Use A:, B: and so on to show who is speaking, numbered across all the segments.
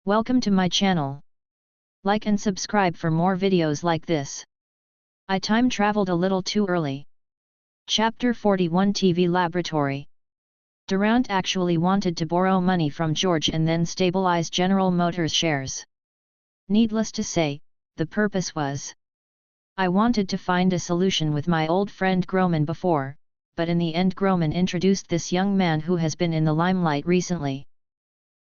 A: Welcome to my channel. Like and subscribe for more videos like this. I time traveled a little too early. Chapter 41 TV Laboratory. Durant actually wanted to borrow money from George and then stabilize General Motors shares. Needless to say, the purpose was, I wanted to find a solution with my old friend Groman before, but in the end Groman introduced this young man who has been in the limelight recently.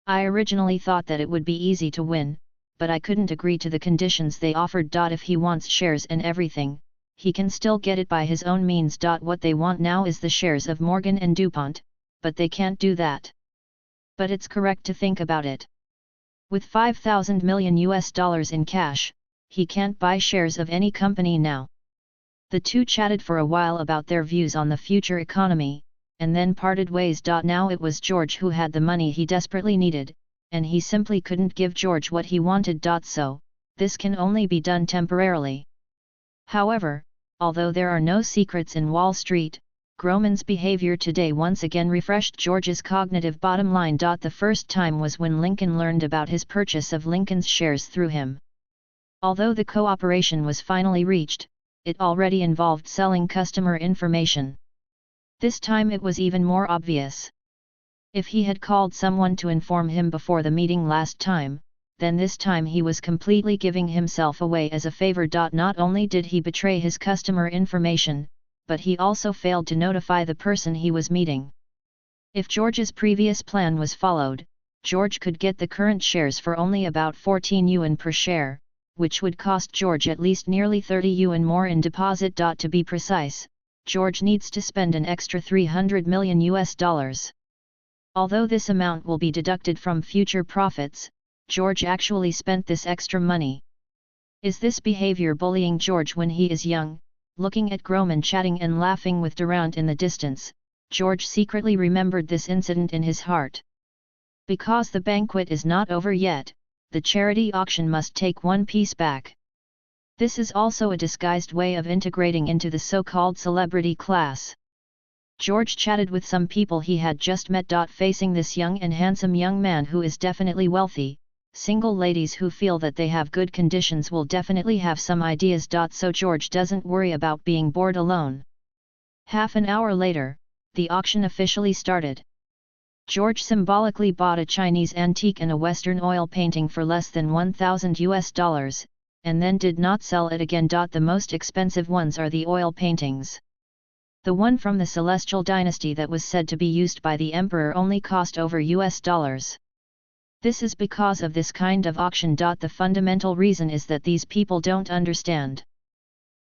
A: I originally thought that it would be easy to win, but I couldn't agree to the conditions they offered. If he wants shares and everything, he can still get it by his own means. What they want now is the shares of Morgan and DuPont, but they can't do that. But it's correct to think about it. With $5,000 million in cash, he can't buy shares of any company now. The two chatted for a while about their views on the future economy, and then parted ways. Now it was George who had the money he desperately needed, and he simply couldn't give George what he wanted. So, this can only be done temporarily. However, although there are no secrets in Wall Street, Groman's behavior today once again refreshed George's cognitive bottom line. The first time was when Lincoln learned about his purchase of Lincoln's shares through him. Although the cooperation was finally reached, it already involved selling customer information. This time it was even more obvious. If he had called someone to inform him before the meeting last time, then this time he was completely giving himself away as a favor. Not only did he betray his customer information, but he also failed to notify the person he was meeting. If George's previous plan was followed, George could get the current shares for only about 14 yuan per share, which would cost George at least nearly 30 yuan more in deposit. To be precise, George needs to spend an extra $300 million. Although this amount will be deducted from future profits, George actually spent this extra money. Is this behavior bullying George when he is young? Looking at Groman chatting and laughing with Durant in the distance, George secretly remembered this incident in his heart. Because the banquet is not over yet, the charity auction must take one piece back. This is also a disguised way of integrating into the so-called celebrity class. George chatted with some people he had just met. Facing this young and handsome young man who is definitely wealthy, single ladies who feel that they have good conditions will definitely have some ideas. So George doesn't worry about being bored alone. Half an hour later, the auction officially started. George symbolically bought a Chinese antique and a Western oil painting for less than $1,000, and then did not sell it again. The most expensive ones are the oil paintings. The one from the Celestial Dynasty that was said to be used by the Emperor only cost over $. This is because of this kind of auction. The fundamental reason is that these people don't understand.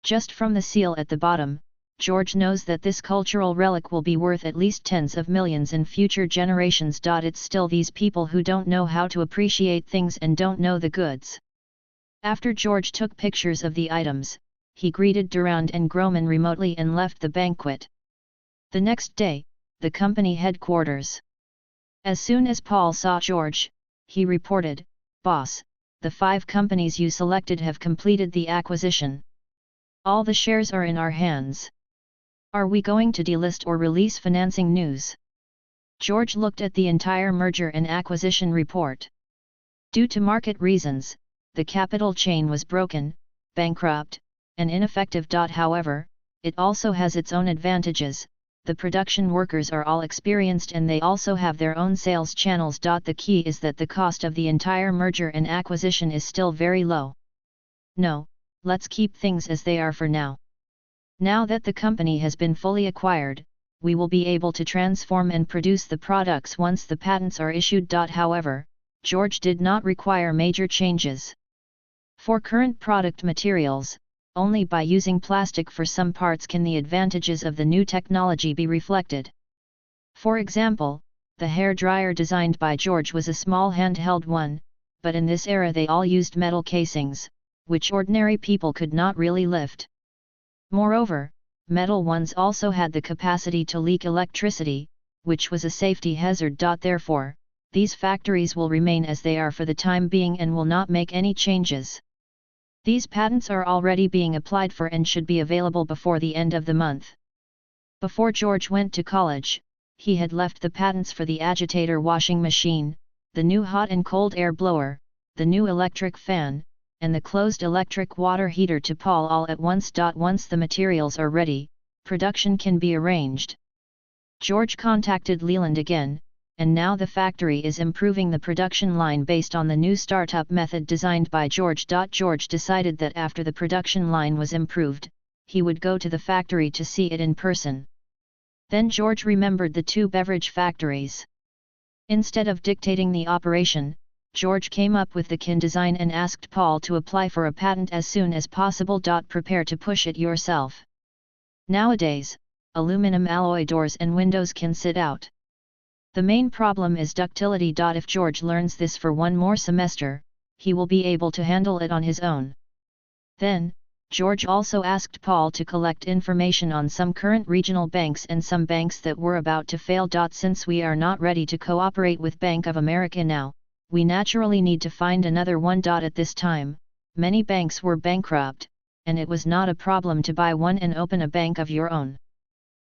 A: Just from the seal at the bottom, George knows that this cultural relic will be worth at least tens of millions in future generations. It's still these people who don't know how to appreciate things and don't know the goods. After George took pictures of the items, he greeted Durant and Groman remotely and left the banquet. The next day, the company headquarters. As soon as Paul saw George, he reported, "Boss, the 5 companies you selected have completed the acquisition. All the shares are in our hands. Are we going to delist or release financing news?" George looked at the entire merger and acquisition report. Due to market reasons, the capital chain was broken, bankrupt, and ineffective. However, it also has its own advantages. The production workers are all experienced and they also have their own sales channels. The key is that the cost of the entire merger and acquisition is still very low. No, let's keep things as they are for now. Now that the company has been fully acquired, we will be able to transform and produce the products once the patents are issued. However, George did not require major changes. For current product materials, only by using plastic for some parts can the advantages of the new technology be reflected. For example, the hair dryer designed by George was a small handheld one, but in this era they all used metal casings, which ordinary people could not really lift. Moreover, metal ones also had the capacity to leak electricity, which was a safety hazard. Therefore, these factories will remain as they are for the time being and will not make any changes. These patents are already being applied for and should be available before the end of the month. Before George went to college, he had left the patents for the agitator washing machine, the new hot and cold air blower, the new electric fan, and the closed electric water heater to Paul all at once. Once the materials are ready, production can be arranged. George contacted Leland again, and now the factory is improving the production line based on the new startup method designed by George. George decided that after the production line was improved, he would go to the factory to see it in person. Then George remembered the two beverage factories. Instead of dictating the operation, George came up with the kin design and asked Paul to apply for a patent as soon as possible. Prepare to push it yourself. Nowadays, aluminum alloy doors and windows can sit out. The main problem is ductility. If George learns this for one more semester, he will be able to handle it on his own. Then, George also asked Paul to collect information on some current regional banks and some banks that were about to fail. Since we are not ready to cooperate with Bank of America now, we naturally need to find another one. At this time, many banks were bankrupt, and it was not a problem to buy one and open a bank of your own.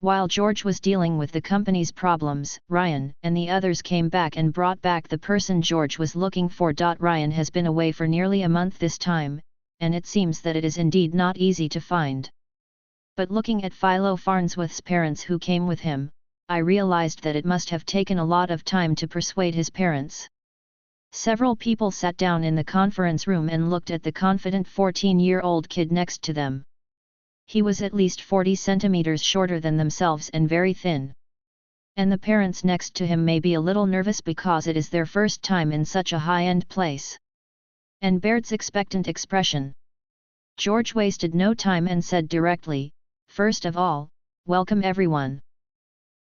A: While George was dealing with the company's problems, Ryan and the others came back and brought back the person George was looking for. Ryan has been away for nearly a month this time, and it seems that it is indeed not easy to find. But looking at Philo Farnsworth's parents who came with him, I realized that it must have taken a lot of time to persuade his parents. Several people sat down in the conference room and looked at the confident 14-year-old kid next to them. He was at least 40 centimeters shorter than themselves and very thin. And the parents next to him may be a little nervous because it is their first time in such a high-end place. And Baird's expectant expression. George wasted no time and said directly, "First of all, welcome everyone.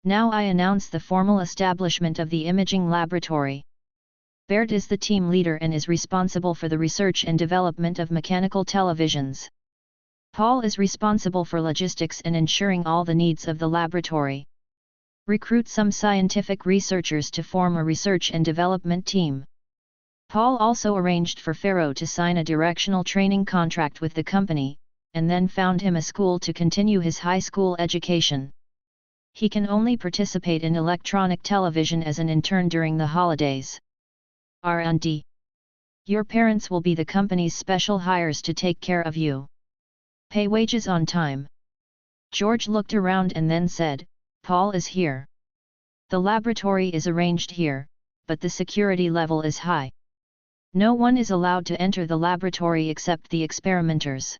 A: Now I announce the formal establishment of the imaging laboratory. Baird is the team leader and is responsible for the research and development of mechanical televisions. Paul is responsible for logistics and ensuring all the needs of the laboratory. Recruit some scientific researchers to form a research and development team." Paul also arranged for Pharaoh to sign a directional training contract with the company, and then found him a school to continue his high school education. He can only participate in electronic television as an intern during the holidays. R&D. Your parents will be the company's special hires to take care of you. Pay wages on time. George looked around and then said, "Paul is here. The laboratory is arranged here, but the security level is high. No one is allowed to enter the laboratory except the experimenters.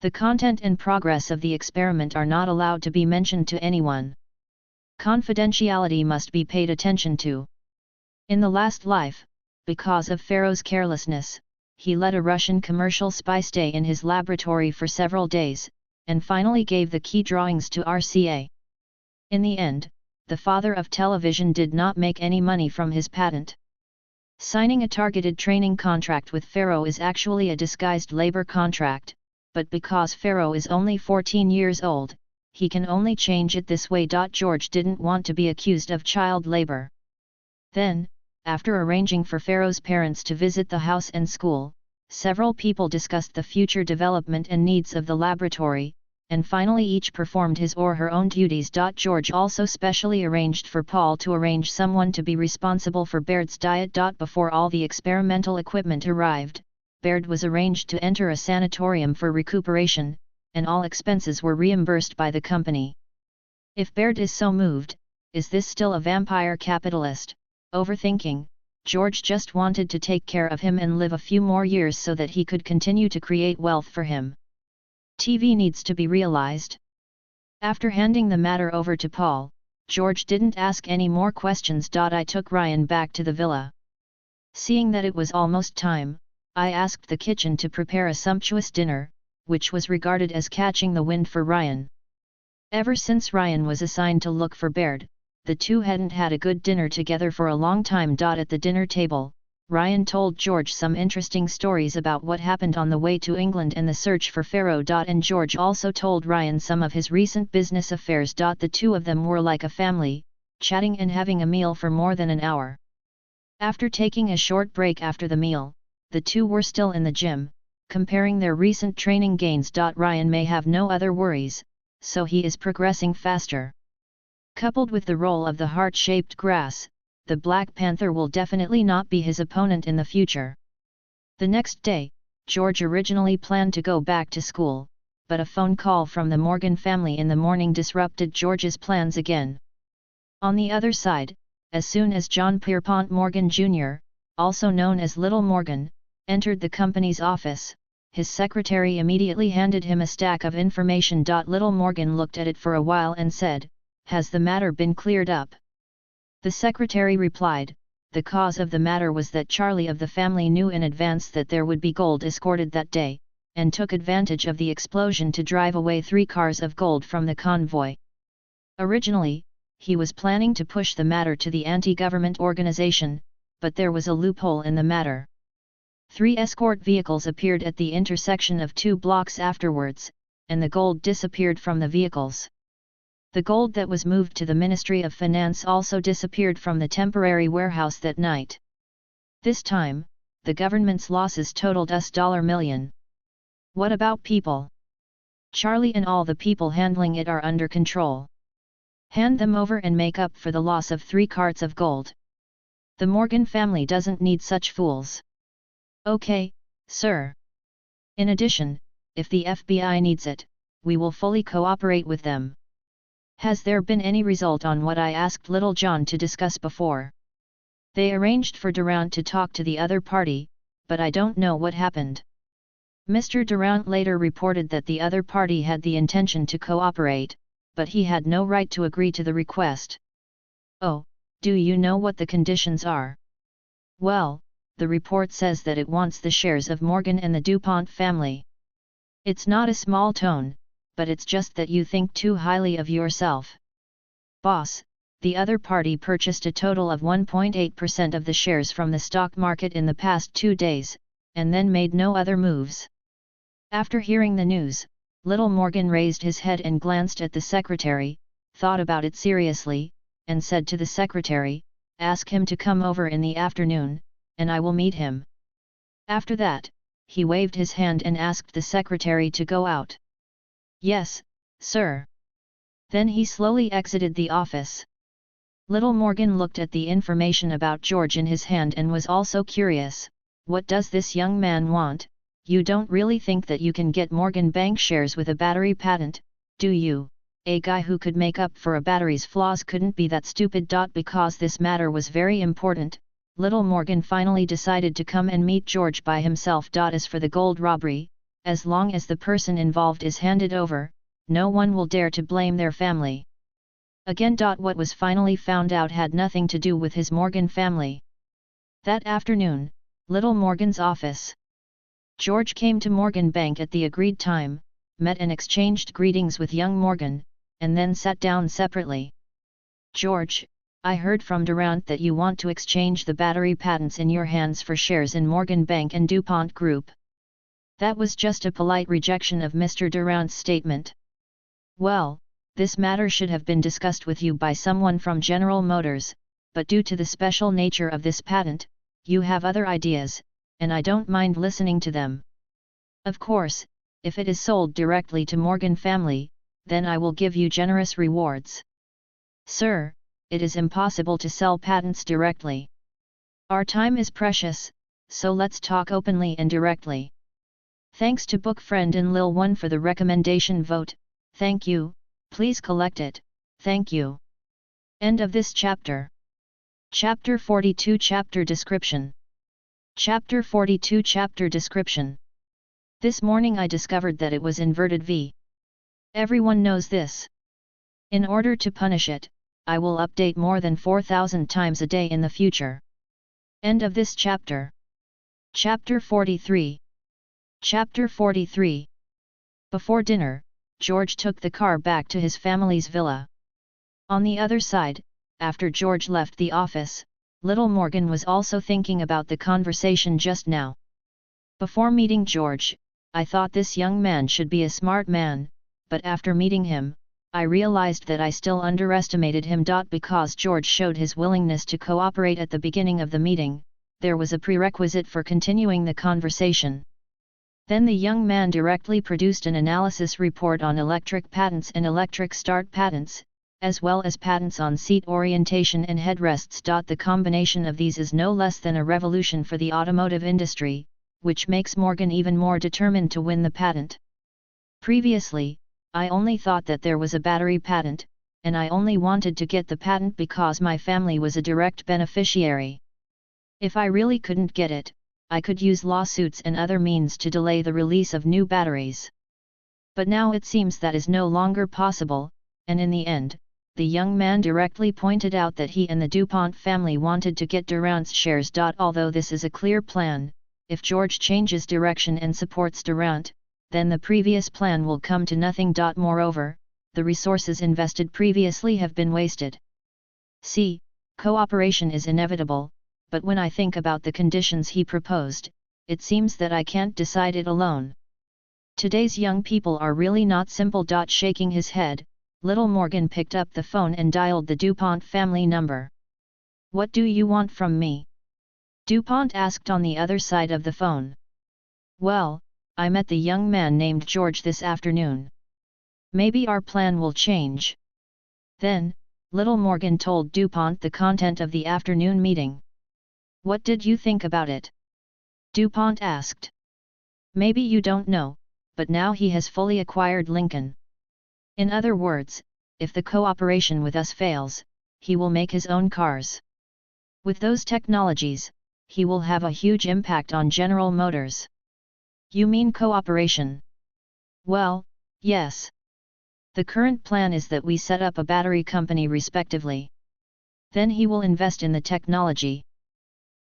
A: The content and progress of the experiment are not allowed to be mentioned to anyone. Confidentiality must be paid attention to." In the last life, because of Pharaoh's carelessness, he let a Russian commercial spy stay in his laboratory for several days, and finally gave the key drawings to RCA. In the end, the father of television did not make any money from his patent. Signing a targeted training contract with Pharaoh is actually a disguised labor contract, but because Pharaoh is only 14 years old, he can only change it this way. George didn't want to be accused of child labor. Then, after arranging for Pharaoh's parents to visit the house and school, several people discussed the future development and needs of the laboratory, and finally each performed his or her own duties. George also specially arranged for Paul to arrange someone to be responsible for Baird's diet. Before all the experimental equipment arrived, Baird was arranged to enter a sanatorium for recuperation, and all expenses were reimbursed by the company. If Baird is so moved, is this still a vampire capitalist? Overthinking, George just wanted to take care of him and live a few more years so that he could continue to create wealth for him. TV needs to be realized. After handing the matter over to Paul, George didn't ask any more questions. I took Ryan back to the villa. Seeing that it was almost time, I asked the kitchen to prepare a sumptuous dinner, which was regarded as catching the wind for Ryan. Ever since Ryan was assigned to look for Baird, the two hadn't had a good dinner together for a long time. At the dinner table, Ryan told George some interesting stories about what happened on the way to England and the search for Pharaoh. And George also told Ryan some of his recent business affairs. The two of them were like a family, chatting and having a meal for more than an hour. After taking a short break after the meal, the two were still in the gym, comparing their recent training gains. Ryan may have no other worries, so he is progressing faster. Coupled with the role of the heart-shaped grass, the Black Panther will definitely not be his opponent in the future. The next day, George originally planned to go back to school, but a phone call from the Morgan family in the morning disrupted George's plans again. On the other side, as soon as John Pierpont Morgan Jr., also known as Little Morgan, entered the company's office, his secretary immediately handed him a stack of information. Little Morgan looked at it for a while and said, "Has the matter been cleared up?" The secretary replied, "The cause of the matter was that Charlie of the family knew in advance that there would be gold escorted that day, and took advantage of the explosion to drive away 3 cars of gold from the convoy. Originally, he was planning to push the matter to the anti-government organization, but there was a loophole in the matter. 3 escort vehicles appeared at the intersection of 2 blocks afterwards, and the gold disappeared from the vehicles. The gold that was moved to the Ministry of Finance also disappeared from the temporary warehouse that night. This time, the government's losses totaled $1 million. What about people? Charlie and all the people handling it are under control. Hand them over and make up for the loss of 3 carts of gold. The Morgan family doesn't need such fools." "Okay, sir. In addition, if the FBI needs it, we will fully cooperate with them." "Has there been any result on what I asked Little John to discuss before?" "They arranged for Durant to talk to the other party, but I don't know what happened." Mr. Durant later reported that the other party had the intention to cooperate, but he had no right to agree to the request. "Oh, do you know what the conditions are?" "Well, the report says that it wants the shares of Morgan and the DuPont family." "It's not a small tone, but it's just that you think too highly of yourself." "Boss, the other party purchased a total of 1.8% of the shares from the stock market in the past 2 days, and then made no other moves." After hearing the news, Little Morgan raised his head and glanced at the secretary, thought about it seriously, and said to the secretary, "Ask him to come over in the afternoon, and I will meet him." After that, he waved his hand and asked the secretary to go out. "Yes, sir." Then he slowly exited the office. Little Morgan looked at the information about George in his hand and was also curious. What does this young man want? You don't really think that you can get Morgan Bank shares with a battery patent, do you? A guy who could make up for a battery's flaws couldn't be that stupid. Because this matter was very important, Little Morgan finally decided to come and meet George by himself. As for the gold robbery, as long as the person involved is handed over, no one will dare to blame their family. Again. What was finally found out had nothing to do with his Morgan family. That afternoon, Little Morgan's office. George came to Morgan Bank at the agreed time, met and exchanged greetings with young Morgan, and then sat down separately. "George, I heard from Durant that you want to exchange the battery patents in your hands for shares in Morgan Bank and DuPont Group." That was just a polite rejection of Mr. Durant's statement. "Well, this matter should have been discussed with you by someone from General Motors, but due to the special nature of this patent, you have other ideas, and I don't mind listening to them. Of course, if it is sold directly to Morgan family, then I will give you generous rewards." "Sir, it is impossible to sell patents directly. Our time is precious, so let's talk openly and directly." Thanks to Book Friend and Lil One for the recommendation vote. Thank you, please collect it, thank you. End of this chapter. Chapter 42 Chapter Description. Chapter 42 Chapter Description. This morning I discovered that it was inverted V. Everyone knows this. In order to punish it, I will update more than 4,000 times a day in the future. End of this chapter. Chapter 43. Chapter 43. Before dinner, George took the car back to his family's villa. On the other side, after George left the office, Little Morgan was also thinking about the conversation just now. Before meeting George, I thought this young man should be a smart man, but after meeting him, I realized that I still underestimated him. Because George showed his willingness to cooperate at the beginning of the meeting, there was a prerequisite for continuing the conversation. Then the young man directly produced an analysis report on electric patents and electric start patents, as well as patents on seat orientation and headrests. The combination of these is no less than a revolution for the automotive industry, which makes Morgan even more determined to win the patent. Previously, I only thought that there was a battery patent, and I only wanted to get the patent because my family was a direct beneficiary. If I really couldn't get it, I could use lawsuits and other means to delay the release of new batteries. But now it seems that is no longer possible, and in the end, the young man directly pointed out that he and the DuPont family wanted to get Durant's shares. Although this is a clear plan, if George changes direction and supports Durant, then the previous plan will come to nothing. Moreover, the resources invested previously have been wasted. See, cooperation is inevitable, but when I think about the conditions he proposed, it seems that I can't decide it alone. Today's young people are really not simple. Shaking his head, little Morgan picked up the phone and dialed the DuPont family number. "What do you want from me?" DuPont asked on the other side of the phone. "Well, I met the young man named George this afternoon. Maybe our plan will change." Then, little Morgan told DuPont the content of the afternoon meeting. "What did you think about it?" DuPont asked. "Maybe you don't know, but now he has fully acquired Lincoln. In other words, if the cooperation with us fails, he will make his own cars. With those technologies, he will have a huge impact on General Motors." "You mean cooperation?" "Well, yes. The current plan is that we set up a battery company respectively. Then he will invest in the technology.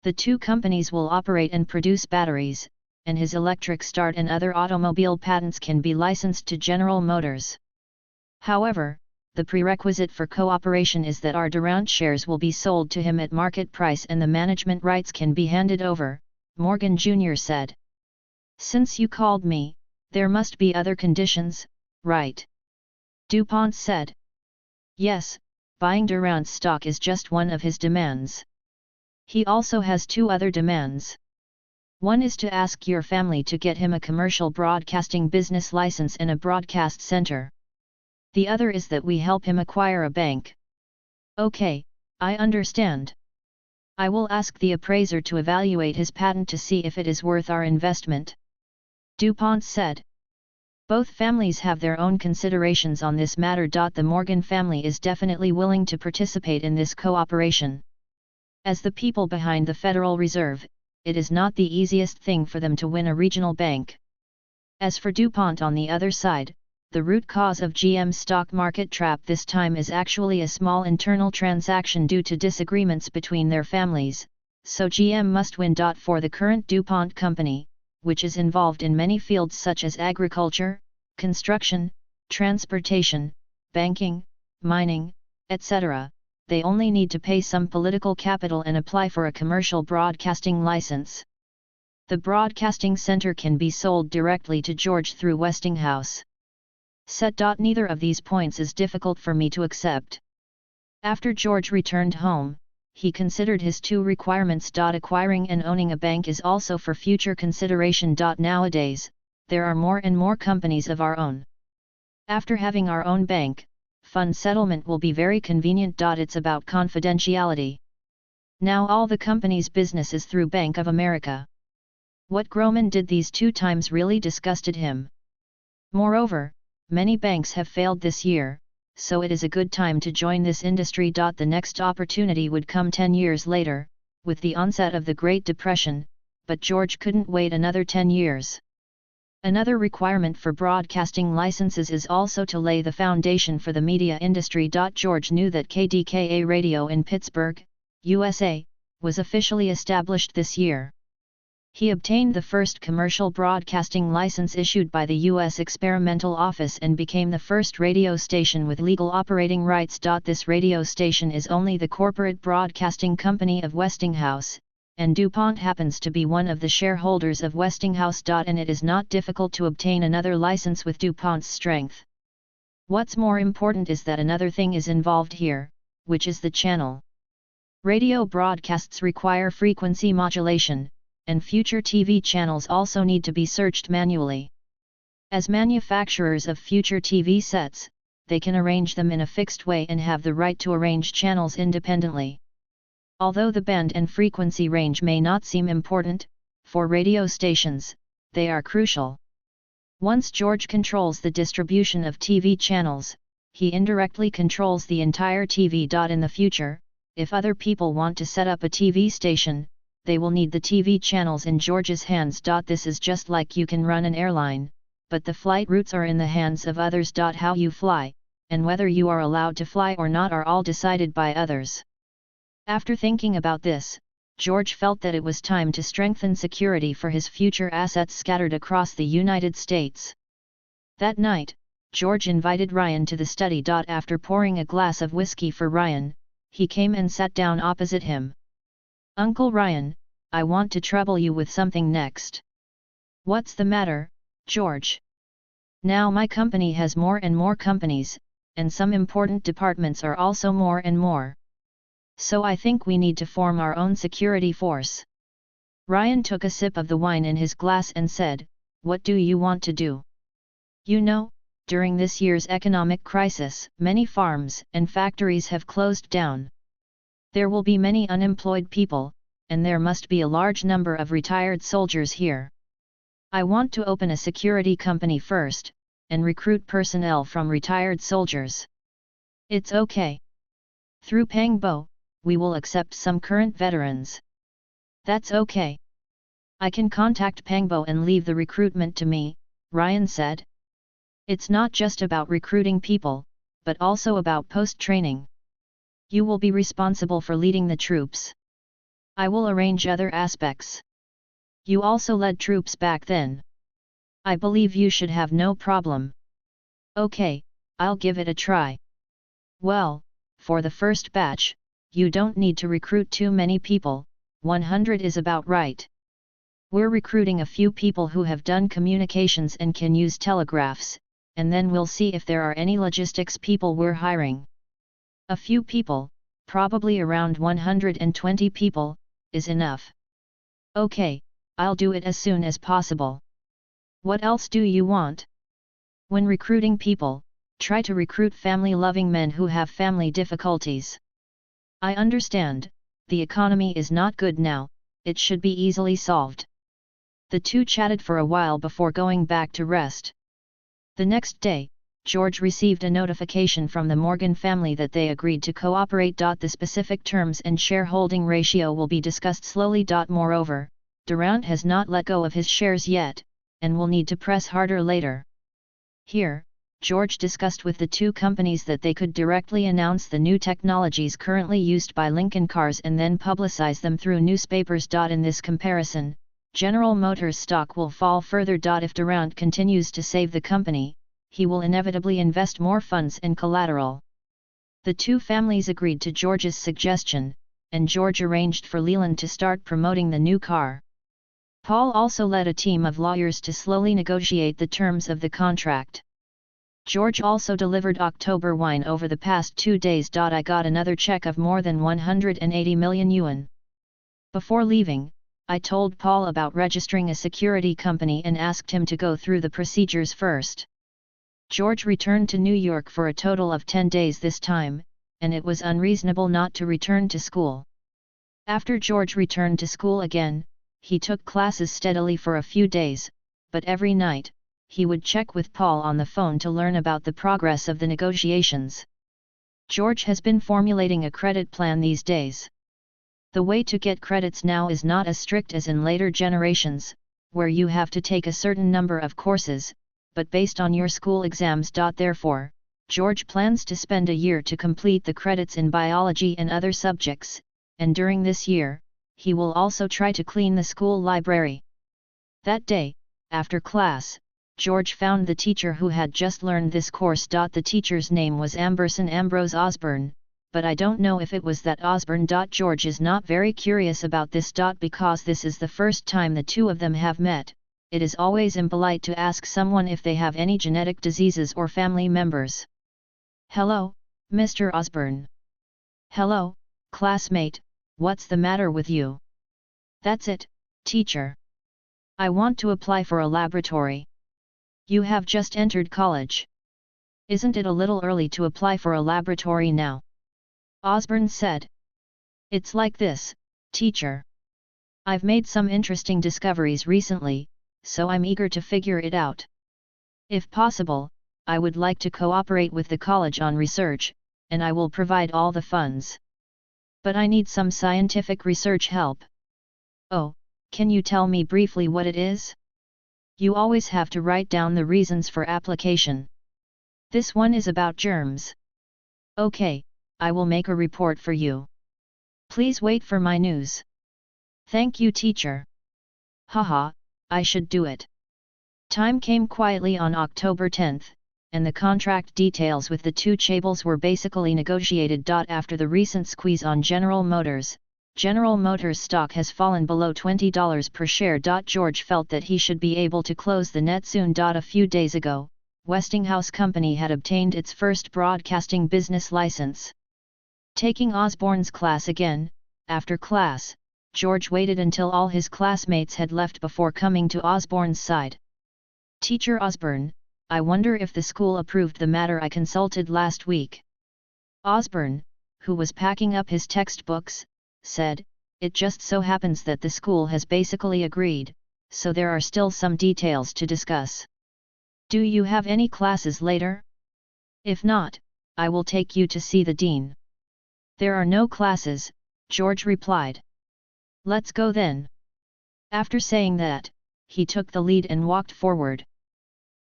A: The two companies will operate and produce batteries, and his electric start and other automobile patents can be licensed to General Motors. However, the prerequisite for cooperation is that our Durant shares will be sold to him at market price and the management rights can be handed over," Morgan Jr. said. "Since you called me, there must be other conditions, right?" DuPont said. "Yes, buying Durant's stock is just one of his demands. He also has two other demands. One is to ask your family to get him a commercial broadcasting business license and a broadcast center. The other is that we help him acquire a bank." "Okay, I understand. I will ask the appraiser to evaluate his patent to see if it is worth our investment," DuPont said. Both families have their own considerations on this matter. The Morgan family is definitely willing to participate in this cooperation. As the people behind the Federal Reserve, it is not the easiest thing for them to win a regional bank. As for DuPont on the other side, the root cause of GM's stock market trap this time is actually a small internal transaction due to disagreements between their families, so GM must win. For the current DuPont company, which is involved in many fields such as agriculture, construction, transportation, banking, mining, etc., they only need to pay some political capital and apply for a commercial broadcasting license. The broadcasting center can be sold directly to George through Westinghouse. Neither of these points is difficult for me to accept. After George returned home, he considered his two requirements. Acquiring and owning a bank is also for future consideration. Nowadays, there are more and more companies of our own. After having our own bank, fund settlement will be very convenient. It's about confidentiality. Now all the company's business is through Bank of America. What Groman did these two times really disgusted him. Moreover, many banks have failed this year, so it is a good time to join this industry. The next opportunity would come 10 years later, with the onset of the Great Depression, but George couldn't wait another 10 years. Another requirement for broadcasting licenses is also to lay the foundation for the media industry. George knew that KDKA Radio in Pittsburgh, USA, was officially established this year. He obtained the first commercial broadcasting license issued by the U.S. Experimental Office and became the first radio station with legal operating rights. This radio station is only the corporate broadcasting company of Westinghouse, and DuPont happens to be one of the shareholders of Westinghouse. And it is not difficult to obtain another license with DuPont's strength. What's more important is that another thing is involved here, which is the channel. Radio broadcasts require frequency modulation, and future TV channels also need to be searched manually. As manufacturers of future TV sets, they can arrange them in a fixed way and have the right to arrange channels independently. Although the band and frequency range may not seem important, For radio stations, they are crucial. Once George controls the distribution of TV channels, he indirectly controls the entire TV. In the future, if other people want to set up a TV station, they will need the TV channels in George's hands. This is just like you can run an airline, but the flight routes are in the hands of others. How you fly, and whether you are allowed to fly or not are all decided by others. After thinking about this, George felt that it was time to strengthen security for his future assets scattered across the United States. That night, George invited Ryan to the study. After pouring a glass of whiskey for Ryan, he came and sat down opposite him. "Uncle Ryan, I want to trouble you with something next." "What's the matter, George?" "Now my company has more and more companies, and some important departments are also more and more. So I think we need to form our own security force." Ryan took a sip of the wine in his glass and said, "What do you want to do?" "You know, during this year's economic crisis, many farms and factories have closed down. There will be many unemployed people, and there must be a large number of retired soldiers here. I want to open a security company first, and recruit personnel from retired soldiers. It's okay. Through Pangbo, we will accept some current veterans." "That's okay. I can contact Pangbo and leave the recruitment to me," Ryan said. "It's not just about recruiting people, but also about post-training. You will be responsible for leading the troops. I will arrange other aspects. You also led troops back then. I believe you should have no problem." "Okay, I'll give it a try." "Well, for the first batch, you don't need to recruit too many people, 100 is about right. We're recruiting a few people who have done communications and can use telegraphs, and then we'll see if there are any logistics people we're hiring. A few people, probably around 120 people, is enough." "Okay, I'll do it as soon as possible." "What else do you want?" "When recruiting people, try to recruit family-loving men who have family difficulties. I understand, the economy is not good now, it should be easily solved." The two chatted for a while before going back to rest. The next day, George received a notification from the Morgan family that they agreed to cooperate. The specific terms and shareholding ratio will be discussed slowly. Moreover, Durant has not let go of his shares yet, and will need to press harder later. Here, George discussed with the two companies that they could directly announce the new technologies currently used by Lincoln Cars and then publicize them through newspapers. In this comparison, General Motors stock will fall further. If Durant continues to save the company, he will inevitably invest more funds and collateral. The two families agreed to George's suggestion, and George arranged for Leland to start promoting the new car. Paul also led a team of lawyers to slowly negotiate the terms of the contract. George also delivered October wine over the past 2 days. I got another check of more than 180 million yuan. Before leaving, I told Paul about registering a security company and asked him to go through the procedures first. George returned to New York for a total of 10 days this time, and it was unreasonable not to return to school. After George returned to school again, he took classes steadily for a few days, but every night, he would check with Paul on the phone to learn about the progress of the negotiations. George has been formulating a credit plan these days. The way to get credits now is not as strict as in later generations, where you have to take a certain number of courses, but based on your school exams. Therefore, George plans to spend a year to complete the credits in biology and other subjects, and during this year, he will also try to clean the school library. That day, after class, George found the teacher who had just learned this course. The teacher's name was Ambrose Osborne, but I don't know if it was that Osborne. George is not very curious about this. Because this is the first time the two of them have met, it is always impolite to ask someone if they have any genetic diseases or family members. "Hello, Mr. Osborne." "Hello, classmate, what's the matter with you?" "That's it, teacher. I want to apply for a laboratory." "You have just entered college. Isn't it a little early to apply for a laboratory now?" Osborne said. "It's like this, teacher. I've made some interesting discoveries recently, so I'm eager to figure it out. If possible, I would like to cooperate with the college on research, and I will provide all the funds. But I need some scientific research help. Oh, can you tell me briefly what it is? You always have to write down the reasons for application. This one is about germs. Okay, I will make a report for you. Please wait for my news. Thank you, teacher. Haha, I should do it. Time came quietly on October 10th, and the contract details with the two chaebol were basically negotiated. After the recent squeeze on General Motors stock has fallen below $20 per share. George felt that he should be able to close the net soon. A few days ago, Westinghouse Company had obtained its first broadcasting business license. Taking Osborne's class again, after class, George waited until all his classmates had left before coming to Osborne's side. Teacher Osborne, I wonder if the school approved the matter I consulted last week. Osborne, who was packing up his textbooks, said, it just so happens that the school has basically agreed, so there are still some details to discuss. Do you have any classes later? If not, I will take you to see the dean. There are no classes, George replied. Let's go then. After saying that, he took the lead and walked forward.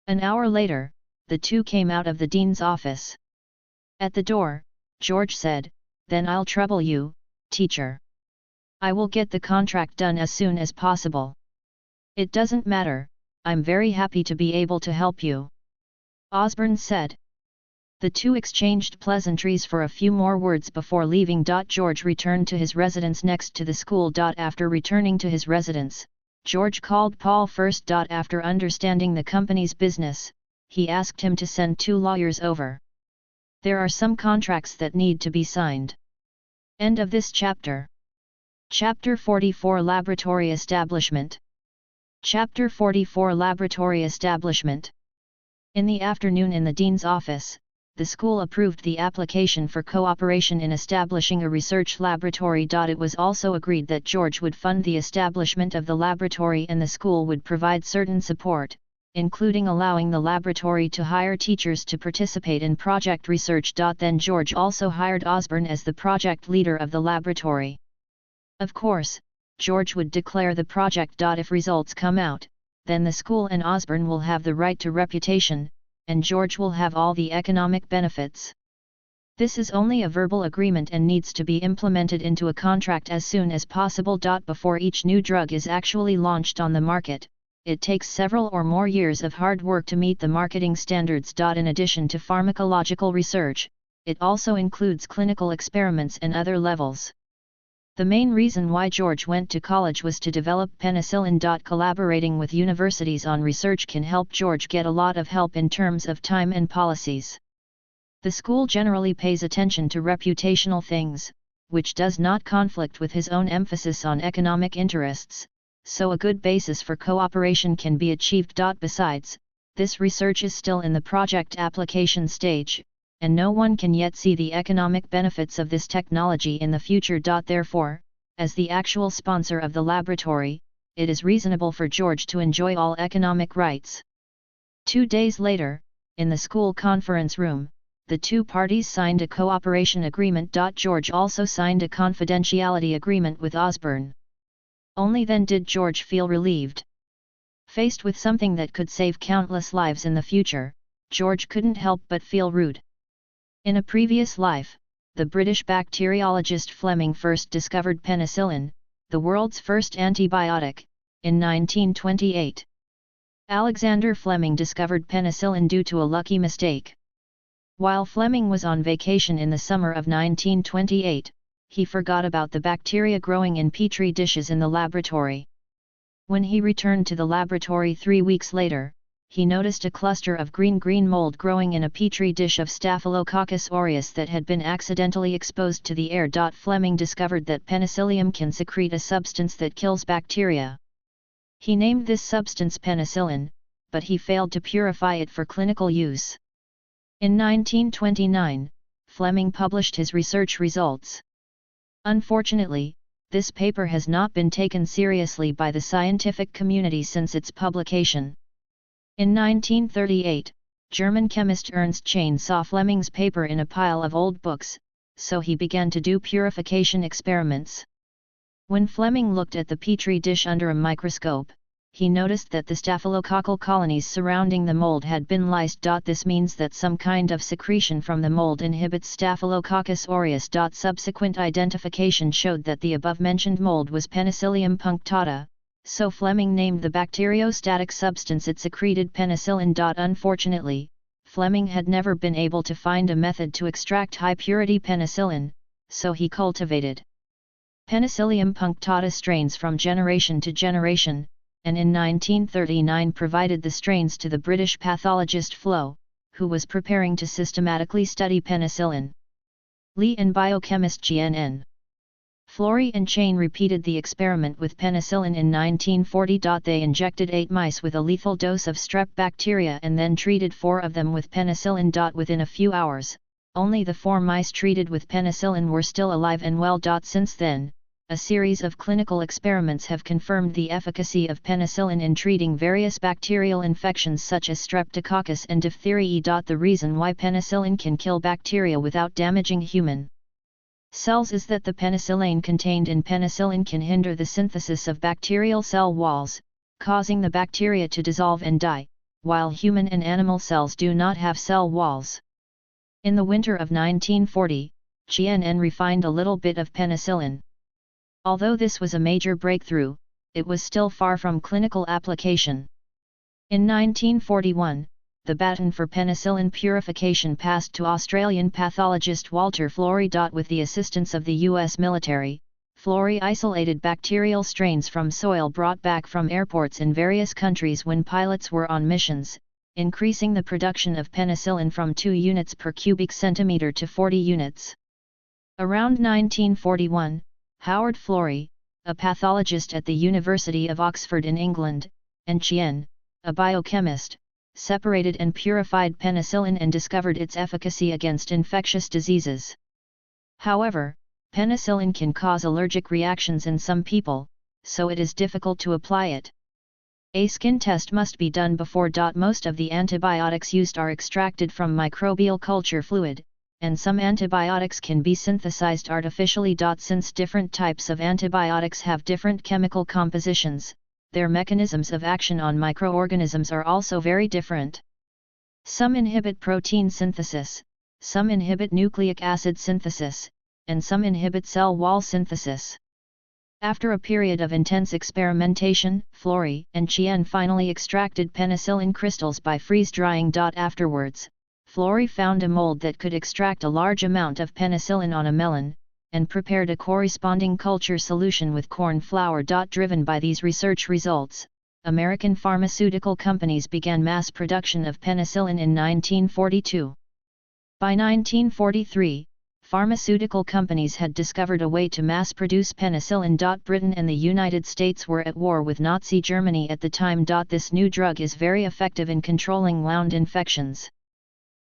A: An hour later, the two came out of the dean's office. At the door, George said, then I'll trouble you, teacher. I will get the contract done as soon as possible. It doesn't matter, I'm very happy to be able to help you. Osborne said. The two exchanged pleasantries for a few more words before leaving. George returned to his residence next to the school. After returning to his residence, George called Paul first. After understanding the company's business, he asked him to send 2 lawyers over. There are some contracts that need to be signed. End of this chapter. Chapter 44 Laboratory Establishment. Chapter 44 Laboratory Establishment. In the afternoon in the dean's office, the school approved the application for cooperation in establishing a research laboratory. It was also agreed that George would fund the establishment of the laboratory and the school would provide certain support, including allowing the laboratory to hire teachers to participate in project research. Then George also hired Osborne as the project leader of the laboratory. Of course, George would declare the project. If results come out, then the school and Osborne will have the right to reputation, and George will have all the economic benefits. This is only a verbal agreement and needs to be implemented into a contract as soon as possible. Before each new drug is actually launched on the market, it takes several or more years of hard work to meet the marketing standards. In addition to pharmacological research, it also includes clinical experiments and other levels. The main reason why George went to college was to develop penicillin. Collaborating with universities on research can help George get a lot of help in terms of time and policies. The school generally pays attention to reputational things, which does not conflict with his own emphasis on economic interests, so a good basis for cooperation can be achieved. Besides, this research is still in the project application stage, and no one can yet see the economic benefits of this technology in the future. Therefore, as the actual sponsor of the laboratory, it is reasonable for George to enjoy all economic rights. 2 days later, in the school conference room, the two parties signed a cooperation agreement. George also signed a confidentiality agreement with Osborne. Only then did George feel relieved. Faced with something that could save countless lives in the future, George couldn't help but feel rude. In a previous life, the British bacteriologist Fleming first discovered penicillin, the world's first antibiotic, in 1928. Alexander Fleming discovered penicillin due to a lucky mistake. While Fleming was on vacation in the summer of 1928, he forgot about the bacteria growing in petri dishes in the laboratory. When he returned to the laboratory 3 weeks later, he noticed a cluster of green mold growing in a petri dish of Staphylococcus aureus that had been accidentally exposed to the air. Fleming discovered that penicillium can secrete a substance that kills bacteria. He named this substance penicillin, but he failed to purify it for clinical use. In 1929, Fleming published his research results. Unfortunately, this paper has not been taken seriously by the scientific community since its publication. In 1938, German chemist Ernst Chain saw Fleming's paper in a pile of old books, so he began to do purification experiments. When Fleming looked at the petri dish under a microscope, he noticed that the staphylococcal colonies surrounding the mold had been lysed. This means that some kind of secretion from the mold inhibits Staphylococcus aureus. Subsequent identification showed that the above-mentioned mold was Penicillium punctata, so Fleming named the bacteriostatic substance it secreted penicillin. Unfortunately, Fleming had never been able to find a method to extract high-purity penicillin, so he cultivated Penicillium punctata strains from generation to generation, and in 1939 provided the strains to the British pathologist Flo, who was preparing to systematically study penicillin. Lee and biochemist GNN. Florey and Chain repeated the experiment with penicillin in 1940. They injected 8 mice with a lethal dose of strep bacteria and then treated 4 of them with penicillin. Within a few hours, only the 4 mice treated with penicillin were still alive and well. Since then, a series of clinical experiments have confirmed the efficacy of penicillin in treating various bacterial infections such as streptococcus and diphtheria. The reason why penicillin can kill bacteria without damaging human cells is that the penicillin contained in penicillin can hinder the synthesis of bacterial cell walls, causing the bacteria to dissolve and die, while human and animal cells do not have cell walls. In the winter of 1940, GNN refined a little bit of penicillin. Although this was a major breakthrough, it was still far from clinical application. In 1941, the baton for penicillin purification passed to Australian pathologist Walter Florey. With the assistance of the US military, Florey isolated bacterial strains from soil brought back from airports in various countries when pilots were on missions, increasing the production of penicillin from 2 units per cubic centimeter to 40 units. Around 1941, Howard Florey, a pathologist at the University of Oxford in England, and Chien, a biochemist, separated and purified penicillin and discovered its efficacy against infectious diseases. However, penicillin can cause allergic reactions in some people, so it is difficult to apply it. A skin test must be done before. Most of the antibiotics used are extracted from microbial culture fluid, and some antibiotics can be synthesized artificially. Since different types of antibiotics have different chemical compositions, their mechanisms of action on microorganisms are also very different. Some inhibit protein synthesis, some inhibit nucleic acid synthesis, and some inhibit cell wall synthesis. After a period of intense experimentation, Florey and Chien finally extracted penicillin crystals by freeze-drying. Afterwards, Florey found a mold that could extract a large amount of penicillin on a melon, and prepared a corresponding culture solution with corn flour. Driven by these research results, American pharmaceutical companies began mass production of penicillin in 1942. By 1943, pharmaceutical companies had discovered a way to mass-produce penicillin. Britain and the United States were at war with Nazi Germany at the time. This new drug is very effective in controlling wound infections.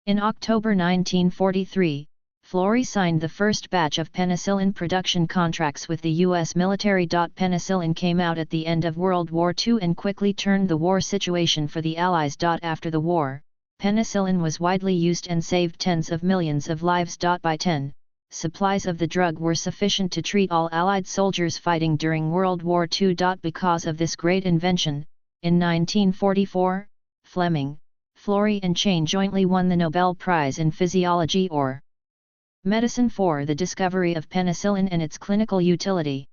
A: In October 1943, Florey signed the first batch of penicillin production contracts with the U.S. military. Penicillin came out at the end of World War II and quickly turned the war situation for the Allies. After the war, penicillin was widely used and saved tens of millions of lives. By 10, supplies of the drug were sufficient to treat all Allied soldiers fighting during World War II. Because of this great invention, in 1944, Fleming, Florey and Chain jointly won the Nobel Prize in Physiology or Medicine for the discovery of penicillin and its clinical utility.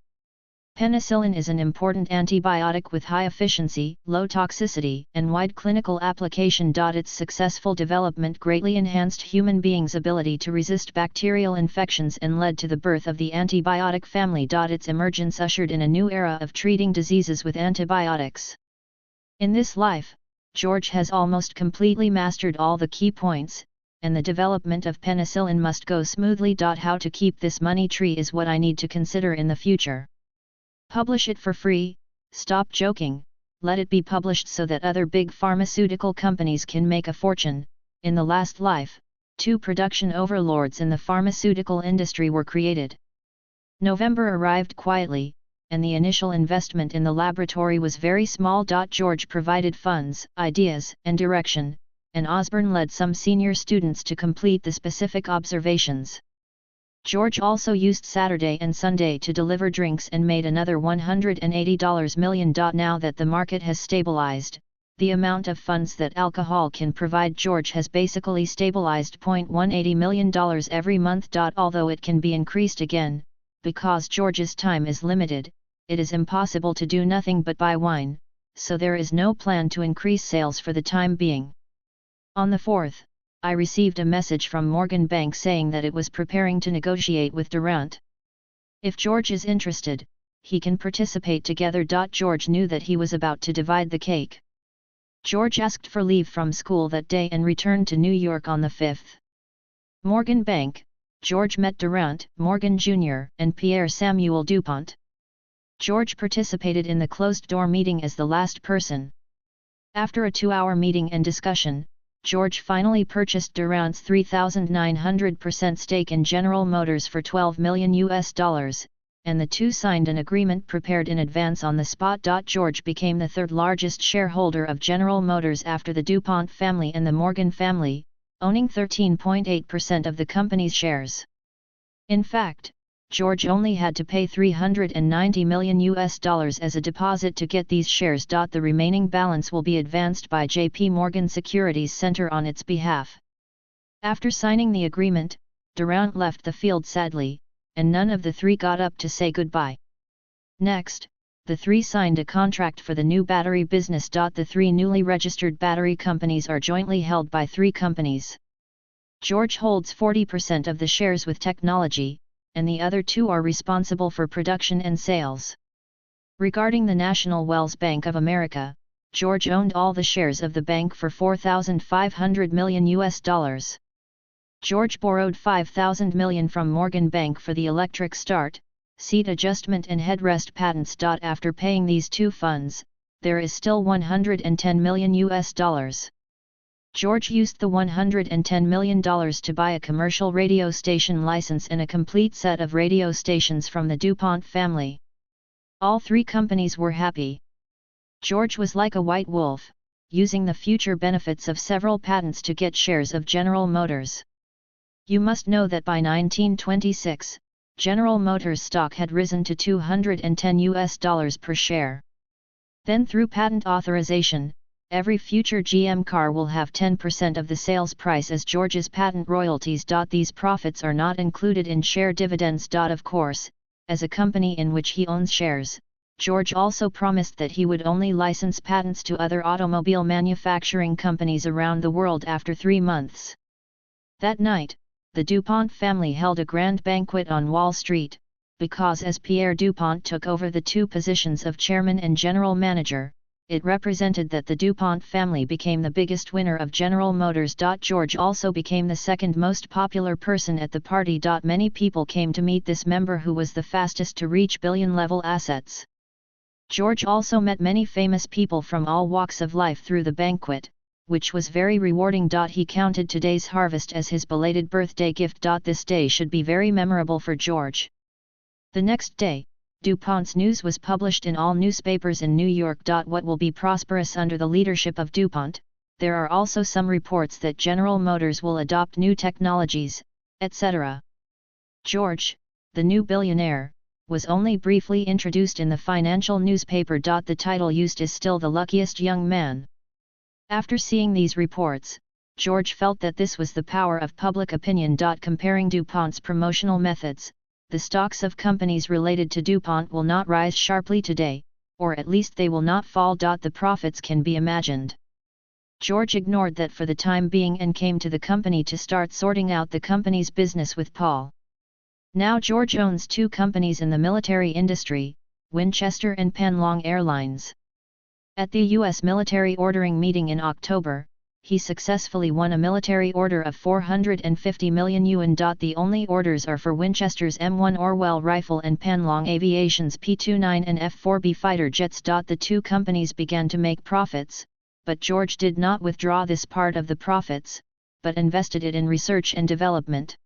A: Penicillin is an important antibiotic with high efficiency, low toxicity, and wide clinical application. Its successful development greatly enhanced human beings' ability to resist bacterial infections and led to the birth of the antibiotic family. Its emergence ushered in a new era of treating diseases with antibiotics. In this life, George has almost completely mastered all the key points, and the development of penicillin must go smoothly. How to keep this money tree is what I need to consider in the future. Publish it for free, stop joking, let it be published so that other big pharmaceutical companies can make a fortune. In the last life, 2 production overlords in the pharmaceutical industry were created. November arrived quietly, and the initial investment in the laboratory was very small. George provided funds, ideas, and direction, and Osborne led some senior students to complete the specific observations. George also used Saturday and Sunday to deliver drinks and made another $180 million. Now that the market has stabilized, the amount of funds that alcohol can provide George has basically stabilized $180 million every month. Although it can be increased again, because George's time is limited, it is impossible to do nothing but buy wine, so there is no plan to increase sales for the time being. On the 4th, I received a message from Morgan Bank saying that it was preparing to negotiate with Durant. If George is interested, he can participate together. George knew that he was about to divide the cake. George asked for leave from school that day and returned to New York on the 5th. Morgan Bank, George met Durant, Morgan Jr., and Pierre Samuel DuPont. George participated in the closed-door meeting as the last person. After a 2-hour meeting and discussion, George finally purchased Durant's 3,900% stake in General Motors for $12 million, and the two signed an agreement prepared in advance on the spot. George became the third largest shareholder of General Motors after the DuPont family and the Morgan family, owning 13.8% of the company's shares. In fact, George only had to pay $390 million as a deposit to get these shares. The remaining balance will be advanced by J.P. Morgan Securities Center on its behalf. After signing the agreement, Durant left the field sadly, and none of the three got up to say goodbye. Next, the three signed a contract for the new battery business. The three newly registered battery companies are jointly held by three companies. George holds 40% of the shares with technology, and the other two are responsible for production and sales. Regarding the National Wells Bank of America, George owned all the shares of the bank for $4,500 million. George borrowed $5,000 million from Morgan Bank for the electric start, seat adjustment and headrest patents. After paying these two funds, there is still $110 million. George used the $110 million to buy a commercial radio station license and a complete set of radio stations from the DuPont family. All three companies were happy. George was like a white wolf, using the future benefits of several patents to get shares of General Motors. You must know that by 1926, General Motors stock had risen to $210 per share. Then through patent authorization, every future GM car will have 10% of the sales price as George's patent royalties. These profits are not included in share dividends. Of course, as a company in which he owns shares, George also promised that he would only license patents to other automobile manufacturing companies around the world after 3 months. That night, the DuPont family held a grand banquet on Wall Street, because as Pierre DuPont took over the two positions of chairman and general manager, it represented that the DuPont family became the biggest winner of General Motors. George also became the second most popular person at the party. Many people came to meet this member who was the fastest to reach billion-level assets. George also met many famous people from all walks of life through the banquet, which was very rewarding. He counted today's harvest as his belated birthday gift. This day should be very memorable for George. The next day, DuPont's news was published in all newspapers in New York. What will be prosperous under the leadership of DuPont? There are also some reports that General Motors will adopt new technologies, etc. George, the new billionaire, was only briefly introduced in the financial newspaper. The title used is still the luckiest young man. After seeing these reports, George felt that this was the power of public opinion. Comparing DuPont's promotional methods, the stocks of companies related to DuPont will not rise sharply today, or at least they will not fall. The profits can be imagined. George ignored that for the time being and came to the company to start sorting out the company's business with Paul. Now George owns two companies in the military industry, Winchester and Panlong Airlines. At the U.S. military ordering meeting in October, he successfully won a military order of $450 million. The only orders are for Winchester's M1 Orwell rifle and Panlong Aviation's P-29 and F-4B fighter jets. The two companies began to make profits, but George did not withdraw this part of the profits, but invested it in research and development.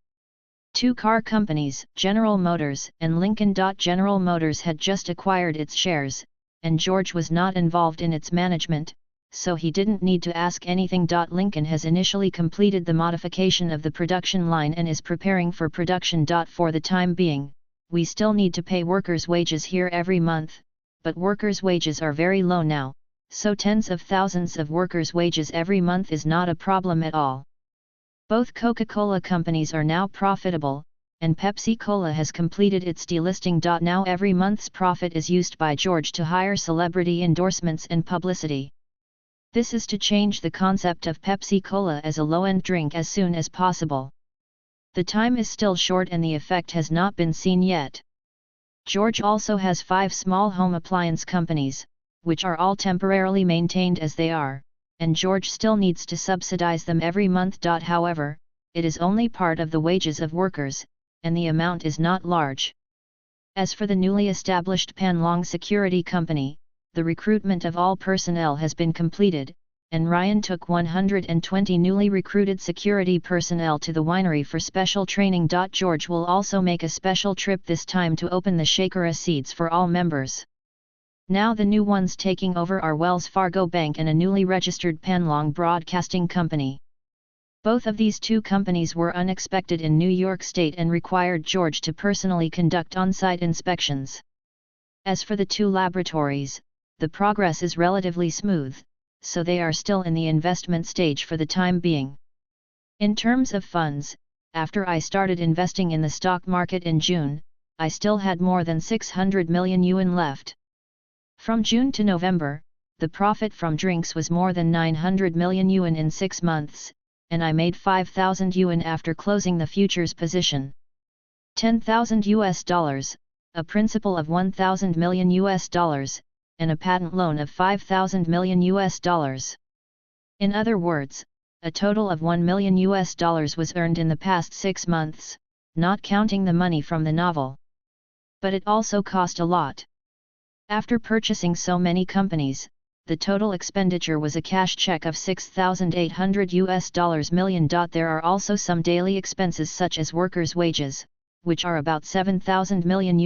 A: Two car companies, General Motors and Lincoln. General Motors had just acquired its shares, and George was not involved in its management, so he didn't need to ask anything. Lincoln has initially completed the modification of the production line and is preparing for production. For the time being, we still need to pay workers' wages here every month, but workers' wages are very low now, so tens of thousands of workers' wages every month is not a problem at all. Both Coca-Cola companies are now profitable, and Pepsi-Cola has completed its delisting. Now every month's profit is used by George to hire celebrity endorsements and publicity. This is to change the concept of Pepsi-Cola as a low-end drink as soon as possible. The time is still short and the effect has not been seen yet. George also has 5 small home appliance companies, which are all temporarily maintained as they are, and George still needs to subsidize them every month. However, it is only part of the wages of workers, and the amount is not large. As for the newly established Panlong Security Company, the recruitment of all personnel has been completed, and Ryan took 120 newly recruited security personnel to the winery for special training. George will also make a special trip this time to open the Shakira seeds for all members. Now the new ones taking over are Wells Fargo Bank and a newly registered Panlong Broadcasting Company. Both of these two companies were unexpected in New York State and required George to personally conduct on-site inspections. As for the 2 laboratories, the progress is relatively smooth, so they are still in the investment stage for the time being. In terms of funds, after I started investing in the stock market in June, I still had more than 600 million yuan left. From June to November, the profit from drinks was more than 900 million yuan in 6 months, and I made 5,000 yuan after closing the futures position. $10,000, a principal of 1,000 million US, and a patent loan of 5,000 million US. In other words, a total of $1 million US was earned in the past 6 months, not counting the money from the novel. But it also cost a lot. After purchasing so many companies, the total expenditure was a cash check of $6,800 million. There are also some daily expenses such as workers' wages, which are about $7,000 million.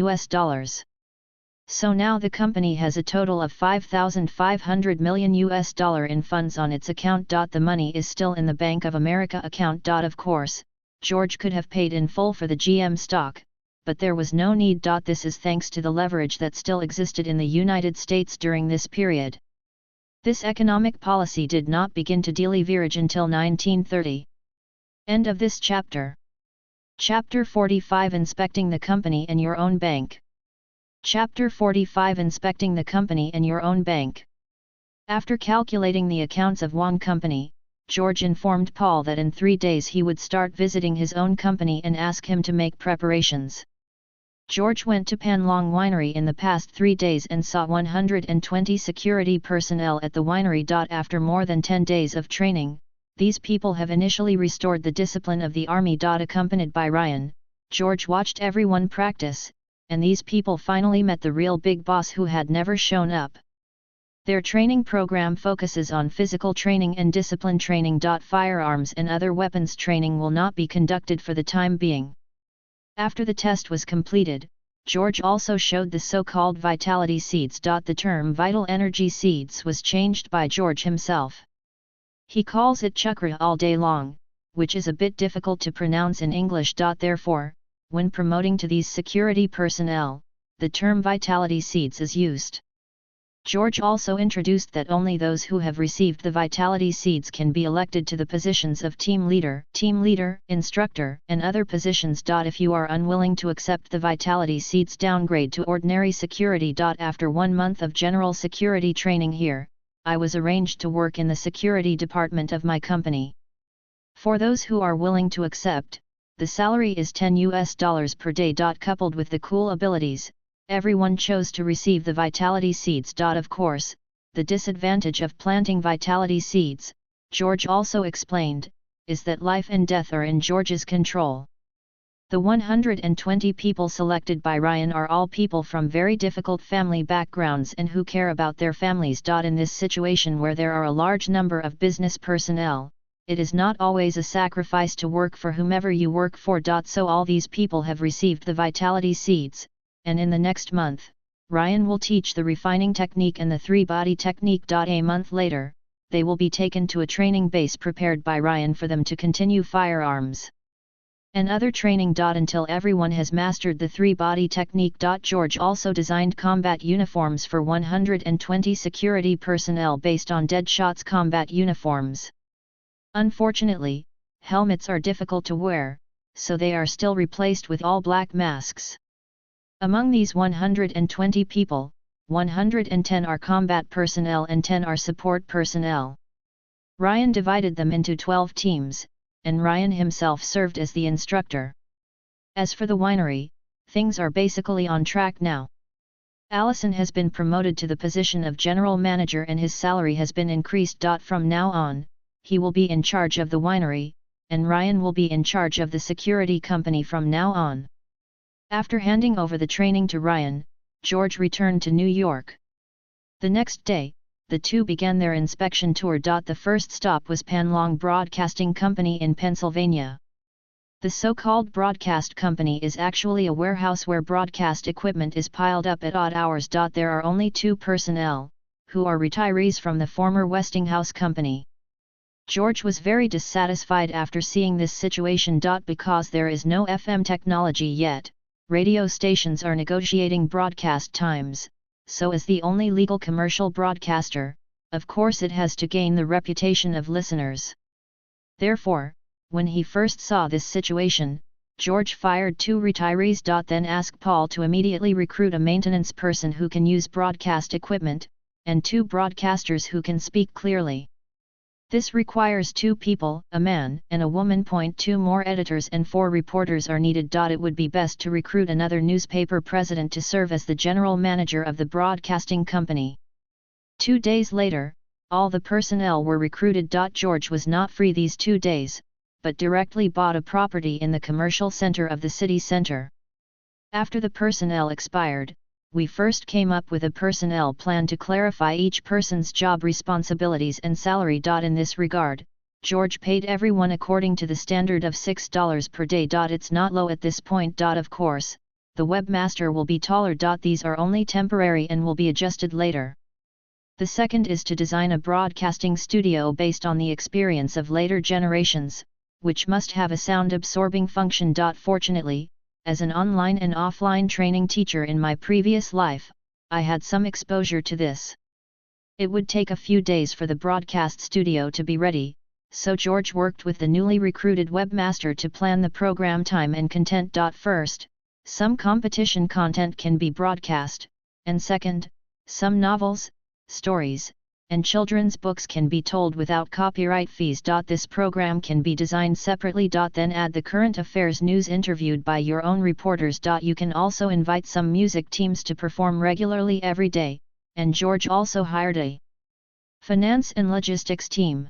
A: So now the company has a total of $5,500 million in funds on its account. The money is still in the Bank of America account. Of course, George could have paid in full for the GM stock, but there was no need. This is thanks to the leverage that still existed in the United States during this period. This economic policy did not begin to deleverage until 1930. End of this chapter. Chapter 45 Inspecting the Company and Your Own Bank. Chapter 45 Inspecting the Company and Your Own Bank. After calculating the accounts of one company, George informed Paul that in 3 days he would start visiting his own company and ask him to make preparations. George went to Panlong Winery in the past 3 days and saw 120 security personnel at the winery. After more than 10 days of training, these people have initially restored the discipline of the army. Accompanied by Ryan, George watched everyone practice, and these people finally met the real big boss who had never shown up. Their training program focuses on physical training and discipline training. Firearms and other weapons training will not be conducted for the time being. After the test was completed, George also showed the so-called vitality seeds. The term vital energy seeds was changed by George himself. He calls it chakra all day long, which is a bit difficult to pronounce in English. Therefore, when promoting to these security personnel, the term vitality seeds is used. George also introduced that only those who have received the vitality seeds can be elected to the positions of team leader, instructor, and other positions. If you are unwilling to accept the vitality seeds, downgrade to ordinary security. After 1 month of general security training here, I was arranged to work in the security department of my company. For those who are willing to accept, the salary is $10 per day. Coupled with the cool abilities, everyone chose to receive the vitality seeds. Of course, the disadvantage of planting vitality seeds, George also explained, is that life and death are in George's control. The 120 people selected by Ryan are all people from very difficult family backgrounds and who care about their families. In this situation where there are a large number of business personnel, it is not always a sacrifice to work for whomever you work for. So all these people have received the vitality seeds, and in the next month, Ryan will teach the refining technique and the 3-body technique. A month later, they will be taken to a training base prepared by Ryan for them to continue firearms and other training. Until everyone has mastered the 3-body technique. George also designed combat uniforms for 120 security personnel based on Deadshot's combat uniforms. Unfortunately, helmets are difficult to wear, so they are still replaced with all black masks. Among these 120 people, 110 are combat personnel and 10 are support personnel. Ryan divided them into 12 teams, and Ryan himself served as the instructor. As for the winery, things are basically on track now. Allison has been promoted to the position of general manager and his salary has been increased. From now on, he will be in charge of the winery, and Ryan will be in charge of the security company from now on. After handing over the training to Ryan, George returned to New York. The next day, the two began their inspection tour. The first stop was Panlong Broadcasting Company in Pennsylvania. The so-called broadcast company is actually a warehouse where broadcast equipment is piled up at odd hours. There are only 2 personnel, who are retirees from the former Westinghouse company. George was very dissatisfied after seeing this situation. Because there is no FM technology yet, radio stations are negotiating broadcast times. So as the only legal commercial broadcaster, of course it has to gain the reputation of listeners. Therefore, when he first saw this situation, George fired 2 retirees. Then asked Paul to immediately recruit a maintenance person who can use broadcast equipment, and 2 broadcasters who can speak clearly. This requires 2 people, a man and a woman. 2 more editors and 4 reporters are needed. It would be best to recruit another newspaper president to serve as the general manager of the broadcasting company. 2 days later, all the personnel were recruited. George was not free these 2 days, but directly bought a property in the commercial center of the city center. After the personnel expired, we first came up with a personnel plan to clarify each person's job responsibilities and salary. In this regard, George paid everyone according to the standard of $6 per day. It's not low at this point. Of course, the webmaster will be taller. These are only temporary and will be adjusted later. The second is to design a broadcasting studio based on the experience of later generations, which must have a sound-absorbing function. Fortunately, as an online and offline training teacher in my previous life, I had some exposure to this. It would take a few days for the broadcast studio to be ready, so George worked with the newly recruited webmaster to plan the program time and content. First, some competition content can be broadcast, and second, some novels, stories, and children's books can be told without copyright fees. This program can be designed separately. Then add the current affairs news interviewed by your own reporters. You can also invite some music teams to perform regularly every day, and George also hired a finance and logistics team.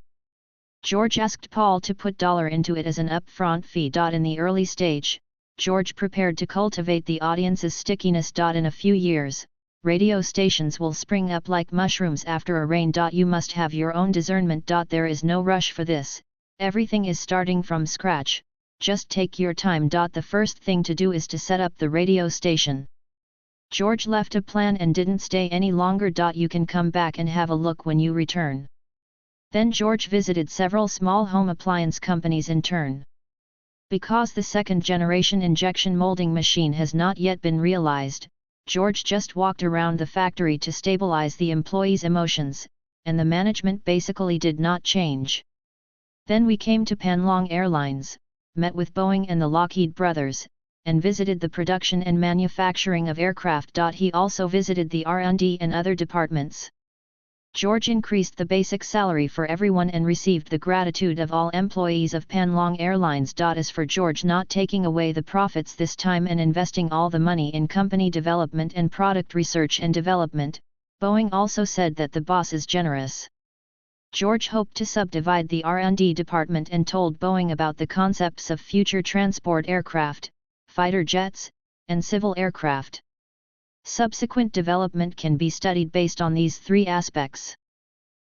A: George asked Paul to put $1 into it as an upfront fee. In the early stage, George prepared to cultivate the audience's stickiness. In a few years, radio stations will spring up like mushrooms after a rain. You must have your own discernment. There is no rush for this, everything is starting from scratch, just take your time. The first thing to do is to set up the radio station. George left a plan and didn't stay any longer. You can come back and have a look when you return. Then George visited several small home appliance companies in turn. Because the second-generation injection molding machine has not yet been realized, George just walked around the factory to stabilize the employees' emotions, and the management basically did not change. Then we came to Panlong Airlines, met with Boeing and the Lockheed brothers, and visited the production and manufacturing of aircraft. He also visited the R&D and other departments. George increased the basic salary for everyone and received the gratitude of all employees of Panlong Airlines. As for George not taking away the profits this time and investing all the money in company development and product research and development, Boeing also said that the boss is generous. George hoped to subdivide the R&D department and told Boeing about the concepts of future transport aircraft, fighter jets, and civil aircraft. Subsequent development can be studied based on these 3 aspects.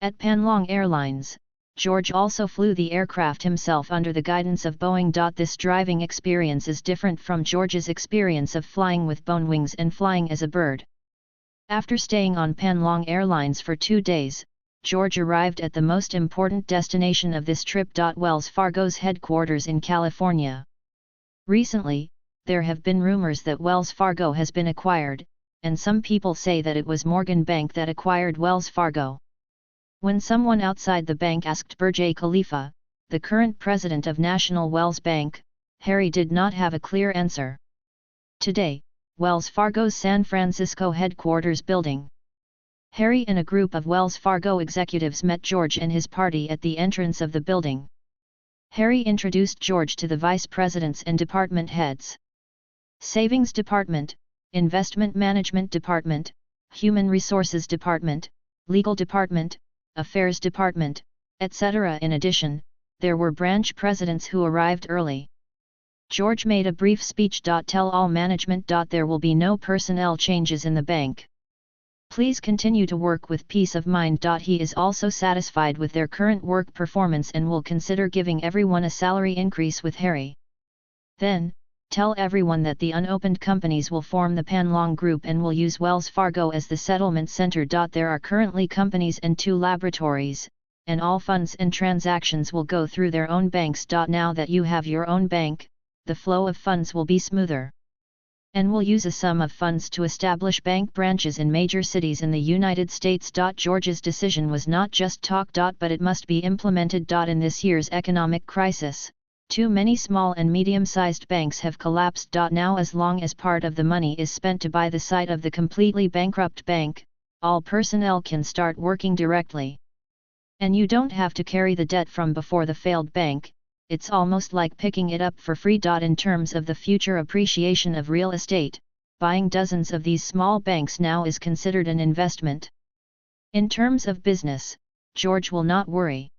A: At Panlong Airlines, George also flew the aircraft himself under the guidance of Boeing. This driving experience is different from George's experience of flying with bone wings and flying as a bird. After staying on Pan Long Airlines for 2 days, George arrived at the most important destination of this trip. Wells Fargo's headquarters in California. Recently, there have been rumors that Wells Fargo has been acquired, and some people say that it was Morgan Bank that acquired Wells Fargo. When someone outside the bank asked Burj Khalifa, the current president of National Wells Bank, Harry did not have a clear answer. Today, Wells Fargo's San Francisco headquarters building. Harry and a group of Wells Fargo executives met George and his party at the entrance of the building. Harry introduced George to the vice presidents and department heads. Savings Department, Investment Management Department, Human Resources Department, Legal Department, Affairs Department, etc. In addition, there were branch presidents who arrived early. George made a brief speech. Tell all management. There will be no personnel changes in the bank. Please continue to work with peace of mind. He is also satisfied with their current work performance and will consider giving everyone a salary increase with Harry. Then, tell everyone that the unopened companies will form the Pan Long Group and will use Wells Fargo as the settlement center. There are currently companies and 2 laboratories, and all funds and transactions will go through their own banks. Now that you have your own bank, the flow of funds will be smoother. And will use a sum of funds to establish bank branches in major cities in the United States. George's decision was not just talk. But it must be implemented. In this year's economic crisis, too many small and medium-sized banks have collapsed. Now as long as part of the money is spent to buy the site of the completely bankrupt bank, all personnel can start working directly. And you don't have to carry the debt from before the failed bank. It's almost like picking it up for free. In terms of the future appreciation of real estate, buying dozens of these small banks now is considered an investment. In terms of business, George will not worry.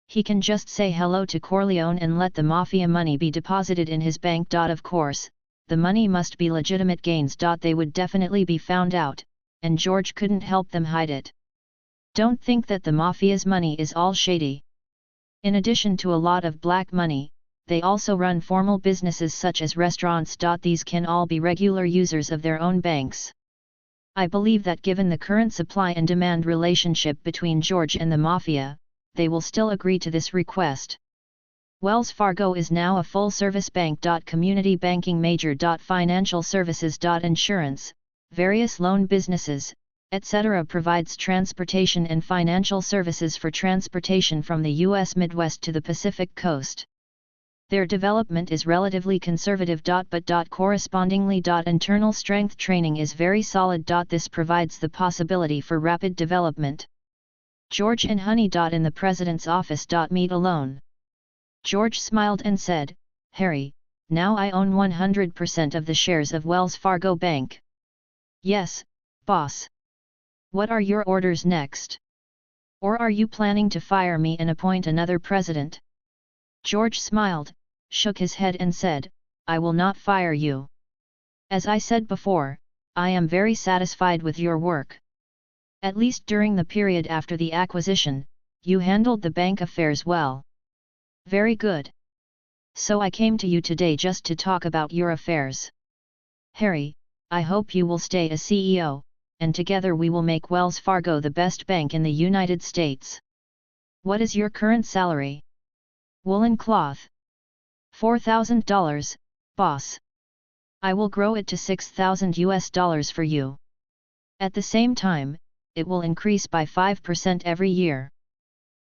A: He can just say hello to Corleone and let the mafia money be deposited in his bank. Of course, the money must be legitimate gains. They would definitely be found out, and George couldn't help them hide it. Don't think that the mafia's money is all shady. In addition to a lot of black money, they also run formal businesses such as restaurants. These can all be regular users of their own banks. I believe that given the current supply and demand relationship between George and the mafia, they will still agree to this request. Wells Fargo is now a full-service bank. Community banking major. Financial services. Insurance, various loan businesses, etc. Provides transportation and financial services for transportation from the U.S. Midwest to the Pacific Coast. Their development is relatively conservative. But correspondingly. Internal strength training is very solid. This provides the possibility for rapid development. George and Honey. In the president's office. Meet alone. George smiled and said, "Harry, now I own 100% of the shares of Wells Fargo Bank." "Yes, boss. What are your orders next? Or are you planning to fire me and appoint another president?" George smiled, shook his head and said, "I will not fire you. As I said before, I am very satisfied with your work. At least during the period after the acquisition, you handled the bank affairs well. Very good. So I came to you today just to talk about your affairs. Harry, I hope you will stay as CEO, and together we will make Wells Fargo the best bank in the United States. What is your current salary?" "Woolen cloth. $4,000, boss. I will grow it to $6,000 for you. At the same time, it will increase by 5% every year.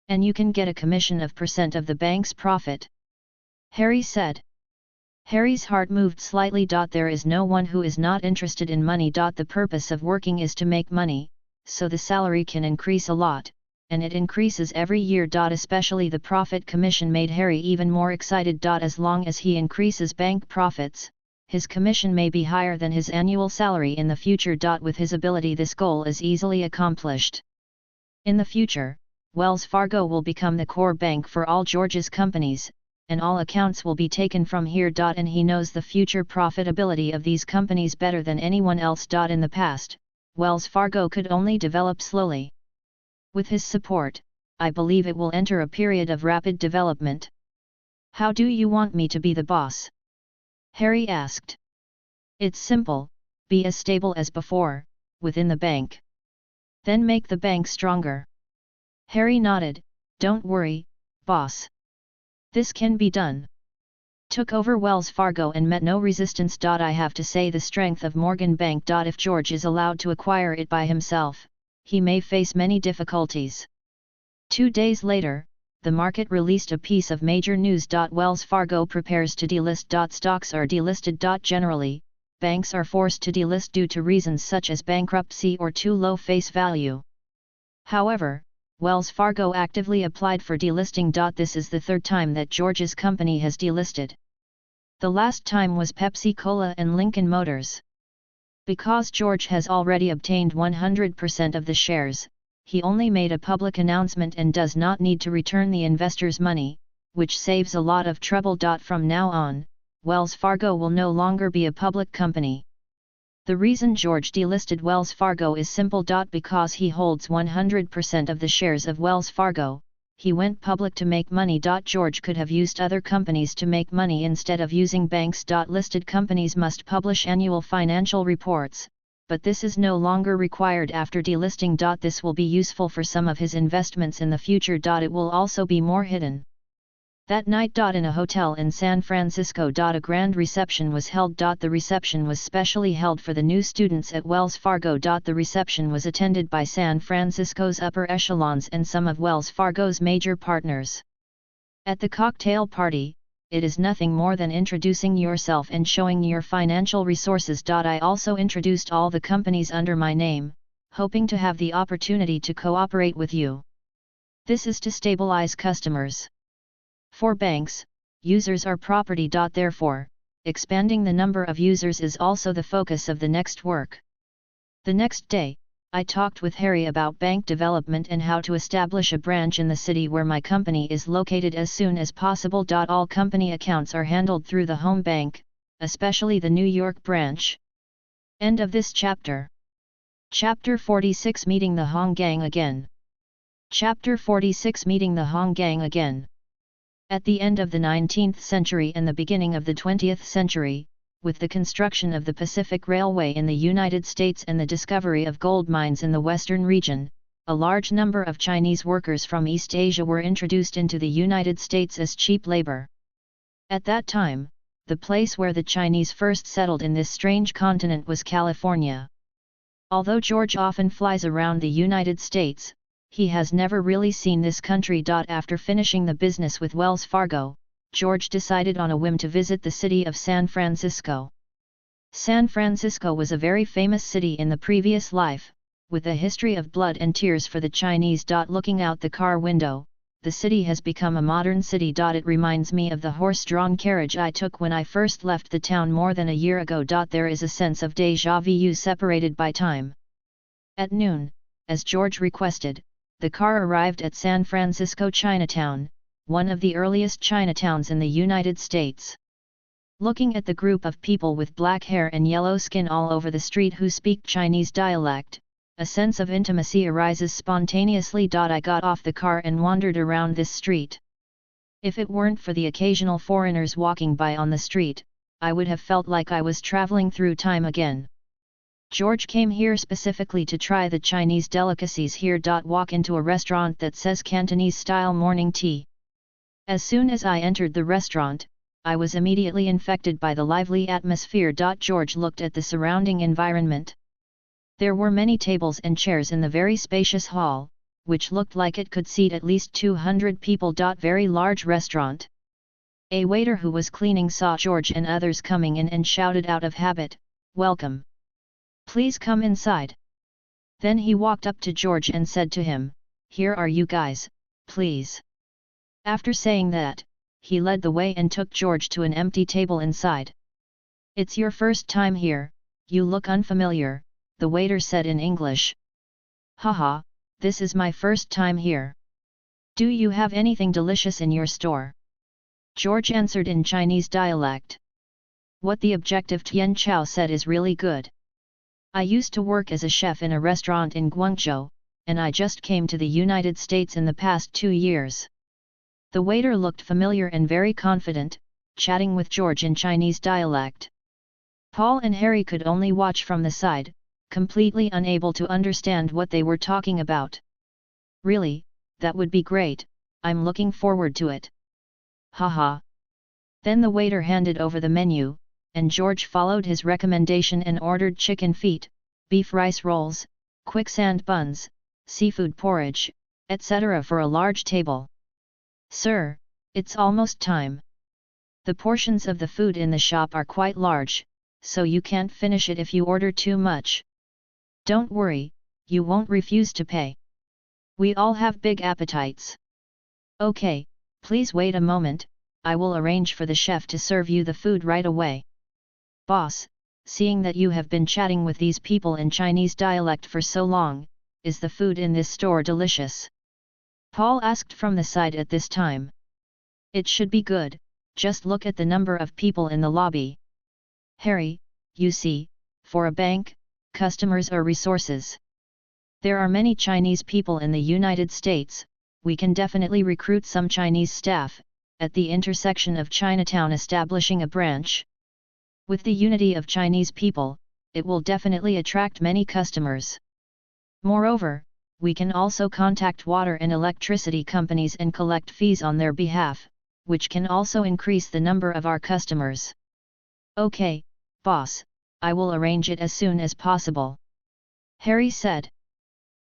A: And you can get a commission of % of the bank's profit," Harry said. Harry's heart moved slightly. There is no one who is not interested in money. The purpose of working is to make money, so the salary can increase a lot, and it increases every year. Especially the profit commission made Harry even more excited. As long as he increases bank profits, his commission may be higher than his annual salary in the future. With his ability, this goal is easily accomplished. In the future, Wells Fargo will become the core bank for all George's companies, and all accounts will be taken from here. And he knows the future profitability of these companies better than anyone else. In the past, Wells Fargo could only develop slowly. With his support, I believe it will enter a period of rapid development. How do you want me to be the boss? Harry asked. It's simple, be as stable as before, within the bank. Then make the bank stronger. Harry nodded, don't worry, boss. This can be done. Took over Wells Fargo and met no resistance. I have to say the strength of Morgan Bank. If George is allowed to acquire it by himself, he may face many difficulties. 2 days later, the market released a piece of major news. Wells Fargo prepares to delist. Stocks are delisted. Generally, banks are forced to delist due to reasons such as bankruptcy or too low face value. However, Wells Fargo actively applied for delisting. This is the third time that George's company has delisted. The last time was Pepsi-Cola and Lincoln Motors. Because George has already obtained 100% of the shares, he only made a public announcement and does not need to return the investors' money, which saves a lot of trouble. From now on, Wells Fargo will no longer be a public company. The reason George delisted Wells Fargo is simple. Because he holds 100% of the shares of Wells Fargo, he went public to make money. George could have used other companies to make money instead of using banks. Listed companies must publish annual financial reports, but this is no longer required after delisting. This will be useful for some of his investments in the future. It will also be more hidden. That night. In a hotel in San Francisco. A grand reception was held. The reception was specially held for the new students at Wells Fargo. The reception was attended by San Francisco's upper echelons and some of Wells Fargo's major partners. At the cocktail party, it is nothing more than introducing yourself and showing your financial resources. I also introduced all the companies under my name, hoping to have the opportunity to cooperate with you. This is to stabilize customers. For banks, users are property. Therefore, expanding the number of users is also the focus of the next work. The next day, I talked with Harry about bank development and how to establish a branch in the city where my company is located as soon as possible. All company accounts are handled through the home bank, especially the New York branch. End of this chapter. Chapter 46 Meeting the Hong Gang Again. Chapter 46 Meeting the Hong Gang Again. At the end of the 19th century and the beginning of the 20th century, with the construction of the Pacific Railway in the United States and the discovery of gold mines in the western region, a large number of Chinese workers from East Asia were introduced into the United States as cheap labor. At that time, the place where the Chinese first settled in this strange continent was California. Although George often flies around the United States, he has never really seen this country. After finishing the business with Wells Fargo, George decided on a whim to visit the city of San Francisco. San Francisco was a very famous city in the previous life, with a history of blood and tears for the Chinese. Looking out the car window, the city has become a modern city. It reminds me of the horse-drawn carriage I took when I first left the town more than a year ago. There is a sense of déjà vu separated by time. At noon, as George requested, the car arrived at San Francisco Chinatown, one of the earliest Chinatowns in the United States. Looking at the group of people with black hair and yellow skin all over the street who speak Chinese dialect, a sense of intimacy arises spontaneously. I got off the car and wandered around this street. If it weren't for the occasional foreigners walking by on the street, I would have felt like I was traveling through time again. George came here specifically to try the Chinese delicacies here. Walk into a restaurant that says Cantonese-style morning tea. As soon as I entered the restaurant, I was immediately infected by the lively atmosphere. George looked at the surrounding environment. There were many tables and chairs in the very spacious hall, which looked like it could seat at least 200 people. Very large restaurant. A waiter who was cleaning saw George and others coming in and shouted out of habit, "Welcome. Please come inside." Then he walked up to George and said to him, "Here are you guys, please." After saying that, he led the way and took George to an empty table inside. "It's your first time here, you look unfamiliar," the waiter said in English. "Haha, this is my first time here. Do you have anything delicious in your store?" George answered in Chinese dialect. "What the objective Tian Chao said is really good. I used to work as a chef in a restaurant in Guangzhou, and I just came to the United States in the past 2 years. The waiter looked familiar and very confident, chatting with George in Chinese dialect. Paul and Harry could only watch from the side, completely unable to understand what they were talking about. Really, that would be great, I'm looking forward to it. Haha. Then the waiter handed over the menu, and George followed his recommendation and ordered chicken feet, beef rice rolls, quicksand buns, seafood porridge, etc. for a large table. Sir, it's almost time. The portions of the food in the shop are quite large, so you can't finish it if you order too much. Don't worry, you won't refuse to pay. We all have big appetites. Okay, please wait a moment, I will arrange for the chef to serve you the food right away. Boss, seeing that you have been chatting with these people in Chinese dialect for so long, is the food in this store delicious? Paul asked from the side at this time. It should be good, just look at the number of people in the lobby. Harry, you see, for a bank, customers are resources. There are many Chinese people in the United States, we can definitely recruit some Chinese staff, at the intersection of Chinatown establishing a branch. With the unity of Chinese people, it will definitely attract many customers. Moreover, we can also contact water and electricity companies and collect fees on their behalf, which can also increase the number of our customers. Okay, boss, I will arrange it as soon as possible. Harry said.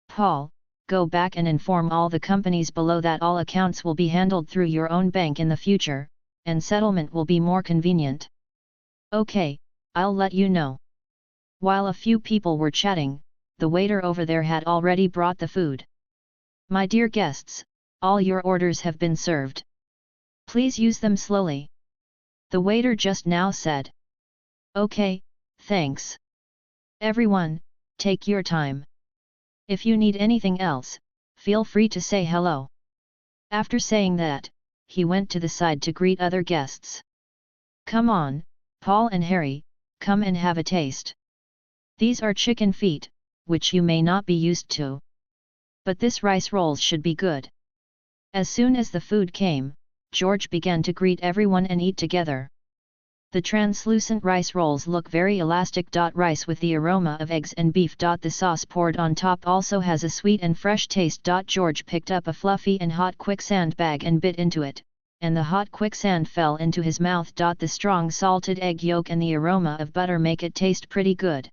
A: Paul, go back and inform all the companies below that all accounts will be handled through your own bank in the future, and settlement will be more convenient. Okay, I'll let you know. While a few people were chatting, the waiter over there had already brought the food. My dear guests, all your orders have been served. Please use them slowly. The waiter just now said. Okay, thanks. Everyone, take your time. If you need anything else, feel free to say hello. After saying that, he went to the side to greet other guests. Come on, Paul and Harry, come and have a taste. These are chicken feet, which you may not be used to. But this rice rolls should be good. As soon as the food came, George began to greet everyone and eat together. The translucent rice rolls look very elastic. Rice with the aroma of eggs and beef. The sauce poured on top also has a sweet and fresh taste. George picked up a fluffy and hot quicksand bag and bit into it, and the hot quicksand fell into his mouth. The strong salted egg yolk and the aroma of butter make it taste pretty good.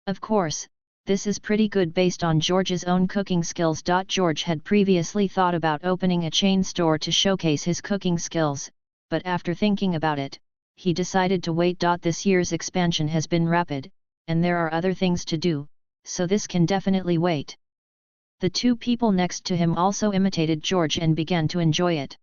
A: Of course, this is pretty good based on George's own cooking skills. George had previously thought about opening a chain store to showcase his cooking skills, but after thinking about it, he decided to wait. This year's expansion has been rapid, and there are other things to do, so this can definitely wait. The two people next to him also imitated George and began to enjoy it.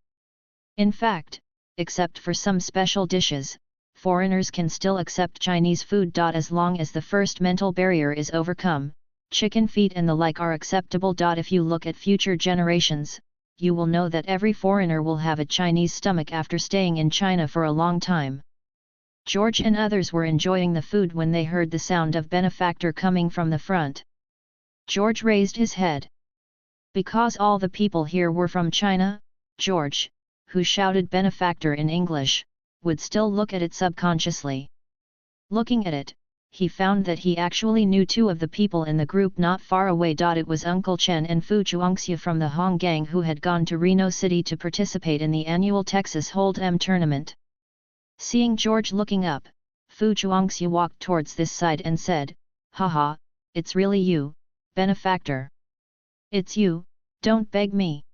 A: In fact, except for some special dishes, foreigners can still accept Chinese food. As long as the first mental barrier is overcome, chicken feet and the like are acceptable. If you look at future generations, you will know that every foreigner will have a Chinese stomach after staying in China for a long time. George and others were enjoying the food when they heard the sound of benefactor coming from the front. George raised his head. Because all the people here were from China, George, who shouted benefactor in English, would still look at it subconsciously. Looking at it, he found that he actually knew two of the people in the group not far away. It was Uncle Chen and Fu Chuangxia from the Hong Gang who had gone to Reno City to participate in the annual Texas Hold'em tournament. Seeing George looking up, Fu Chuangxia walked towards this side and said, Haha, it's really you, benefactor. It's you, don't beg me.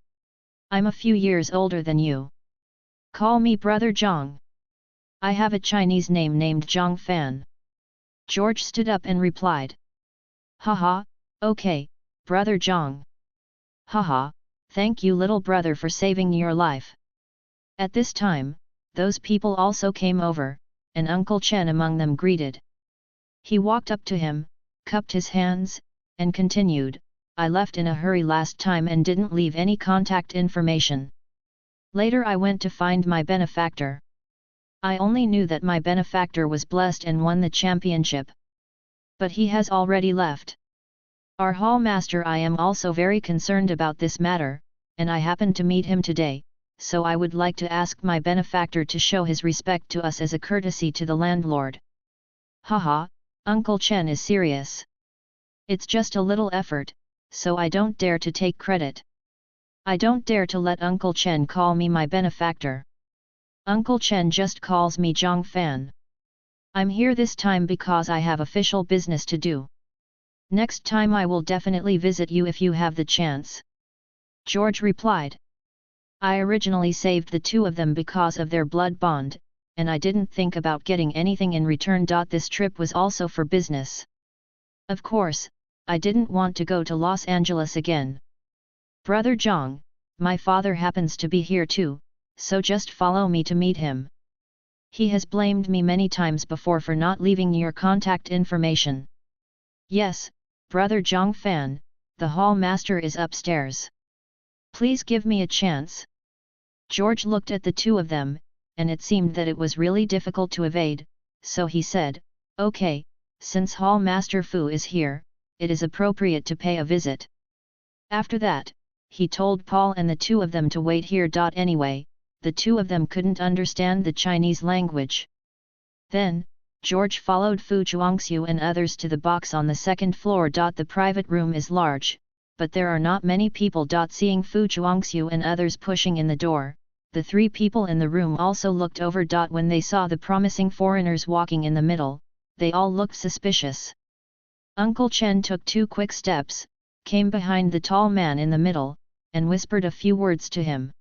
A: I'm a few years older than you. Call me Brother Zhang. I have a Chinese name named Zhang Fan. George stood up and replied. Haha, okay, Brother Zhang. Haha, thank you little brother for saving your life. At this time, those people also came over, and Uncle Chen among them greeted. He walked up to him, cupped his hands, and continued, I left in a hurry last time and didn't leave any contact information. Later I went to find my benefactor. I only knew that my benefactor was blessed and won the championship. But he has already left. Our hall master, I am also very concerned about this matter, and I happened to meet him today, so I would like to ask my benefactor to show his respect to us as a courtesy to the landlord. Haha, Uncle Chen is serious. It's just a little effort, so I don't dare to take credit. I don't dare to let Uncle Chen call me my benefactor. Uncle Chen just calls me Zhang Fan. I'm here this time because I have official business to do. Next time I will definitely visit you if you have the chance. George replied. I originally saved the two of them because of their blood bond, and I didn't think about getting anything in return. This trip was also for business. Of course, I didn't want to go to Los Angeles again. Brother Zhang, my father happens to be here too, so just follow me to meet him. He has blamed me many times before for not leaving your contact information. Yes, Brother Zhang Fan, the hall master is upstairs. Please give me a chance. George looked at the two of them, and it seemed that it was really difficult to evade, so he said, Okay, since Hall Master Fu is here, it is appropriate to pay a visit. After that, he told Paul and the two of them to wait here. Anyway, the two of them couldn't understand the Chinese language. Then, George followed Fu Chuangxiu and others to the box on the second floor. The private room is large, but there are not many people. Seeing Fu Chuangxiu and others pushing in the door, the three people in the room also looked over. When they saw the promising foreigners walking in the middle, they all looked suspicious. Uncle Chen took 2 quick steps, came behind the tall man in the middle, and whispered a few words to him.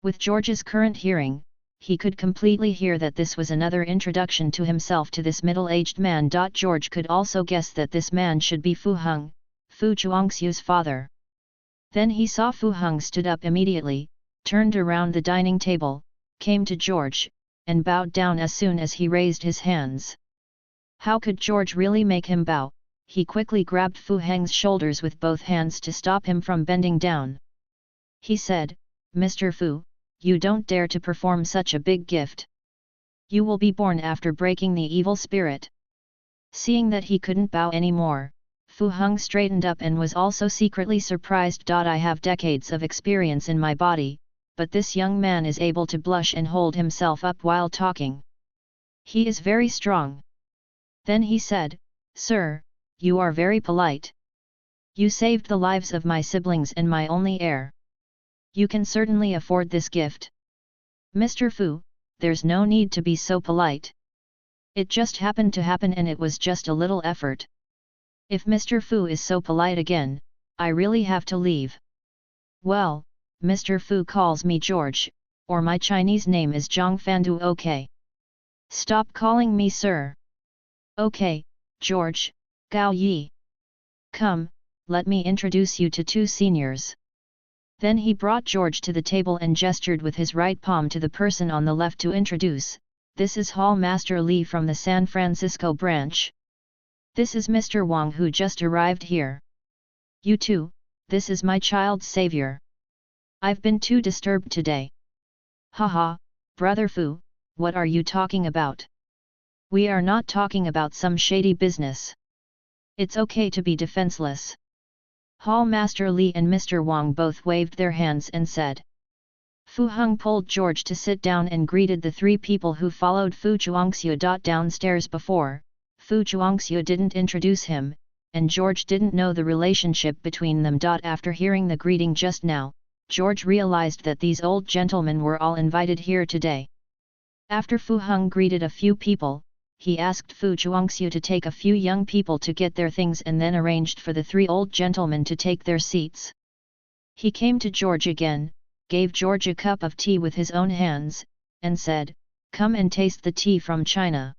A: With George's current hearing, he could completely hear that this was another introduction to himself to this middle-aged man. George could also guess that this man should be Fu Heng, Fu Chuangxiu's father. Then he saw Fu Heng stood up immediately, turned around the dining table, came to George, and bowed down as soon as he raised his hands. How could George really make him bow? He quickly grabbed Fu Heng's shoulders with both hands to stop him from bending down. He said, Mr. Fu, you don't dare to perform such a big gift. You will be born after breaking the evil spirit. Seeing that he couldn't bow anymore, Fu Heng straightened up and was also secretly surprised. I have decades of experience in my body, but this young man is able to blush and hold himself up while talking. He is very strong. Then he said, Sir, you are very polite. You saved the lives of my siblings and my only heir. You can certainly afford this gift. Mr. Fu, there's no need to be so polite. It just happened to happen and it was just a little effort. If Mr. Fu is so polite again, I really have to leave. Well, Mr. Fu calls me George, or my Chinese name is Zhang Fandu. Okay. Stop calling me sir. Okay, George, Gao Yi. Come, let me introduce you to 2 seniors. Then he brought George to the table and gestured with his right palm to the person on the left to introduce, this is Hall Master Li from the San Francisco branch. This is Mr. Wang who just arrived here. You two, this is my child's savior. I've been too disturbed today. Haha, Brother Fu, what are you talking about? We are not talking about some shady business. It's okay to be defenseless. Hall Master Li and Mr. Wang both waved their hands and said. Fu Heng pulled George to sit down and greeted the 3 people who followed Fu Chuangxiu. Downstairs before, Fu Chuangxiu didn't introduce him, and George didn't know the relationship between them. After hearing the greeting just now, George realized that these old gentlemen were all invited here today. After Fu Heng greeted a few people, he asked Fu Chuangxiu to take a few young people to get their things and then arranged for the 3 old gentlemen to take their seats. He came to George again, gave George a cup of tea with his own hands, and said, Come and taste the tea from China.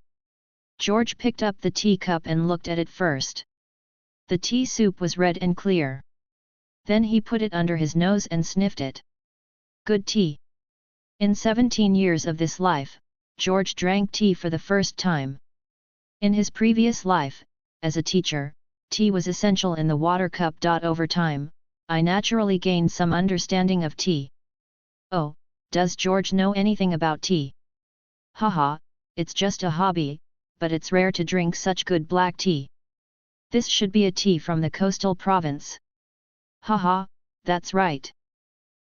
A: George picked up the tea cup and looked at it first. The tea soup was red and clear. Then he put it under his nose and sniffed it. Good tea. In 17 years of this life, George drank tea for the first time. In his previous life, as a teacher, tea was essential in the water cup. Over time, I naturally gained some understanding of tea. Oh, does George know anything about tea? Haha, it's just a hobby, but it's rare to drink such good black tea. This should be a tea from the coastal province. Haha, that's right.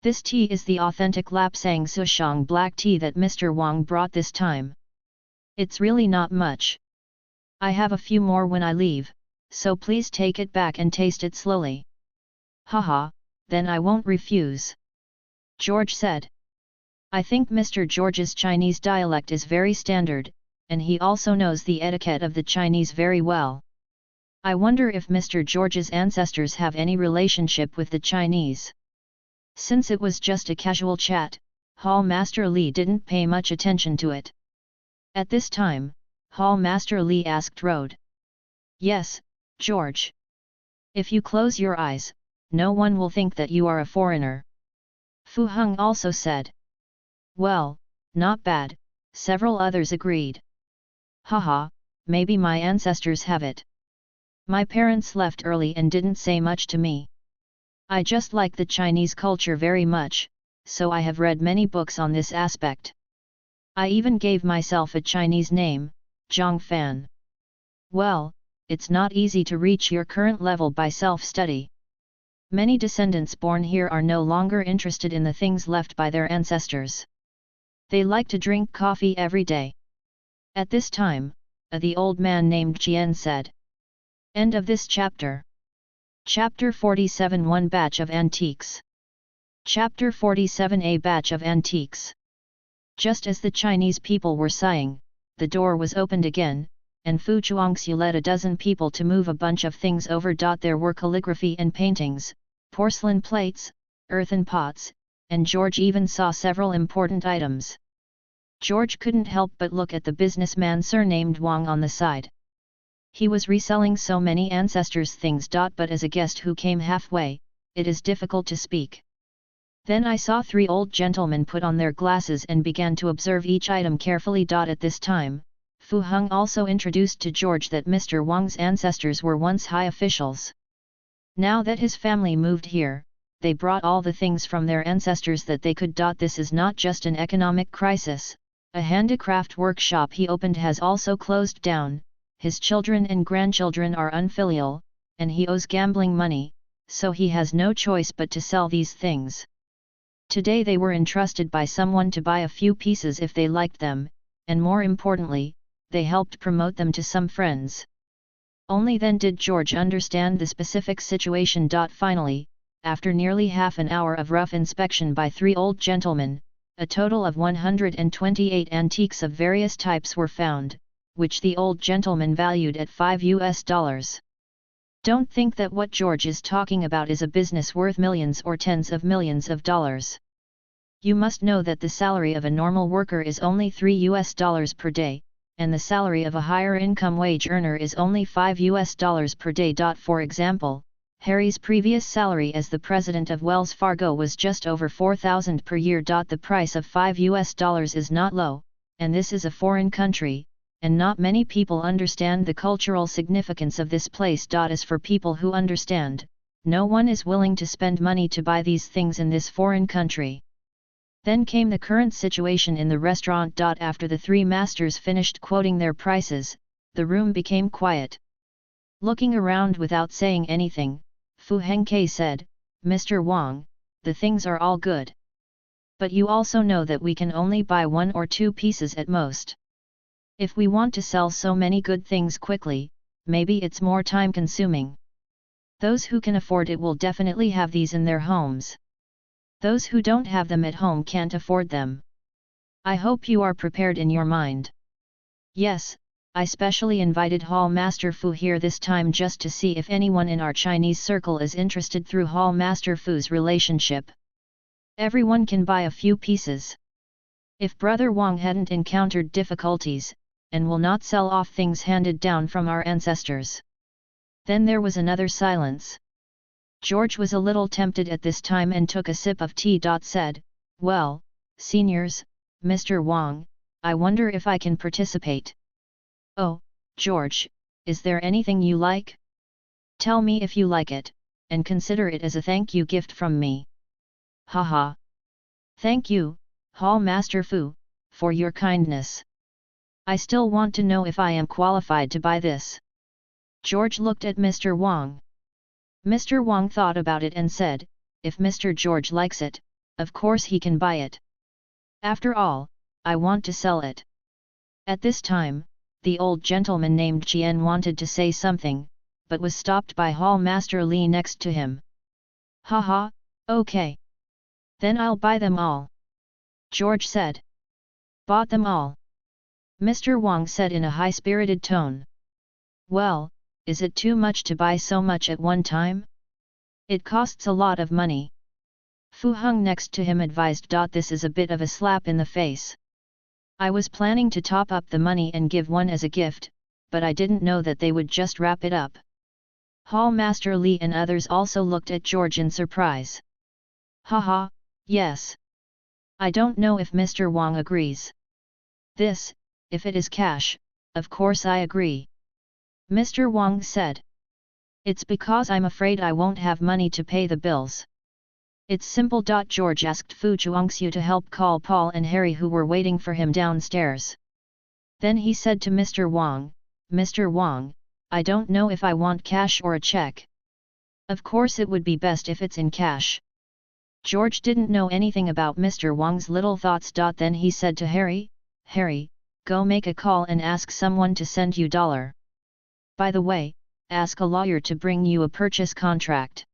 A: This tea is the authentic Lapsang Souchong black tea that Mr. Wang brought this time. It's really not much. I have a few more when I leave, so please take it back and taste it slowly. Haha, then I won't refuse. George said. I think Mr. George's Chinese dialect is very standard, and he also knows the etiquette of the Chinese very well. I wonder if Mr. George's ancestors have any relationship with the Chinese. Since it was just a casual chat, Hall Master Li didn't pay much attention to it. At this time, Hall Master Li asked Rode. Yes, George. If you close your eyes, no one will think that you are a foreigner. Fu Heng also said. Well, not bad, several others agreed. Haha, maybe my ancestors have it. My parents left early and didn't say much to me. I just like the Chinese culture very much, so I have read many books on this aspect. I even gave myself a Chinese name, Zhang Fan. Well, it's not easy to reach your current level by self-study. Many descendants born here are no longer interested in the things left by their ancestors. They like to drink coffee every day. At this time, the old man named Jian said. End of this chapter. Chapter 47 One Batch of Antiques. Chapter 47 A Batch of Antiques. Just as the Chinese people were sighing, the door was opened again, and Fu Chuangxiu led a dozen people to move a bunch of things over. There were calligraphy and paintings, porcelain plates, earthen pots, and George even saw several important items. George couldn't help but look at the businessman surnamed Wang on the side. He was reselling so many ancestors' things. But as a guest who came halfway, it is difficult to speak. Then I saw three old gentlemen put on their glasses and began to observe each item carefully. At this time, Fu Heng also introduced to George that Mr. Wang's ancestors were once high officials. Now that his family moved here, they brought all the things from their ancestors that they could. This is not just an economic crisis. A handicraft workshop he opened has also closed down, his children and grandchildren are unfilial, and he owes gambling money, so he has no choice but to sell these things. Today they were entrusted by someone to buy a few pieces if they liked them, and more importantly, they helped promote them to some friends. Only then did George understand the specific situation. Finally, after nearly half an hour of rough inspection by three old gentlemen, a total of 128 antiques of various types were found, which the old gentleman valued at $5. Don't think that what George is talking about is a business worth millions or tens of millions of dollars. You must know that the salary of a normal worker is only $3 per day, and the salary of a higher income wage earner is only $5 per day. For example, Harry's previous salary as the president of Wells Fargo was just over $4,000 per year. The price of $5 is not low, and this is a foreign country, and not many people understand the cultural significance of this place. As for people who understand, no one is willing to spend money to buy these things in this foreign country. Then came the current situation in the restaurant. After the three masters finished quoting their prices, the room became quiet. Looking around without saying anything, Fu Hengke said, Mr. Wang, the things are all good. But you also know that we can only buy 1 or 2 pieces at most. If we want to sell so many good things quickly, maybe it's more time consuming. Those who can afford it will definitely have these in their homes. Those who don't have them at home can't afford them. I hope you are prepared in your mind. Yes, I specially invited Hall Master Fu here this time just to see if anyone in our Chinese circle is interested through Hall Master Fu's relationship. Everyone can buy a few pieces. If Brother Wang hadn't encountered difficulties, and will not sell off things handed down from our ancestors. Then there was another silence. George was a little tempted at this time and took a sip of tea. Said, well, seniors, Mr. Wang, I wonder if I can participate. Oh, George, is there anything you like? Tell me if you like it, and consider it as a thank you gift from me. Haha. Thank you, Hall Master Fu, for your kindness. I still want to know if I am qualified to buy this. George looked at Mr. Wang. Mr. Wang thought about it and said, if Mr. George likes it, of course he can buy it. After all, I want to sell it. At this time, the old gentleman named Jian wanted to say something, but was stopped by Hall Master Li next to him. Haha, okay. Then I'll buy them all. George said. Bought them all? Mr. Wang said in a high-spirited tone. Well, is it too much to buy so much at one time? It costs a lot of money. Fu Heng next to him advised. This is a bit of a slap in the face. I was planning to top up the money and give one as a gift, but I didn't know that they would just wrap it up. Hall Master Li and others also looked at George in surprise. Haha, yes. I don't know if Mr. Wang agrees. This, if it is cash, of course I agree. Mr. Wang said. It's because I'm afraid I won't have money to pay the bills. It's simple. George asked Fu Chuangxiu to help call Paul and Harry who were waiting for him downstairs. Then he said to Mr. Wang, I don't know if I want cash or a check. Of course it would be best if it's in cash. George didn't know anything about Mr. Wang's little thoughts. Then he said to Harry, Harry, go make a call and ask someone to send you $. By the way, ask a lawyer to bring you a purchase contract.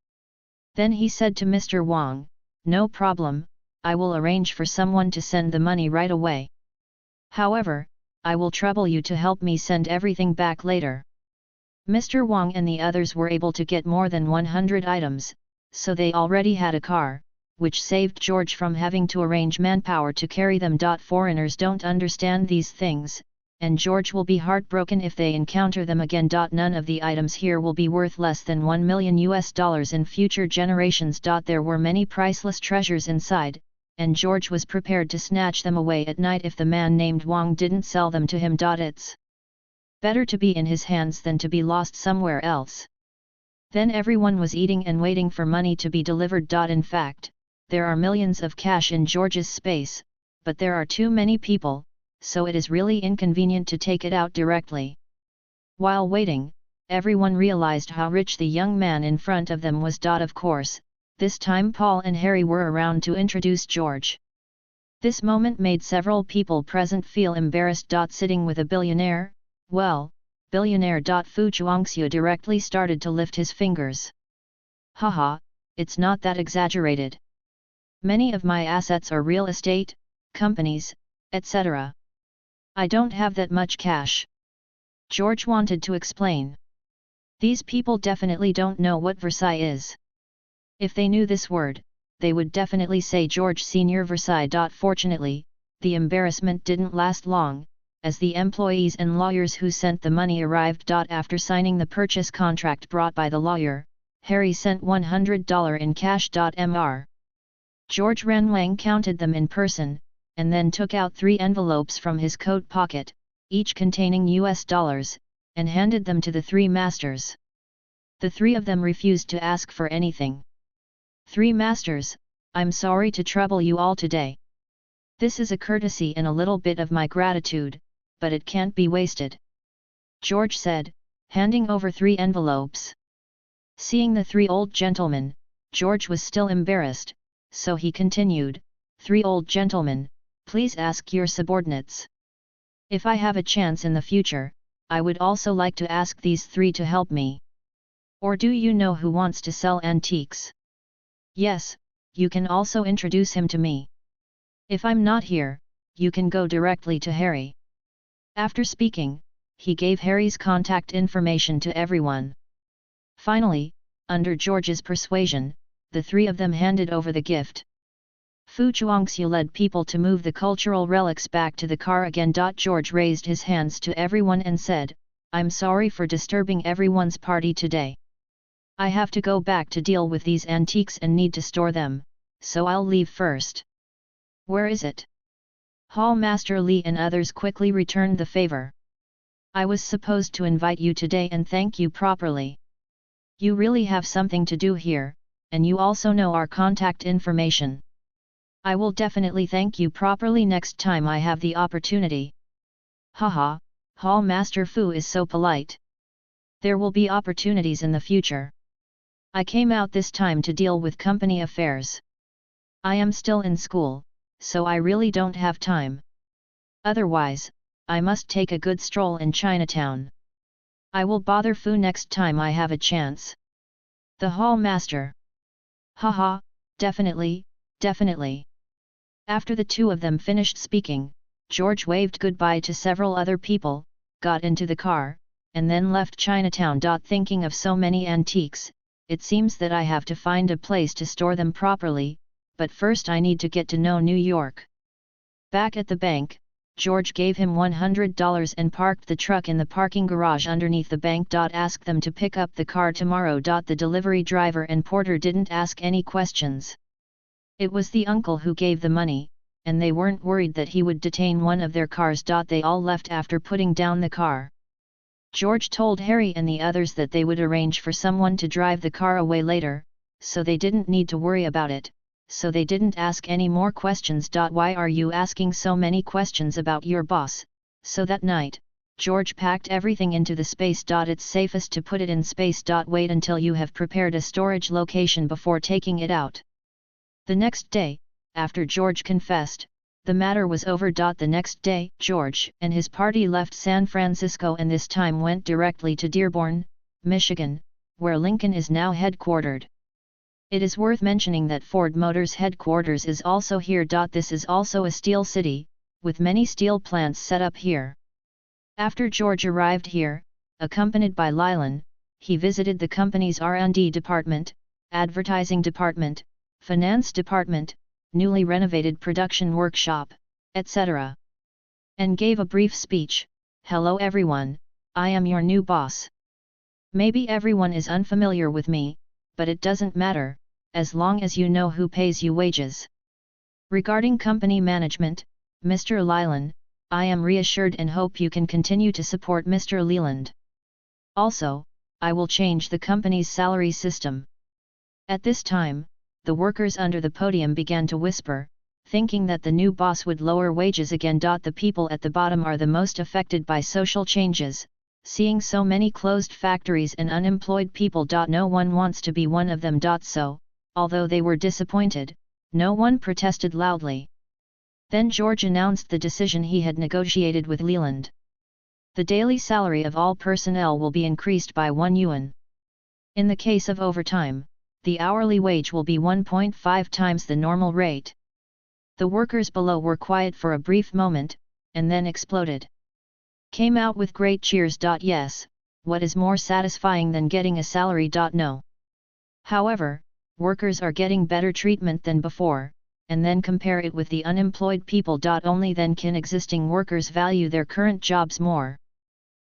A: Then he said to Mr. Wang, no problem, I will arrange for someone to send the money right away. However, I will trouble you to help me send everything back later. Mr. Wang and the others were able to get more than 100 items, so they already had a car, which saved George from having to arrange manpower to carry them. Foreigners don't understand these things, and George will be heartbroken if they encounter them again. None of the items here will be worth less than $1 million in future generations. There were many priceless treasures inside, and George was prepared to snatch them away at night if the man named Wang didn't sell them to him. It's better to be in his hands than to be lost somewhere else. Then everyone was eating and waiting for money to be delivered. In fact, there are millions of cash in George's space, but there are too many people, so it is really inconvenient to take it out directly. While waiting, everyone realized how rich the young man in front of them was. Of course, this time Paul and Harry were around to introduce George. This moment made several people present feel embarrassed. Sitting with a billionaire? Well, billionaire. Fu Chuangxiu directly started to lift his fingers. Haha, it's not that exaggerated. Many of my assets are real estate, companies, etc. I don't have that much cash. George wanted to explain. These people definitely don't know what Versailles is. If they knew this word, they would definitely say George Senior Versailles. Fortunately, the embarrassment didn't last long, as the employees and lawyers who sent the money arrived. After signing the purchase contract brought by the lawyer, Harry sent $100 in cash. Mr. George Renwang counted them in person, and then took out 3 envelopes from his coat pocket, each containing $, and handed them to the 3 masters. The 3 of them refused to ask for anything. 3 masters, I'm sorry to trouble you all today. This is a courtesy and a little bit of my gratitude, but it can't be wasted. George said, handing over 3 envelopes. Seeing the 3 old gentlemen, George was still embarrassed, so he continued, 3 old gentlemen, please ask your subordinates. If I have a chance in the future, I would also like to ask these 3 to help me. Or do you know who wants to sell antiques? Yes, you can also introduce him to me. If I'm not here, you can go directly to Harry. After speaking, he gave Harry's contact information to everyone. Finally, under George's persuasion, the 3 of them handed over the gift. Fu Chuangxiu led people to move the cultural relics back to the car again. George raised his hands to everyone and said, I'm sorry for disturbing everyone's party today. I have to go back to deal with these antiques and need to store them, so I'll leave first. Where is it? Hall Master Li and others quickly returned the favor. I was supposed to invite you today and thank you properly. You really have something to do here, and you also know our contact information. I will definitely thank you properly next time I have the opportunity. Haha, Hall Master Fu is so polite. There will be opportunities in the future. I came out this time to deal with company affairs. I am still in school, so I really don't have time. Otherwise, I must take a good stroll in Chinatown. I will bother Fu next time I have a chance. The hall master. Haha, definitely, definitely. After the two of them finished speaking, George waved goodbye to several other people, got into the car, and then left Chinatown. Thinking of so many antiques, it seems that I have to find a place to store them properly, but first I need to get to know New York. Back at the bank, George gave him $100 and parked the truck in the parking garage underneath the bank. Asked them to pick up the car tomorrow. The delivery driver and porter didn't ask any questions. It was the uncle who gave the money, and they weren't worried that he would detain one of their cars. They all left after putting down the car. George told Harry and the others that they would arrange for someone to drive the car away later, so they didn't need to worry about it, so they didn't ask any more questions. Why are you asking so many questions about your boss? So that night, George packed everything into the space. It's safest to put it in space. Wait until you have prepared a storage location before taking it out. The next day, after George confessed, the matter was over. The next day, George and his party left San Francisco and this time went directly to Dearborn, Michigan, where Lincoln is now headquartered. It is worth mentioning that Ford Motors headquarters is also here. This is also a steel city, with many steel plants set up here. After George arrived here, accompanied by Leland, he visited the company's R&D department, advertising department, finance department, newly renovated production workshop, etc. and gave a brief speech. Hello everyone, I am your new boss. Maybe everyone is unfamiliar with me, but it doesn't matter, as long as you know who pays you wages. Regarding company management, Mr. Leland, I am reassured and hope you can continue to support Mr. Leland. Also, I will change the company's salary system. At this time, the workers under the podium began to whisper, thinking that the new boss would lower wages again. The people at the bottom are the most affected by social changes, seeing so many closed factories and unemployed people. No one wants to be one of them. So, although they were disappointed, no one protested loudly. Then George announced the decision he had negotiated with Leland. The daily salary of all personnel will be increased by 1 yuan. In the case of overtime, the hourly wage will be 1.5 times the normal rate. The workers below were quiet for a brief moment, and then exploded. Came out with great cheers. Yes, what is more satisfying than getting a salary? No. However, workers are getting better treatment than before, and then compare it with the unemployed people. Only then can existing workers value their current jobs more.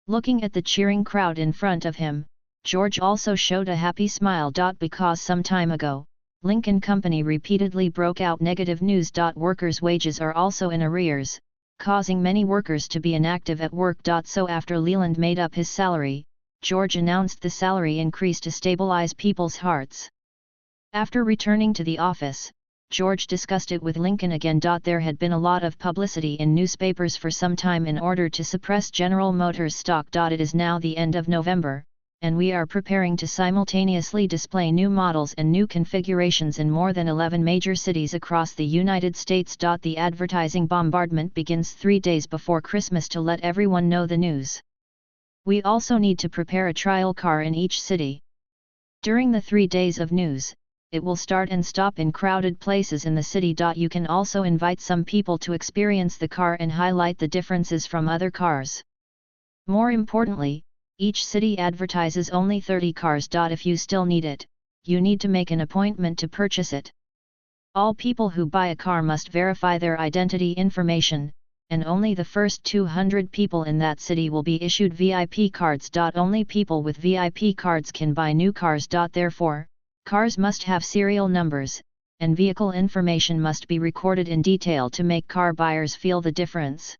A: Looking at the cheering crowd in front of him, George also showed a happy smile. Because some time ago, Lincoln Company repeatedly broke out negative news. Workers' wages are also in arrears, causing many workers to be inactive at work. So after Leland made up his salary, George announced the salary increase to stabilize people's hearts. After returning to the office, George discussed it with Lincoln again. There had been a lot of publicity in newspapers for some time in order to suppress General Motors stock. It is now the end of November, and we are preparing to simultaneously display new models and new configurations in more than 11 major cities across the United States. The advertising bombardment begins 3 days before Christmas to let everyone know the news. We also need to prepare a trial car in each city. During the 3 days of news, it will start and stop in crowded places in the city. You can also invite some people to experience the car and highlight the differences from other cars. More importantly, each city advertises only 30 cars. If you still need it, you need to make an appointment to purchase it. All people who buy a car must verify their identity information, and only the first 200 people in that city will be issued VIP cards. Only people with VIP cards can buy new cars. Therefore, cars must have serial numbers, and vehicle information must be recorded in detail to make car buyers feel the difference.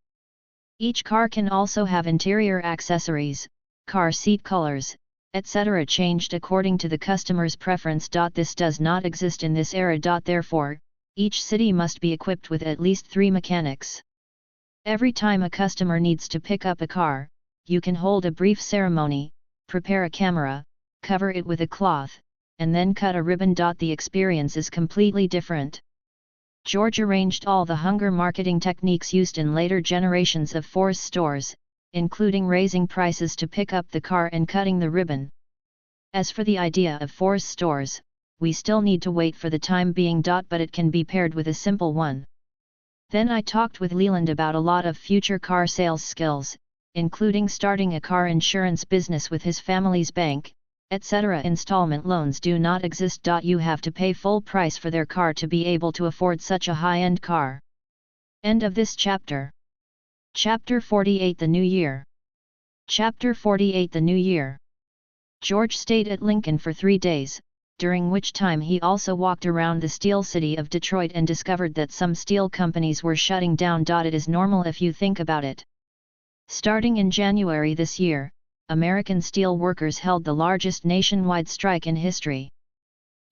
A: Each car can also have interior accessories, car seat colors, etc. changed according to the customer's preference. This does not exist in this era. Therefore, each city must be equipped with at least 3 mechanics. Every time a customer needs to pick up a car, you can hold a brief ceremony, prepare a camera, cover it with a cloth, and then cut a ribbon. The experience is completely different. George arranged all the hunger marketing techniques used in later generations of Force stores, including raising prices to pick up the car and cutting the ribbon. As for the idea of Force stores, we still need to wait for the time being. But it can be paired with a simple one. Then I talked with Leland about a lot of future car sales skills, including starting a car insurance business with his family's bank, etc. Installment loans do not exist. You have to pay full price for their car to be able to afford such a high-end car. End of this chapter. Chapter 48 The New Year. Chapter 48 The New Year. George stayed at Lincoln for 3 days, during which time he also walked around the steel city of Detroit and discovered that some steel companies were shutting down. It is normal if you think about it. Starting in January this year, American steel workers held the largest nationwide strike in history.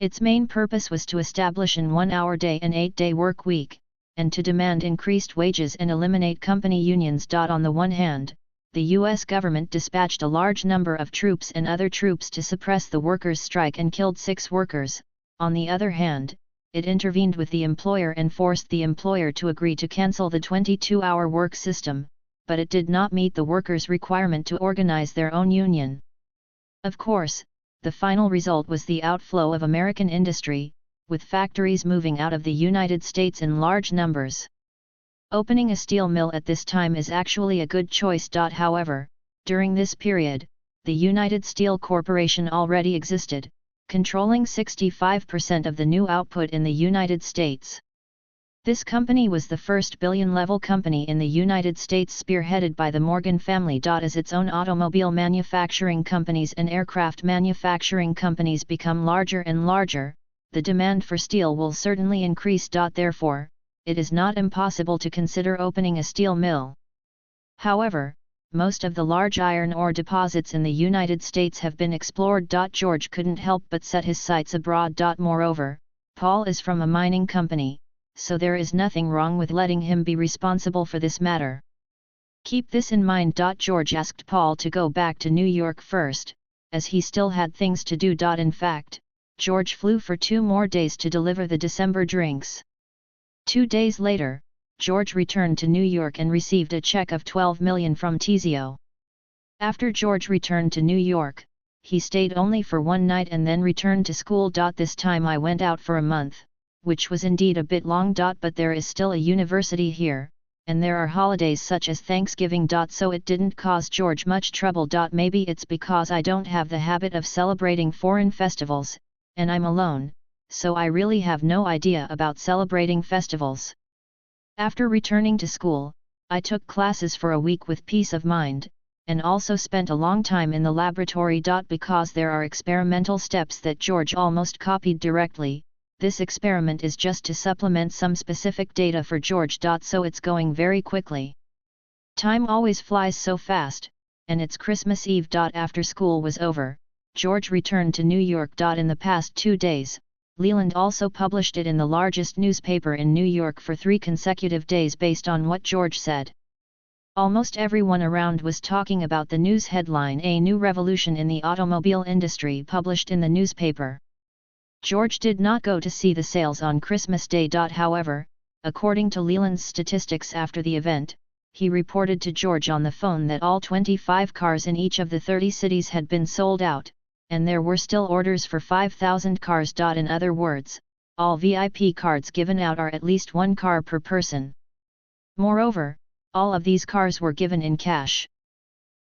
A: Its main purpose was to establish an 1-hour day and 8-day work week, and to demand increased wages and eliminate company unions. On the one hand, the U.S. government dispatched a large number of troops and other troops to suppress the workers' strike and killed 6 workers. On the other hand, it intervened with the employer and forced the employer to agree to cancel the 22-hour work system, but it did not meet the workers' requirement to organize their own union. Of course, the final result was the outflow of American industry, with factories moving out of the United States in large numbers. Opening a steel mill at this time is actually a good choice. However, during this period, the United Steel Corporation already existed, controlling 65% of the new output in the United States. This company was the first billion-level company in the United States, spearheaded by the Morgan family. As its own automobile manufacturing companies and aircraft manufacturing companies become larger and larger, the demand for steel will certainly increase. Therefore, it is not impossible to consider opening a steel mill. However, most of the large iron ore deposits in the United States have been explored. George couldn't help but set his sights abroad. Moreover, Paul is from a mining company, so there is nothing wrong with letting him be responsible for this matter. Keep this in mind. George asked Paul to go back to New York first, as he still had things to do. In fact, George flew for 2 more days to deliver the December drinks. 2 days later, George returned to New York and received a check of $12 million from Tizio. After George returned to New York, he stayed only for 1 night and then returned to school. This time I went out for a month, which was indeed a bit long. But there is still a university here, and there are holidays such as Thanksgiving. So it didn't cause George much trouble. Maybe it's because I don't have the habit of celebrating foreign festivals, and I'm alone, so I really have no idea about celebrating festivals. After returning to school, I took classes for a week with peace of mind, and also spent a long time in the laboratory. Because there are experimental steps that George almost copied directly. This experiment is just to supplement some specific data for George. So it's going very quickly. Time always flies so fast, and it's Christmas Eve. After school was over, George returned to New York. In the past 2 days, Leland also published it in the largest newspaper in New York for 3 consecutive days based on what George said. Almost everyone around was talking about the news headline, "A New Revolution in the Automobile Industry," published in the newspaper. George did not go to see the sales on Christmas Day. However, according to Leland's statistics after the event, he reported to George on the phone that all 25 cars in each of the 30 cities had been sold out, and there were still orders for 5,000 cars. In other words, all VIP cards given out are at least 1 car per person. Moreover, all of these cars were given in cash.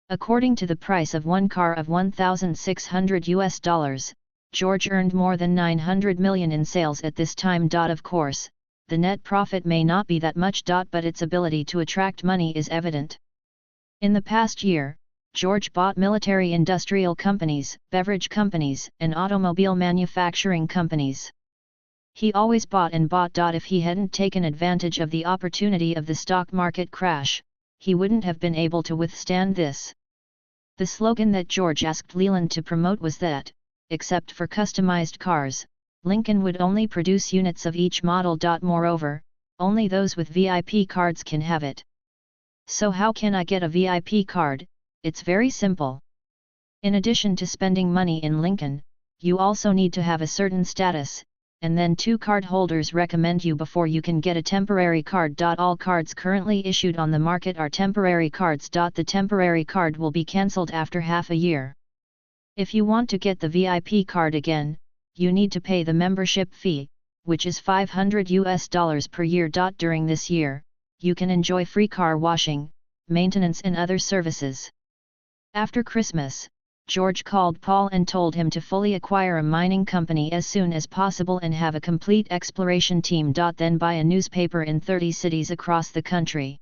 A: According to the price of 1 car of $1,600, George earned more than $900 million in sales at this time. Of course, the net profit may not be that much. But its ability to attract money is evident. In the past year, George bought military industrial companies, beverage companies, and automobile manufacturing companies. He always bought and bought. If he hadn't taken advantage of the opportunity of the stock market crash, he wouldn't have been able to withstand this. The slogan that George asked Leland to promote was that, except for customized cars, Lincoln would only produce units of each model. Moreover, only those with VIP cards can have it. So how can I get a VIP card? It's very simple. In addition to spending money in Lincoln, you also need to have a certain status, and then 2 card holders recommend you before you can get a temporary card. All cards currently issued on the market are temporary cards. The temporary card will be cancelled after half a year. If you want to get the VIP card again, you need to pay the membership fee, which is $500 per year. During this year, you can enjoy free car washing, maintenance and other services. After Christmas, George called Paul and told him to fully acquire a mining company as soon as possible and have a complete exploration team. Then buy a newspaper in 30 cities across the country.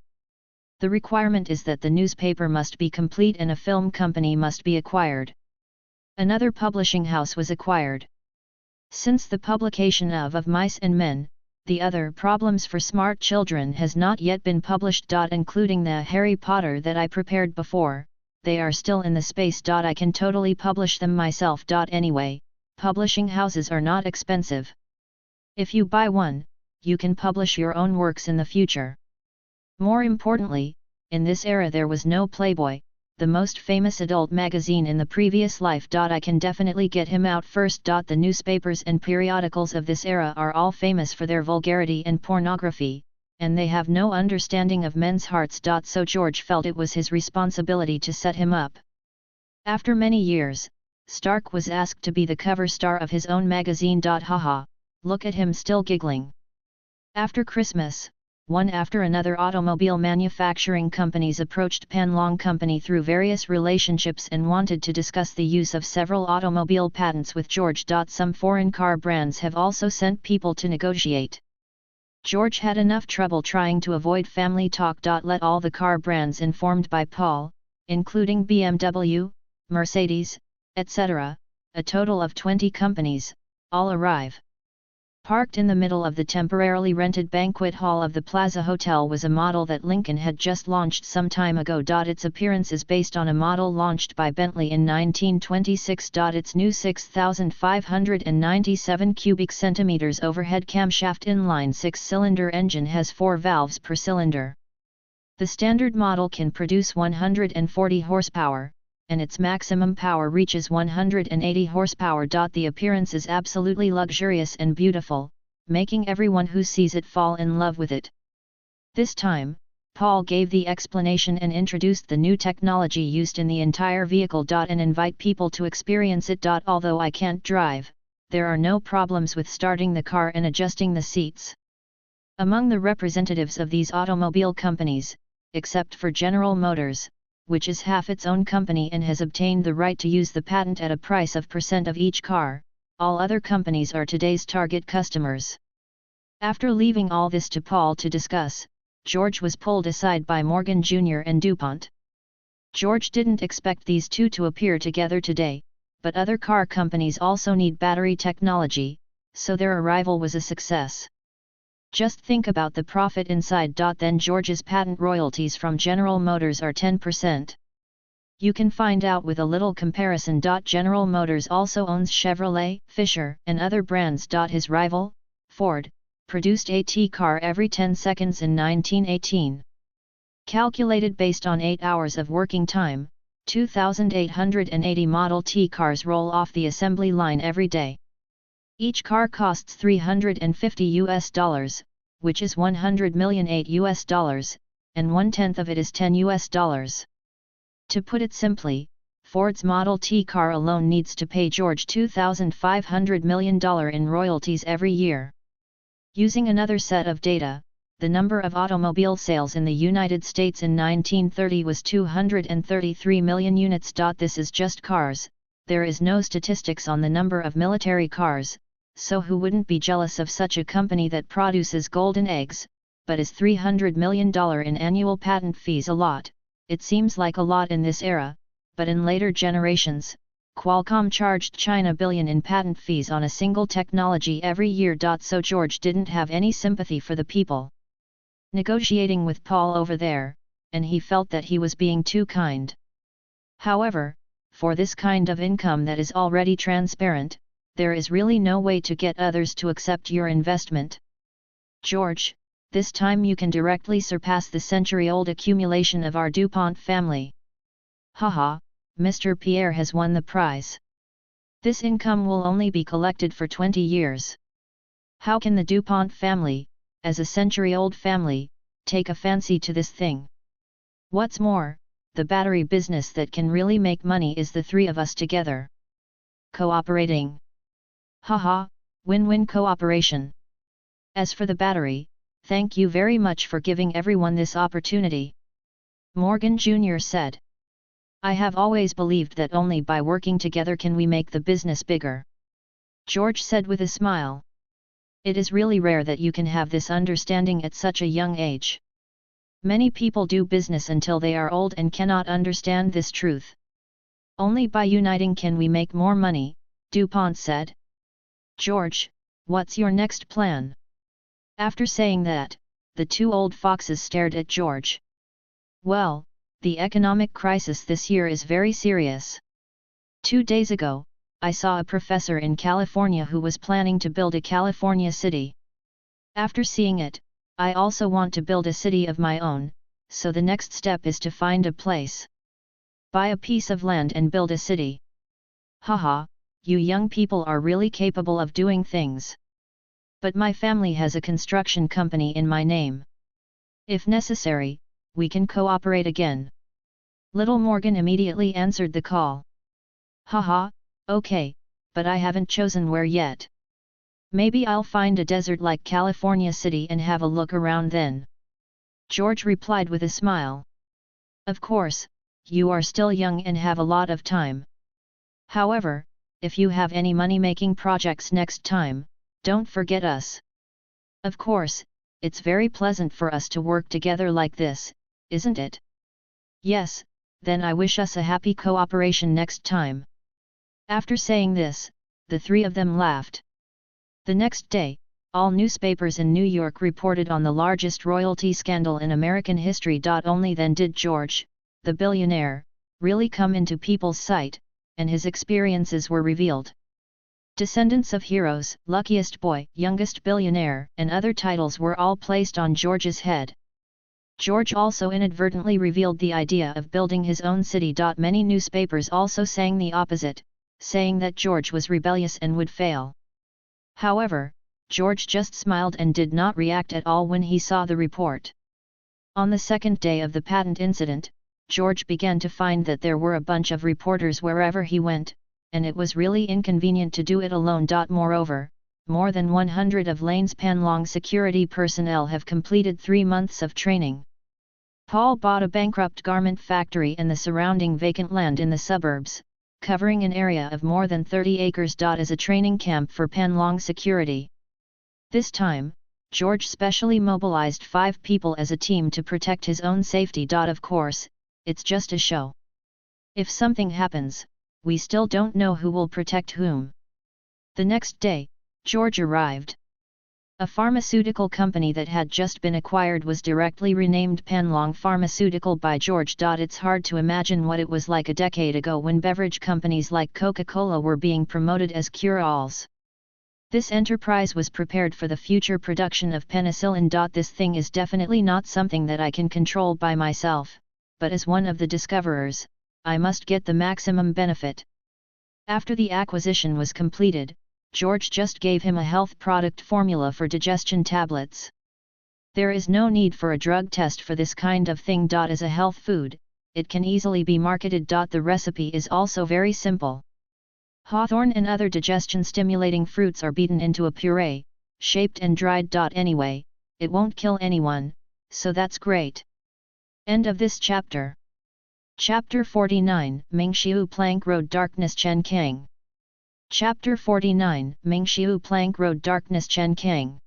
A: The requirement is that the newspaper must be complete and a film company must be acquired. Another publishing house was acquired. Since the publication of Mice and Men, the Other Problems for Smart Children has not yet been published. Including the Harry Potter that I prepared before, they are still in the space. I can totally publish them myself. Anyway, publishing houses are not expensive. If you buy one, you can publish your own works in the future. More importantly, in this era there was no Playboy, the most famous adult magazine in the previous life. I can definitely get him out first. The newspapers and periodicals of this era are all famous for their vulgarity and pornography, and they have no understanding of men's hearts. So George felt it was his responsibility to set him up. After many years, Stark was asked to be the cover star of his own magazine. Haha, look at him still giggling. After Christmas, one after another automobile manufacturing companies approached Panlong Company through various relationships and wanted to discuss the use of several automobile patents with George. Some foreign car brands have also sent people to negotiate. George had enough trouble trying to avoid family talk. Let all the car brands informed by Paul, including BMW, Mercedes, etc., a total of 20 companies, all arrive. Parked in the middle of the temporarily rented banquet hall of the Plaza Hotel was a model that Lincoln had just launched some time ago. Its appearance is based on a model launched by Bentley in 1926. Its new 6,597 cubic centimeters overhead camshaft inline 6-cylinder engine has 4 valves per cylinder. The standard model can produce 140 horsepower, and its maximum power reaches 180 horsepower. The appearance is absolutely luxurious and beautiful, making everyone who sees it fall in love with it. This time, Paul gave the explanation and introduced the new technology used in the entire vehicle. And invite people to experience it. Although I can't drive, there are no problems with starting the car and adjusting the seats. Among the representatives of these automobile companies, except for General Motors, which is half its own company and has obtained the right to use the patent at a price of % of each car, all other companies are today's target customers. After leaving all this to Paul to discuss, George was pulled aside by Morgan Jr. and DuPont. George didn't expect these two to appear together today, but other car companies also need battery technology, so their arrival was a success. Just think about the profit inside. Then George's patent royalties from General Motors are 10%. You can find out with a little comparison. General Motors also owns Chevrolet, Fisher, and other brands. His rival, Ford, produced a T-car every 10 seconds in 1918. Calculated based on 8 hours of working time, 2,880 Model T cars roll off the assembly line every day. Each car costs $350, which is $100 million $8, and 1/10 of it is $10. To put it simply, Ford's Model T car alone needs to pay George $2,500 million in royalties every year. Using another set of data, the number of automobile sales in the United States in 1930 was 233 million units. This is just cars, there is no statistics on the number of military cars, so who wouldn't be jealous of such a company that produces golden eggs? But is $300 million in annual patent fees a lot? It seems like a lot in this era, but in later generations, Qualcomm charged China billion in patent fees on a single technology every year. So George didn't have any sympathy for the people negotiating with Paul over there, and he felt that he was being too kind. However, for this kind of income that is already transparent, there is really no way to get others to accept your investment. George, this time you can directly surpass the century-old accumulation of our DuPont family. Haha, Mr. Pierre has won the prize. This income will only be collected for 20 years. How can the DuPont family, as a century-old family, take a fancy to this thing? What's more, the battery business that can really make money is the three of us together. Cooperating. Haha, win-win cooperation. As for the battery, thank you very much for giving everyone this opportunity. Morgan Jr. said. I have always believed that only by working together can we make the business bigger. George said with a smile. It is really rare that you can have this understanding at such a young age. Many people do business until they are old and cannot understand this truth. Only by uniting can we make more money, DuPont said. George, what's your next plan? After saying that, the two old foxes stared at George. Well, the economic crisis this year is very serious. 2 days ago, I saw a professor in California who was planning to build a California city. After seeing it, I also want to build a city of my own, so the next step is to find a place. Buy a piece of land and build a city. Haha, you young people are really capable of doing things. But my family has a construction company in my name. If necessary, we can cooperate again. Little Morgan immediately answered the call. Haha, okay, but I haven't chosen where yet. Maybe I'll find a desert like California City and have a look around then. George replied with a smile. Of course, you are still young and have a lot of time. However, if you have any money-making projects next time, don't forget us. Of course, it's very pleasant for us to work together like this, isn't it? Yes, then I wish us a happy cooperation next time. After saying this, the three of them laughed. The next day, all newspapers in New York reported on the largest royalty scandal in American history. Only then did George, the billionaire, really come into people's sight, and his experiences were revealed. Descendants of heroes, luckiest boy, youngest billionaire, and other titles were all placed on George's head. George also inadvertently revealed the idea of building his own city. Many newspapers also sang the opposite, saying that George was rebellious and would fail. However, George just smiled and did not react at all when he saw the report. On the second day of the patent incident, George began to find that there were a bunch of reporters wherever he went, and it was really inconvenient to do it alone. Moreover, more than 100 of Lane's Panlong security personnel have completed 3 months of training. Paul bought a bankrupt garment factory and the surrounding vacant land in the suburbs, covering an area of more than 30 acres. As a training camp for Panlong security. This time, George specially mobilized 5 people as a team to protect his own safety. Of course, it's just a show. If something happens, we still don't know who will protect whom. The next day, George arrived. A pharmaceutical company that had just been acquired was directly renamed Panlong Pharmaceutical by George. It's hard to imagine what it was like a decade ago when beverage companies like Coca-Cola were being promoted as cure-alls. This enterprise was prepared for the future production of penicillin. This thing is definitely not something that I can control by myself, but as one of the discoverers, I must get the maximum benefit. After the acquisition was completed, George just gave him a health product formula for digestion tablets. There is no need for a drug test for this kind of thing. As a health food, it can easily be marketed. The recipe is also very simple. Hawthorn and other digestion-stimulating fruits are beaten into a puree, shaped and dried. Anyway, it won't kill anyone, so that's great. End of this chapter. Chapter 49, Mingshiu Plank Road Darkness Chen Kang. Chapter 49, Mingshiu Plank Road Darkness Chen Kang.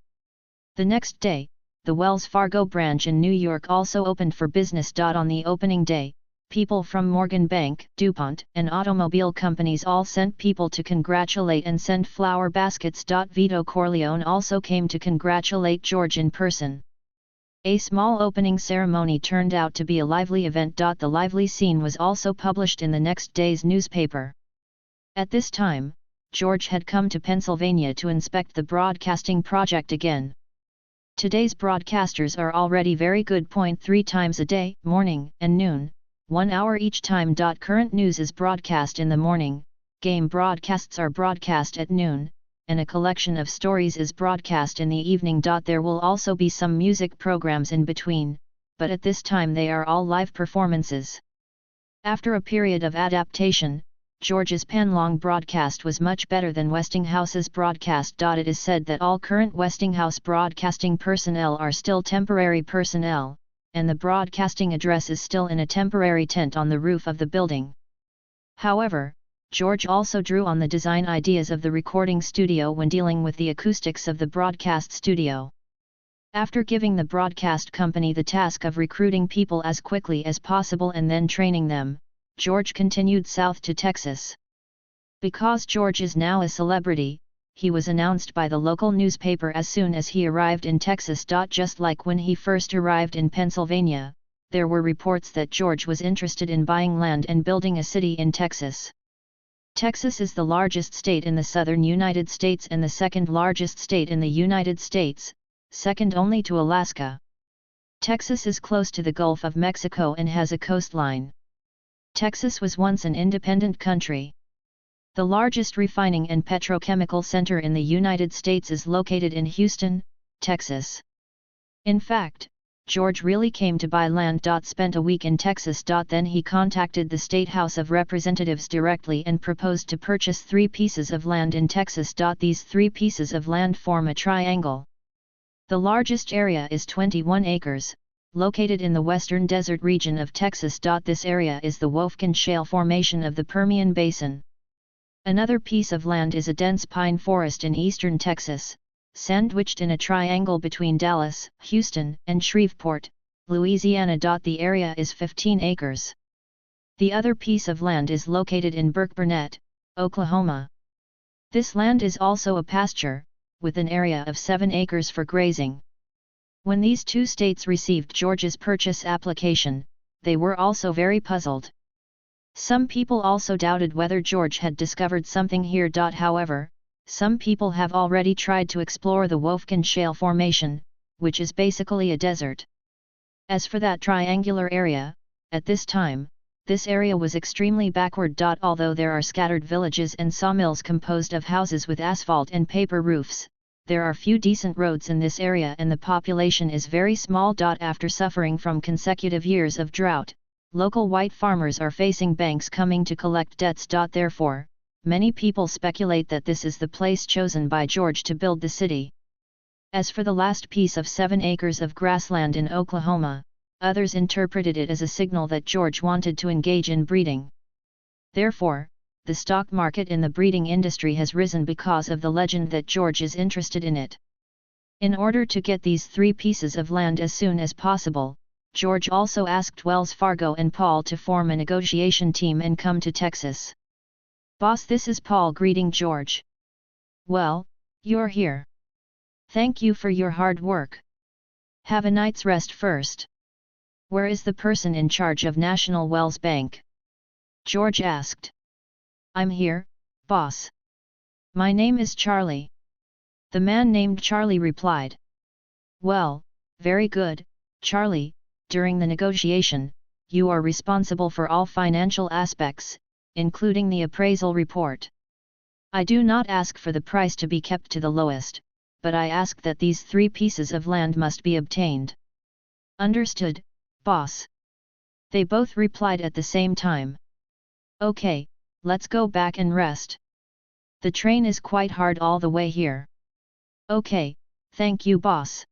A: The next day, the Wells Fargo branch in New York also opened for business. On the opening day, people from Morgan Bank, DuPont, and automobile companies all sent people to congratulate and send flower baskets. Vito Corleone also came to congratulate George in person. A small opening ceremony turned out to be a lively event. The lively scene was also published in the next day's newspaper. At this time, George had come to Pennsylvania to inspect the broadcasting project again. Today's broadcasters are already very good. 3 times a day, morning and noon, 1 hour each time. Current news is broadcast in the morning, game broadcasts are broadcast at noon, and a collection of stories is broadcast in the evening. There will also be some music programs in between, but at this time they are all live performances. After a period of adaptation, George's Panlong broadcast was much better than Westinghouse's broadcast. It is said that all current Westinghouse broadcasting personnel are still temporary personnel, and the broadcasting address is still in a temporary tent on the roof of the building. However, George also drew on the design ideas of the recording studio when dealing with the acoustics of the broadcast studio. After giving the broadcast company the task of recruiting people as quickly as possible and then training them, George continued south to Texas. Because George is now a celebrity, he was announced by the local newspaper as soon as he arrived in Texas. Just like when he first arrived in Pennsylvania, there were reports that George was interested in buying land and building a city in Texas. Texas is the largest state in the southern United States and the second largest state in the United States, second only to Alaska. Texas is close to the Gulf of Mexico and has a coastline. Texas was once an independent country. The largest refining and petrochemical center in the United States is located in Houston, Texas. In fact, George really came to buy land. Spent a week in Texas. Then he contacted the State House of Representatives directly and proposed to purchase 3 pieces of land in Texas. These 3 pieces of land form a triangle. The largest area is 21 acres, located in the western desert region of Texas. This area is the Wolfkin Shale Formation of the Permian Basin. Another piece of land is a dense pine forest in eastern Texas, sandwiched in a triangle between Dallas, Houston, and Shreveport, Louisiana. The area is 15 acres. The other piece of land is located in Burke-Burnett, Oklahoma. This land is also a pasture, with an area of 7 acres for grazing. When these 2 states received George's purchase application, they were also very puzzled. Some people also doubted whether George had discovered something here. However, some people have already tried to explore the Wolfkin Shale Formation, which is basically a desert. As for that triangular area, at this time, this area was extremely backward. Although there are scattered villages and sawmills composed of houses with asphalt and paper roofs, there are few decent roads in this area and the population is very small. After suffering from consecutive years of drought, local white farmers are facing banks coming to collect debts. Therefore, many people speculate that this is the place chosen by George to build the city. As for the last piece of 7 acres of grassland in Oklahoma, others interpreted it as a signal that George wanted to engage in breeding. Therefore, the stock market in the breeding industry has risen because of the legend that George is interested in it. In order to get these 3 pieces of land as soon as possible, George also asked Wells Fargo and Paul to form a negotiation team and come to Texas. "Boss, this is Paul greeting George. Well, you're here. Thank you for your hard work. Have a night's rest first. Where is the person in charge of National Wells Bank?" George asked. "I'm here, boss. My name is Charlie." The man named Charlie replied. "Well, very good, Charlie, during the negotiation, you are responsible for all financial aspects, including the appraisal report. I do not ask for the price to be kept to the lowest, but I ask that these 3 pieces of land must be obtained." "Understood, boss." They both replied at the same time. "Okay, let's go back and rest. The train is quite hard all the way here." "Okay, thank you, boss."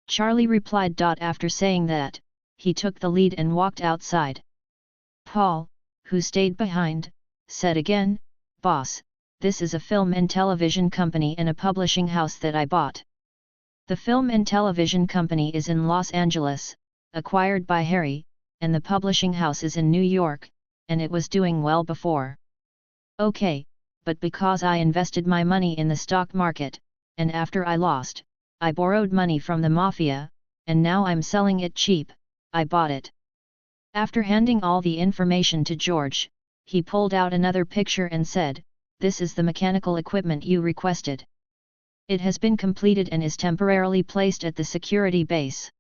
A: Charlie replied. After saying that, he took the lead and walked outside. Paul, who stayed behind, said again, "Boss, this is a film and television company and a publishing house that I bought. The film and television company is in Los Angeles, acquired by Harry, and the publishing house is in New York, and it was doing well before." "Okay, but because I invested my money in the stock market, and after I lost, I borrowed money from the mafia, and now I'm selling it cheap, I bought it." After handing all the information to George, he pulled out another picture and said, "This is the mechanical equipment you requested. It has been completed and is temporarily placed at the security base."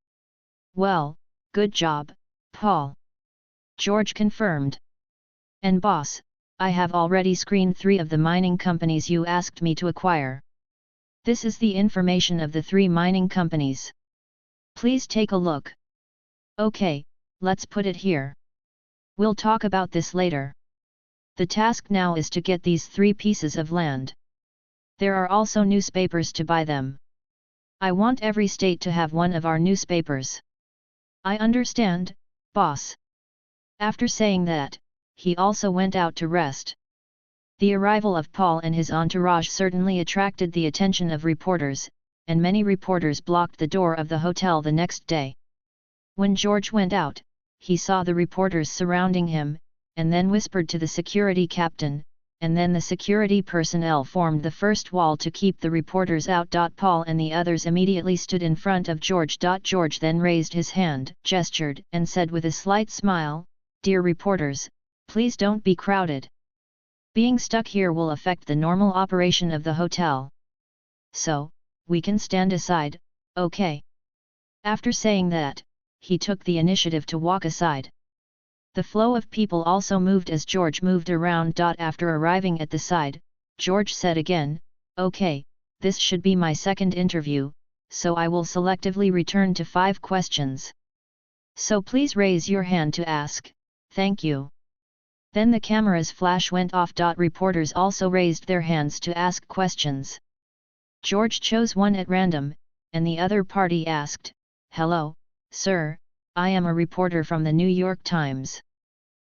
A: "Well, good job, Paul. George confirmed. And boss, I have already screened 3 of the mining companies you asked me to acquire. This is the information of the 3 mining companies. Please take a look. Okay, let's put it here. We'll talk about this later. The task now is to get these 3 pieces of land. There are also newspapers to buy them. I want every state to have one of our newspapers. I understand, boss. After saying that, he also went out to rest. The arrival of Paul and his entourage certainly attracted the attention of reporters, and many reporters blocked the door of the hotel the next day. When George went out, he saw the reporters surrounding him, and then whispered to the security captain, and then the security personnel formed the first wall to keep the reporters out. Paul and the others immediately stood in front of George. George then raised his hand, gestured, and said with a slight smile, "Dear reporters, please don't be crowded. Being stuck here will affect the normal operation of the hotel. So, we can stand aside, okay?" After saying that, he took the initiative to walk aside. The flow of people also moved as George moved around. After arriving at the side, George said again, "Okay, this should be my second interview, so I will selectively return to 5 questions. So please raise your hand to ask, thank you." Then the camera's flash went off. Reporters also raised their hands to ask questions. George chose one at random, and the other party asked, "Hello, sir, I am a reporter from the New York Times.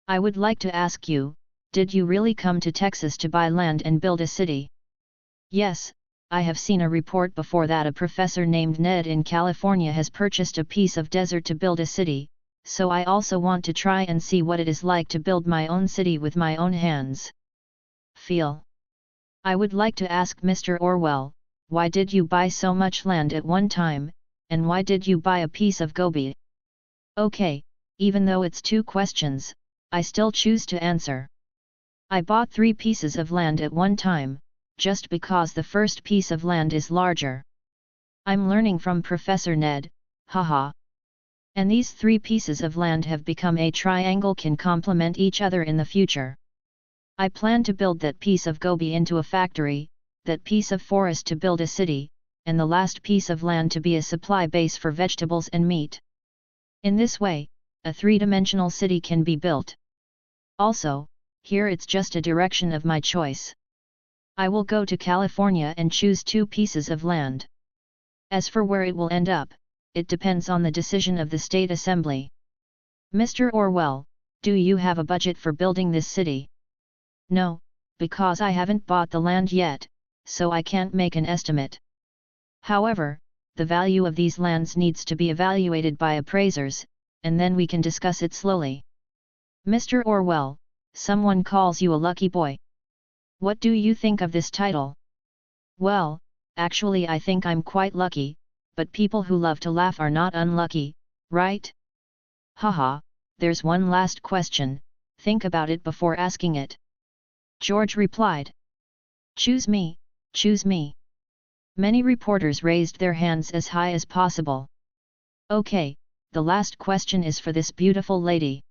A: I would like to ask you, did you really come to Texas to buy land and build a city?" "Yes, I have seen a report before that a professor named Ned in California has purchased a piece of desert to build a city, so I also want to try and see what it is like to build my own city with my own hands. Feel. I would like to ask Mr. Orwell, why did you buy so much land at one time, and why did you buy a piece of Gobi?" "Okay, even though it's 2 questions, I still choose to answer. I bought 3 pieces of land at one time, just because the first piece of land is larger. I'm learning from Professor Ned, haha. And these 3 pieces of land have become a triangle can complement each other in the future. I plan to build that piece of Gobi into a factory, that piece of forest to build a city, and the last piece of land to be a supply base for vegetables and meat. In this way, a 3-dimensional city can be built. Also, here it's just a direction of my choice. I will go to California and choose 2 pieces of land. As for where it will end up, it depends on the decision of the State Assembly. Mr. Orwell, do you have a budget for building this city?" "No, because I haven't bought the land yet, so I can't make an estimate. However, the value of these lands needs to be evaluated by appraisers, and then we can discuss it slowly." "Mr. Orwell, someone calls you a lucky boy. What do you think of this title?" "Well, actually I think I'm quite lucky, but people who love to laugh are not unlucky, right?" "Haha, there's one last question, think about it before asking it." George replied. "Choose me, choose me." Many reporters raised their hands as high as possible. "Okay, the last question is for this beautiful lady."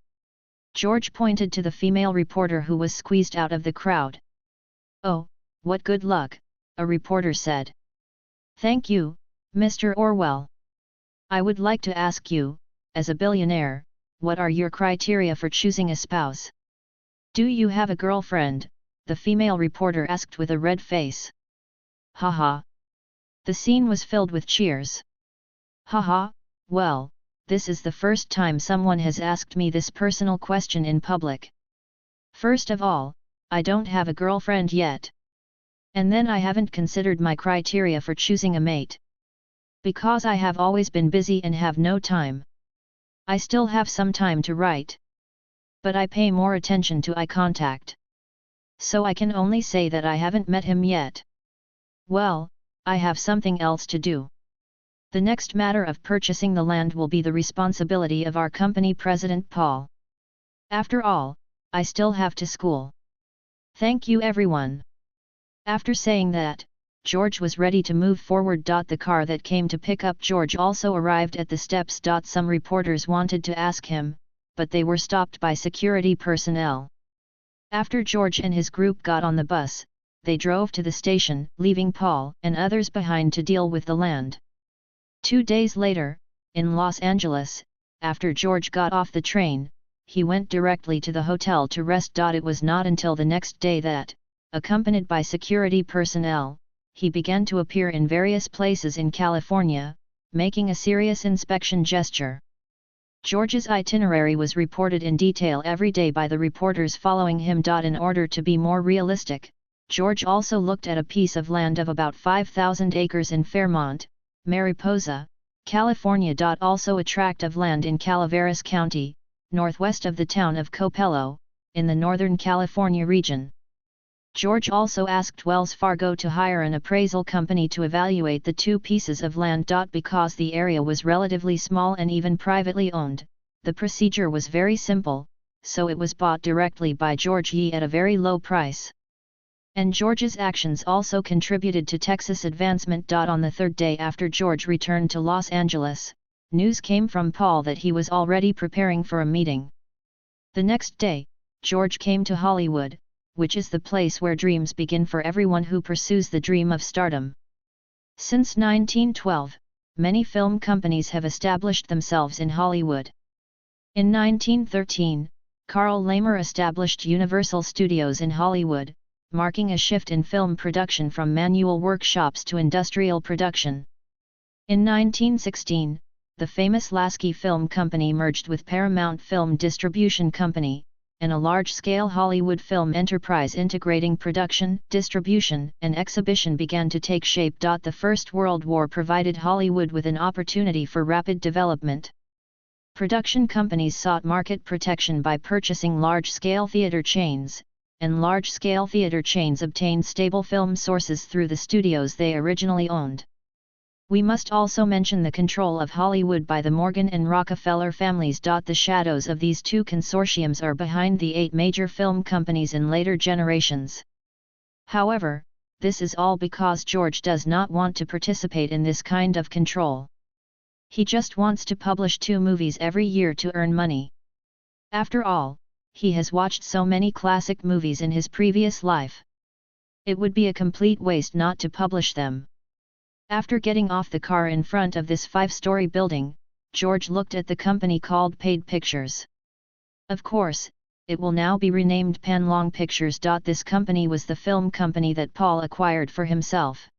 A: George pointed to the female reporter who was squeezed out of the crowd. "Oh, what good luck," a reporter said. "Thank you, Mr. Orwell. I would like to ask you, as a billionaire, what are your criteria for choosing a spouse?" "Do you have a girlfriend?" the female reporter asked with a red face. "Haha." The scene was filled with cheers. "Haha, well, this is the first time someone has asked me this personal question in public. First of all, I don't have a girlfriend yet. And then I haven't considered my criteria for choosing a mate. Because I have always been busy and have no time. I still have some time to write. But I pay more attention to eye contact. So I can only say that I haven't met him yet. Well, I have something else to do. The next matter of purchasing the land will be the responsibility of our company president Paul. After all, I still have to school. Thank you everyone." After saying that, George was ready to move forward. The car that came to pick up George also arrived at the steps. Some reporters wanted to ask him, but they were stopped by security personnel. After George and his group got on the bus, they drove to the station, leaving Paul and others behind to deal with the land. 2 days later, in Los Angeles, after George got off the train, he went directly to the hotel to rest. It was not until the next day that, accompanied by security personnel, he began to appear in various places in California, making a serious inspection gesture. George's itinerary was reported in detail every day by the reporters following him. In order to be more realistic, George also looked at a piece of land of about 5,000 acres in Fairmont, Mariposa, California. Also a tract of land in Calaveras County, northwest of the town of Copello, in the Northern California region. George also asked Wells Fargo to hire an appraisal company to evaluate the 2 pieces of land. Because the area was relatively small and even privately owned, the procedure was very simple, so it was bought directly by George Yee at a very low price. And George's actions also contributed to Texas' advancement. On the 3rd day after George returned to Los Angeles, news came from Paul that he was already preparing for a meeting. The next day, George came to Hollywood, which is the place where dreams begin for everyone who pursues the dream of stardom. Since 1912, many film companies have established themselves in Hollywood. In 1913, Carl Laemmle established Universal Studios in Hollywood, marking a shift in film production from manual workshops to industrial production. In 1916, the famous Lasky Film Company merged with Paramount Film Distribution Company, and a large-scale Hollywood film enterprise integrating production, distribution, and exhibition began to take shape. The First World War provided Hollywood with an opportunity for rapid development. Production companies sought market protection by purchasing large-scale theater chains, and large-scale theater chains obtained stable film sources through the studios they originally owned. We must also mention the control of Hollywood by the Morgan and Rockefeller families. The shadows of these 2 consortiums are behind the 8 major film companies in later generations. However, this is all because George does not want to participate in this kind of control. He just wants to publish 2 movies every year to earn money. After all, he has watched so many classic movies in his previous life. It would be a complete waste not to publish them. After getting off the car in front of this 5-story building, George looked at the company called Paid Pictures. Of course, it will now be renamed Panlong Pictures. This company was the film company that Paul acquired for himself.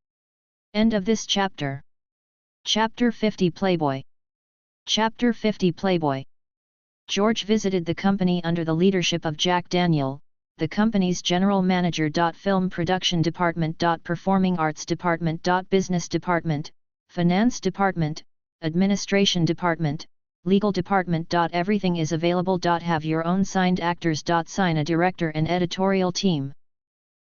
A: End of this chapter. Chapter 50 Playboy. Chapter 50 Playboy. George visited the company under the leadership of Jack Daniel, the company's general manager. Film production department. Performing arts department. Business department, finance department, administration department, legal department. Everything is available. Have your own signed actors. Sign a director and editorial team.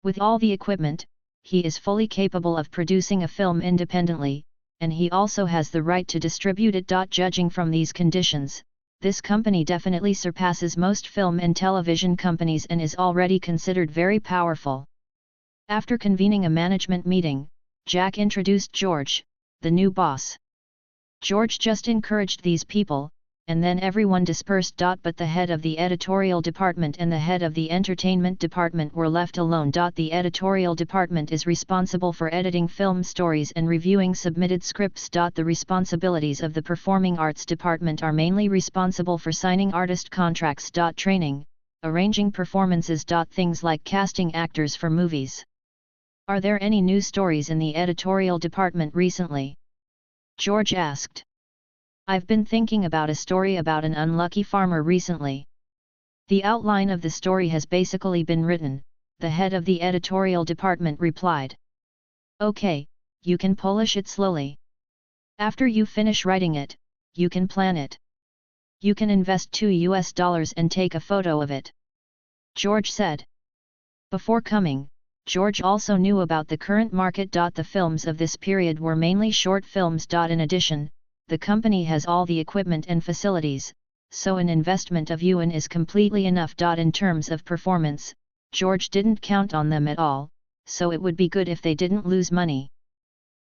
A: With all the equipment, he is fully capable of producing a film independently, and he also has the right to distribute it. Judging from these conditions, this company definitely surpasses most film and television companies and is already considered very powerful. After convening a management meeting, Jack introduced George, the new boss. George just encouraged these people, and then everyone dispersed. But the head of the editorial department and the head of the entertainment department were left alone. The editorial department is responsible for editing film stories and reviewing submitted scripts. The responsibilities of the performing arts department are mainly responsible for signing artist contracts. Training, arranging performances. Things like casting actors for movies. Are there any new stories in the editorial department recently? George asked. I've been thinking about a story about an unlucky farmer recently. The outline of the story has basically been written, the head of the editorial department replied. Okay, you can polish it slowly. After you finish writing it, you can plan it. You can invest $2 and take a photo of it. George said. Before coming, George also knew about the current market. The films of this period were mainly short films. In addition, the company has all the equipment and facilities, so an investment of yuan is completely enough. In terms of performance, George didn't count on them at all, so it would be good if they didn't lose money.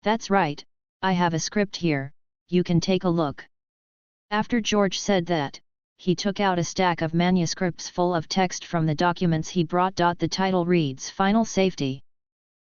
A: That's right, I have a script here, you can take a look. After George said that, he took out a stack of manuscripts full of text from the documents he brought. The title reads Final Safety.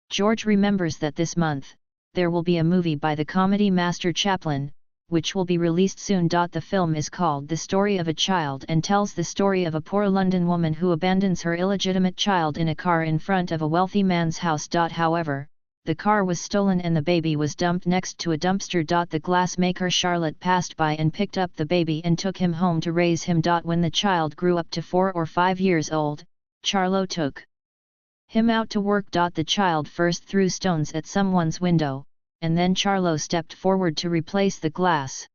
A: George remembers that this month, there will be a movie by the comedy master Chaplin, which will be released soon. The film is called The Story of a Child and tells the story of a poor London woman who abandons her illegitimate child in a car in front of a wealthy man's house. However, the car was stolen and the baby was dumped next to a dumpster. The glassmaker Charlotte passed by and picked up the baby and took him home to raise him. When the child grew up to 4 or 5 years old, Charlo took him out to work. The child first threw stones at someone's window, and then Charlo stepped forward to replace the glass.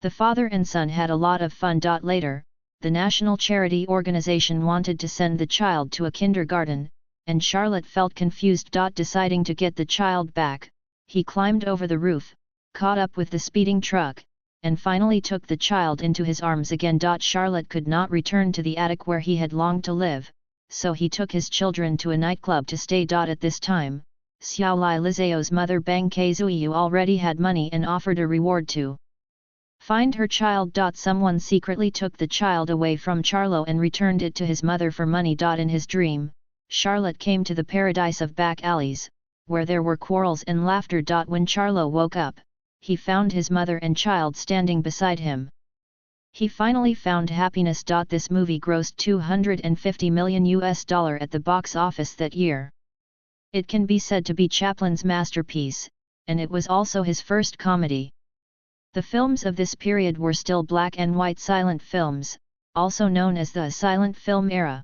A: The father and son had a lot of fun. Later, the national charity organization wanted to send the child to a kindergarten, and Charlotte felt confused. Deciding to get the child back, he climbed over the roof, caught up with the speeding truck, and finally took the child into his arms again. Charlotte could not return to the attic where he had longed to live, so he took his children to a nightclub to stay. At this time, Xiao Lai Lizao's mother Bang Keizuyu already had money and offered a reward to find her child. Someone secretly took the child away from Charlo and returned it to his mother for money. In his dream, Charlotte came to the paradise of back alleys, where there were quarrels and laughter. When Charlo woke up, he found his mother and child standing beside him. He finally found happiness. This movie grossed $250 million at the box office that year. It can be said to be Chaplin's masterpiece, and it was also his first comedy. The films of this period were still black and white silent films, also known as the silent film era.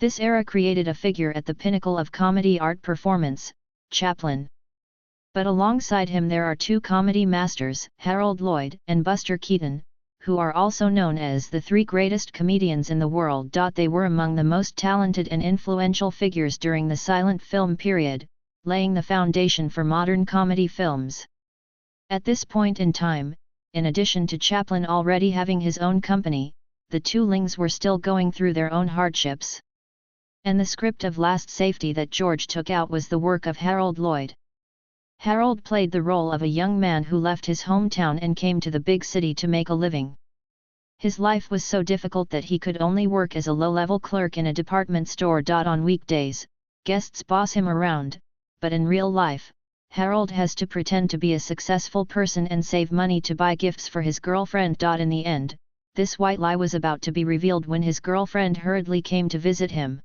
A: This era created a figure at the pinnacle of comedy art performance, Chaplin. But alongside him there are two comedy masters, Harold Lloyd and Buster Keaton, who are also known as the three greatest comedians in the world. They were among the most talented and influential figures during the silent film period, laying the foundation for modern comedy films. At this point in time, in addition to Chaplin already having his own company, the two Lings were still going through their own hardships. And the script of Last Safety that George took out was the work of Harold Lloyd. Harold played the role of a young man who left his hometown and came to the big city to make a living. His life was so difficult that he could only work as a low-level clerk in a department store. On weekdays, guests boss him around, but in real life, Harold has to pretend to be a successful person and save money to buy gifts for his girlfriend. In the end, this white lie was about to be revealed when his girlfriend hurriedly came to visit him.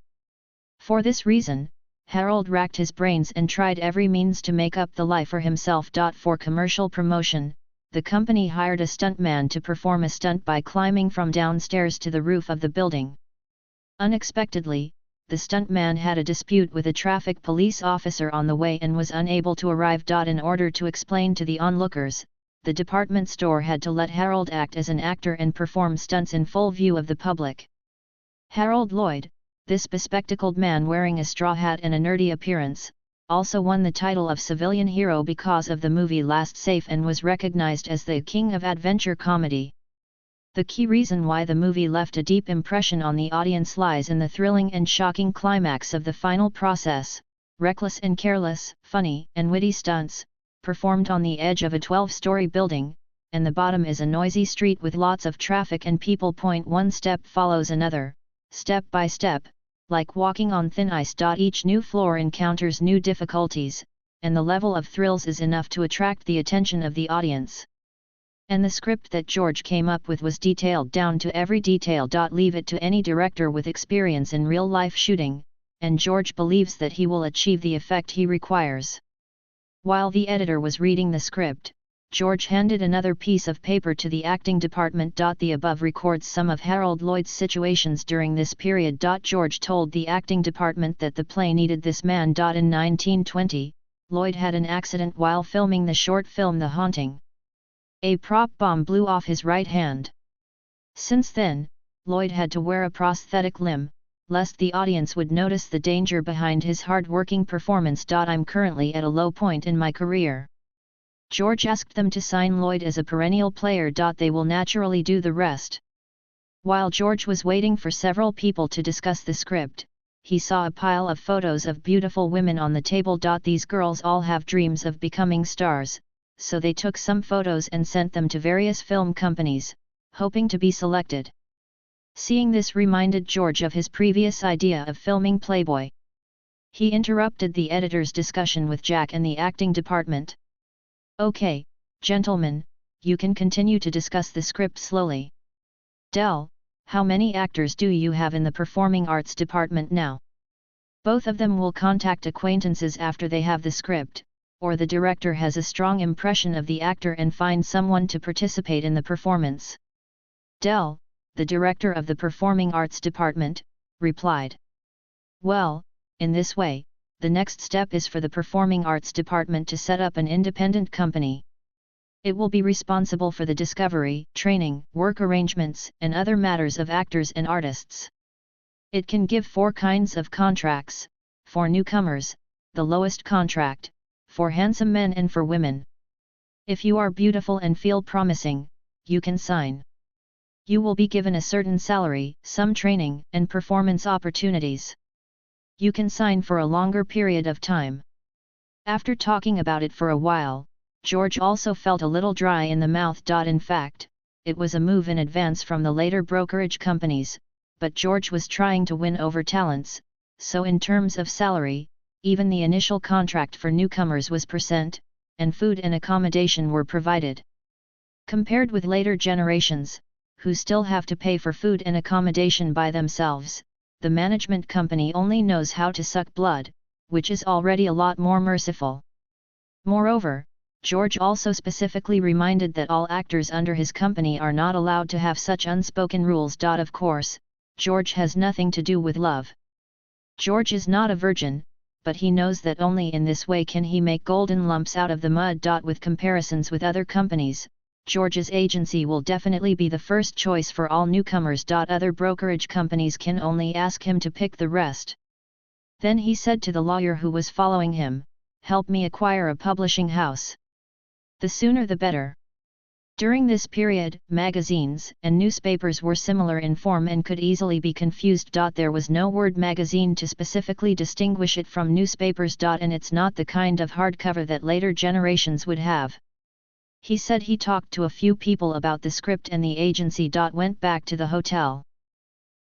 A: For this reason, Harold racked his brains and tried every means to make up the lie for himself. For commercial promotion, the company hired a stuntman to perform a stunt by climbing from downstairs to the roof of the building. Unexpectedly, the stuntman had a dispute with a traffic police officer on the way and was unable to arrive. In order to explain to the onlookers, the department store had to let Harold act as an actor and perform stunts in full view of the public. Harold Lloyd, this bespectacled man wearing a straw hat and a nerdy appearance, also won the title of civilian hero because of the movie Last Safe and was recognized as the king of adventure comedy. The key reason why the movie left a deep impression on the audience lies in the thrilling and shocking climax of the final process, reckless and careless, funny and witty stunts, performed on the edge of a 12-story building, and the bottom is a noisy street with lots of traffic and people. One step follows another, step by step, like walking on thin ice. Each new floor encounters new difficulties, and the level of thrills is enough to attract the attention of the audience. And the script that George came up with was detailed down to every detail. Leave it to any director with experience in real-life shooting, and George believes that he will achieve the effect he requires. While the editor was reading the script, George handed another piece of paper to the acting department. The above records some of Harold Lloyd's situations during this period. George told the acting department that the play needed this man. In 1920, Lloyd had an accident while filming the short film The Haunting. A prop bomb blew off his right hand. Since then, Lloyd had to wear a prosthetic limb, lest the audience would notice the danger behind his hard-working performance. I'm currently at a low point in my career. George asked them to sign Lloyd as a perennial player. They will naturally do the rest. While George was waiting for several people to discuss the script, he saw a pile of photos of beautiful women on the table. These girls all have dreams of becoming stars, so they took some photos and sent them to various film companies, hoping to be selected. Seeing this reminded George of his previous idea of filming Playboy. He interrupted the editor's discussion with Jack and the acting department. "Okay, gentlemen, you can continue to discuss the script slowly. Del, how many actors do you have in the performing arts department now?" Both of them will contact acquaintances after they have the script, or the director has a strong impression of the actor and find someone to participate in the performance. Del, the director of the performing arts department, replied. "Well, in this way, the next step is for the performing arts department to set up an independent company. It will be responsible for the discovery, training, work arrangements, and other matters of actors and artists. It can give 4 kinds of contracts: for newcomers, the lowest contract, for handsome men and for women. If you are beautiful and feel promising, you can sign. You will be given a certain salary, some training, and performance opportunities. You can sign for a longer period of time." After talking about it for a while, George also felt a little dry in the mouth. In fact, it was a move in advance from the later brokerage companies, but George was trying to win over talents, so in terms of salary, even the initial contract for newcomers was %, and food and accommodation were provided. Compared with later generations, who still have to pay for food and accommodation by themselves, the management company only knows how to suck blood, which is already a lot more merciful. Moreover, George also specifically reminded that all actors under his company are not allowed to have such unspoken rules. Of course, George has nothing to do with love. George is not a virgin, but he knows that only in this way can he make golden lumps out of the mud. With comparisons with other companies, George's agency will definitely be the first choice for all newcomers. Other brokerage companies can only ask him to pick the rest. Then he said to the lawyer who was following him, "Help me acquire a publishing house. The sooner the better." During this period, magazines and newspapers were similar in form and could easily be confused. There was no word magazine to specifically distinguish it from newspapers. And it's not the kind of hardcover that later generations would have. He said he talked to a few people about the script and the agency. Went back to the hotel.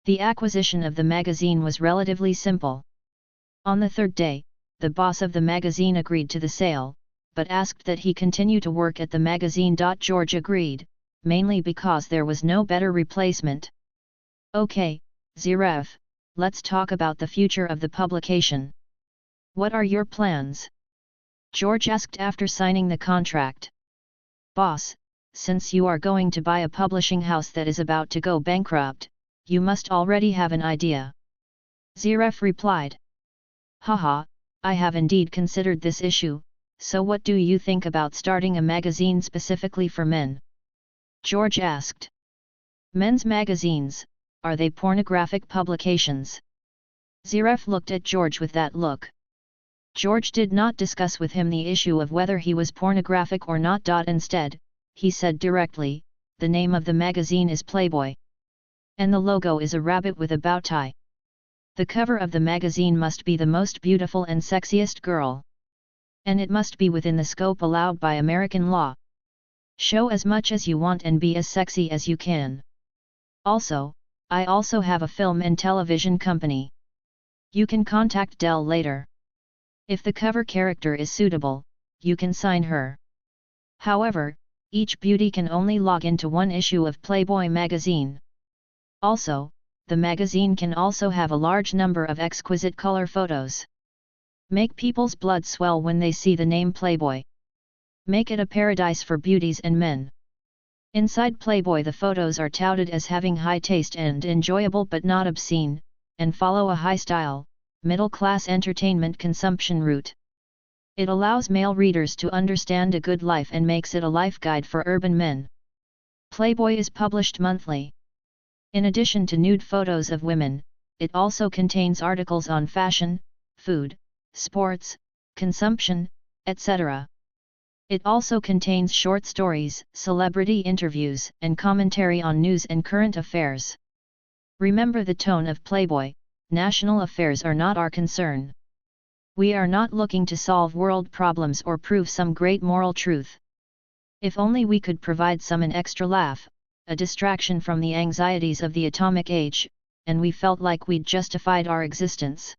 A: The acquisition of the magazine was relatively simple. On the 3rd day, the boss of the magazine agreed to the sale, but asked that he continue to work at the magazine. George agreed, mainly because there was no better replacement. "Okay, Zerev, let's talk about the future of the publication. What are your plans?" George asked after signing the contract. "Boss, since you are going to buy a publishing house that is about to go bankrupt, you must already have an idea." Zerev replied. "Haha, I have indeed considered this issue, so what do you think about starting a magazine specifically for men?" George asked. "Men's magazines, are they pornographic publications?" Zerev looked at George with that look. George did not discuss with him the issue of whether he was pornographic or not. Instead, he said directly, "The name of the magazine is Playboy. And the logo is a rabbit with a bow tie. The cover of the magazine must be the most beautiful and sexiest girl. And it must be within the scope allowed by American law. Show as much as you want and be as sexy as you can. Also, I also have a film and television company. You can contact Del later. If the cover character is suitable, you can sign her. However, each beauty can only log into 1 issue of Playboy magazine. Also, the magazine can also have a large number of exquisite color photos. Make people's blood swell when they see the name Playboy. Make it a paradise for beauties and men. Inside Playboy the photos are touted as having high taste and enjoyable but not obscene, and follow a high-style, middle-class entertainment consumption route. It allows male readers to understand a good life and makes it a life guide for urban men. Playboy is published monthly. In addition to nude photos of women, it also contains articles on fashion, food, sports, consumption, etc. It also contains short stories, celebrity interviews, and commentary on news and current affairs. Remember the tone of Playboy: national affairs are not our concern. We are not looking to solve world problems or prove some great moral truth. If only we could provide some an extra laugh, a distraction from the anxieties of the atomic age, and we felt like we'd justified our existence.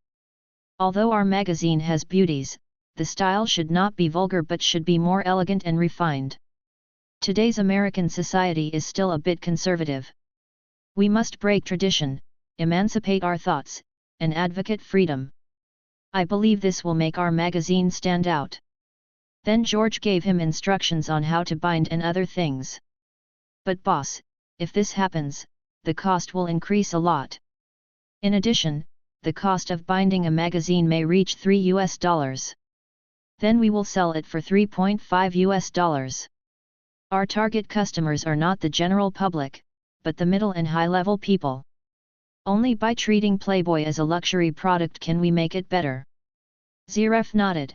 A: Although our magazine has beauties, the style should not be vulgar but should be more elegant and refined. Today's American society is still a bit conservative. We must break tradition, emancipate our thoughts, and advocate freedom. I believe this will make our magazine stand out. Then George gave him instructions on how to bind and other things. But boss, if this happens, the cost will increase a lot. In addition, the cost of binding a magazine may reach $3. Then we will sell it for $3.5. Our target customers are not the general public, but the middle and high-level people. Only by treating Playboy as a luxury product can we make it better. Zeref nodded.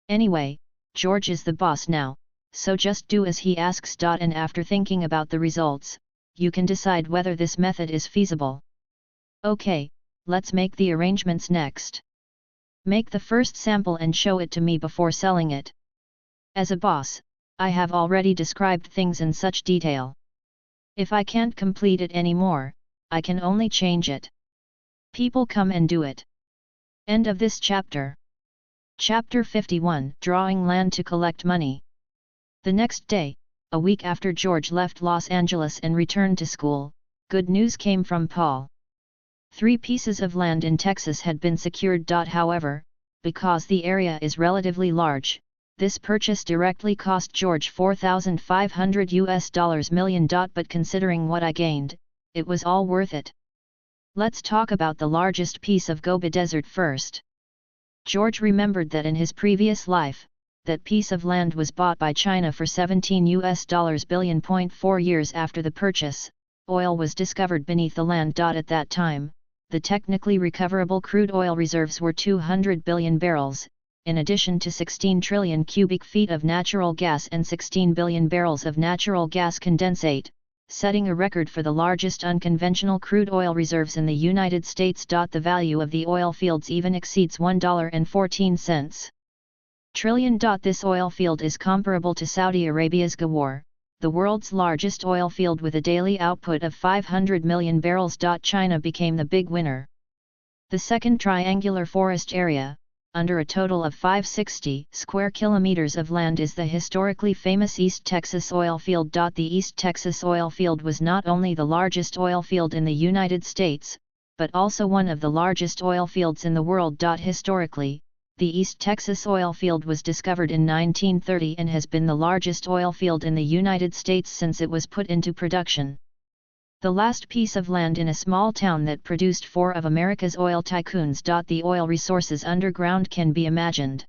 A: Anyway, George is the boss now, so just do as he asks. And after thinking about the results, you can decide whether this method is feasible. Okay, let's make the arrangements next. Make the first sample and show it to me before selling it. As a boss, I have already described things in such detail. If I can't complete it anymore, I can only change it. People come and do it. End of this chapter. Chapter 51, Drawing Land to Collect Money. The next day, a week after George left Los Angeles and returned to school, good news came from Paul. 3 pieces of land in Texas had been secured. However, because the area is relatively large, this purchase directly cost George $4,500 million. But considering what I gained, it was all worth it. Let's talk about the largest piece of Gobi Desert first. George remembered that in his previous life, that piece of land was bought by China for $17 billion. 4 years after the purchase, oil was discovered beneath the land. At that time, the technically recoverable crude oil reserves were 200 billion barrels, in addition to 16 trillion cubic feet of natural gas and 16 billion barrels of natural gas condensate, setting a record for the largest unconventional crude oil reserves in the United States. The value of the oil fields even exceeds $1.14 trillion. This oil field is comparable to Saudi Arabia's Ghawar, the world's largest oil field with a daily output of 500 million barrels. China became the big winner. The second triangular forest area, under a total of 560 square kilometers of land, is the historically famous East Texas oil field. The East Texas oil field was not only the largest oil field in the United States, but also one of the largest oil fields in the world. Historically, the East Texas oil field was discovered in 1930 and has been the largest oil field in the United States since it was put into production. The last piece of land in a small town that produced 4 of America's oil tycoons. The oil resources underground can be imagined.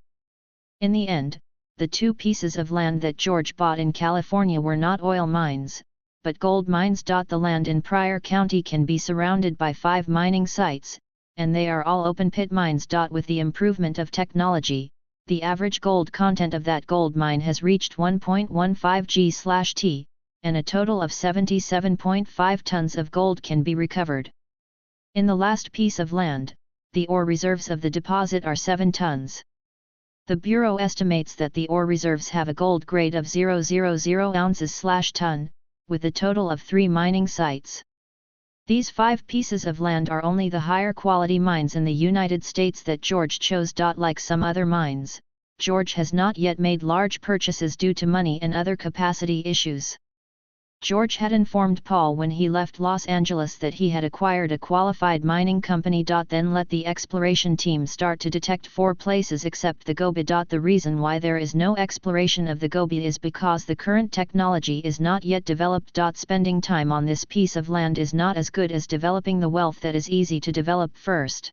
A: In the end, the 2 pieces of land that George bought in California were not oil mines, but gold mines. The land in Pryor County can be surrounded by 5 mining sites, and they are all open-pit mines. With the improvement of technology, the average gold content of that gold mine has reached 1.15 g/t, and a total of 77.5 tons of gold can be recovered. In the last piece of land, the ore reserves of the deposit are 7 tons. The Bureau estimates that the ore reserves have a gold grade of 0.00 ounces/ton, with a total of 3 mining sites. These 5 pieces of land are only the higher quality mines in the United States that George chose. Like some other mines, George has not yet made large purchases due to money and other capacity issues. George had informed Paul when he left Los Angeles that he had acquired a qualified mining company. Then let the exploration team start to detect 4 places except the Gobi. The reason why there is no exploration of the Gobi is because the current technology is not yet developed. Spending time on this piece of land is not as good as developing the wealth that is easy to develop first.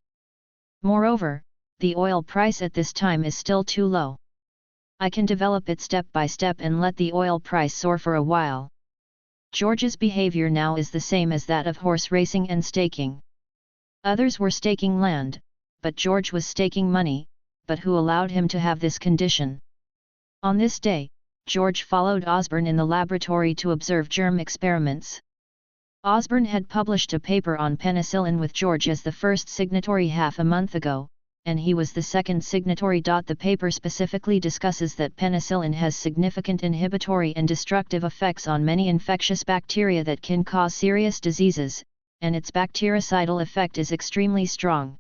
A: Moreover, the oil price at this time is still too low. I can develop it step by step and let the oil price soar for a while. George's behavior now is the same as that of horse racing and staking. Others were staking land, but George was staking money, but who allowed him to have this condition? On this day, George followed Osborne in the laboratory to observe germ experiments. Osborne had published a paper on penicillin with George as the first signatory half a month ago, and he was the second signatory. The paper specifically discusses that penicillin has significant inhibitory and destructive effects on many infectious bacteria that can cause serious diseases, and its bactericidal effect is extremely strong.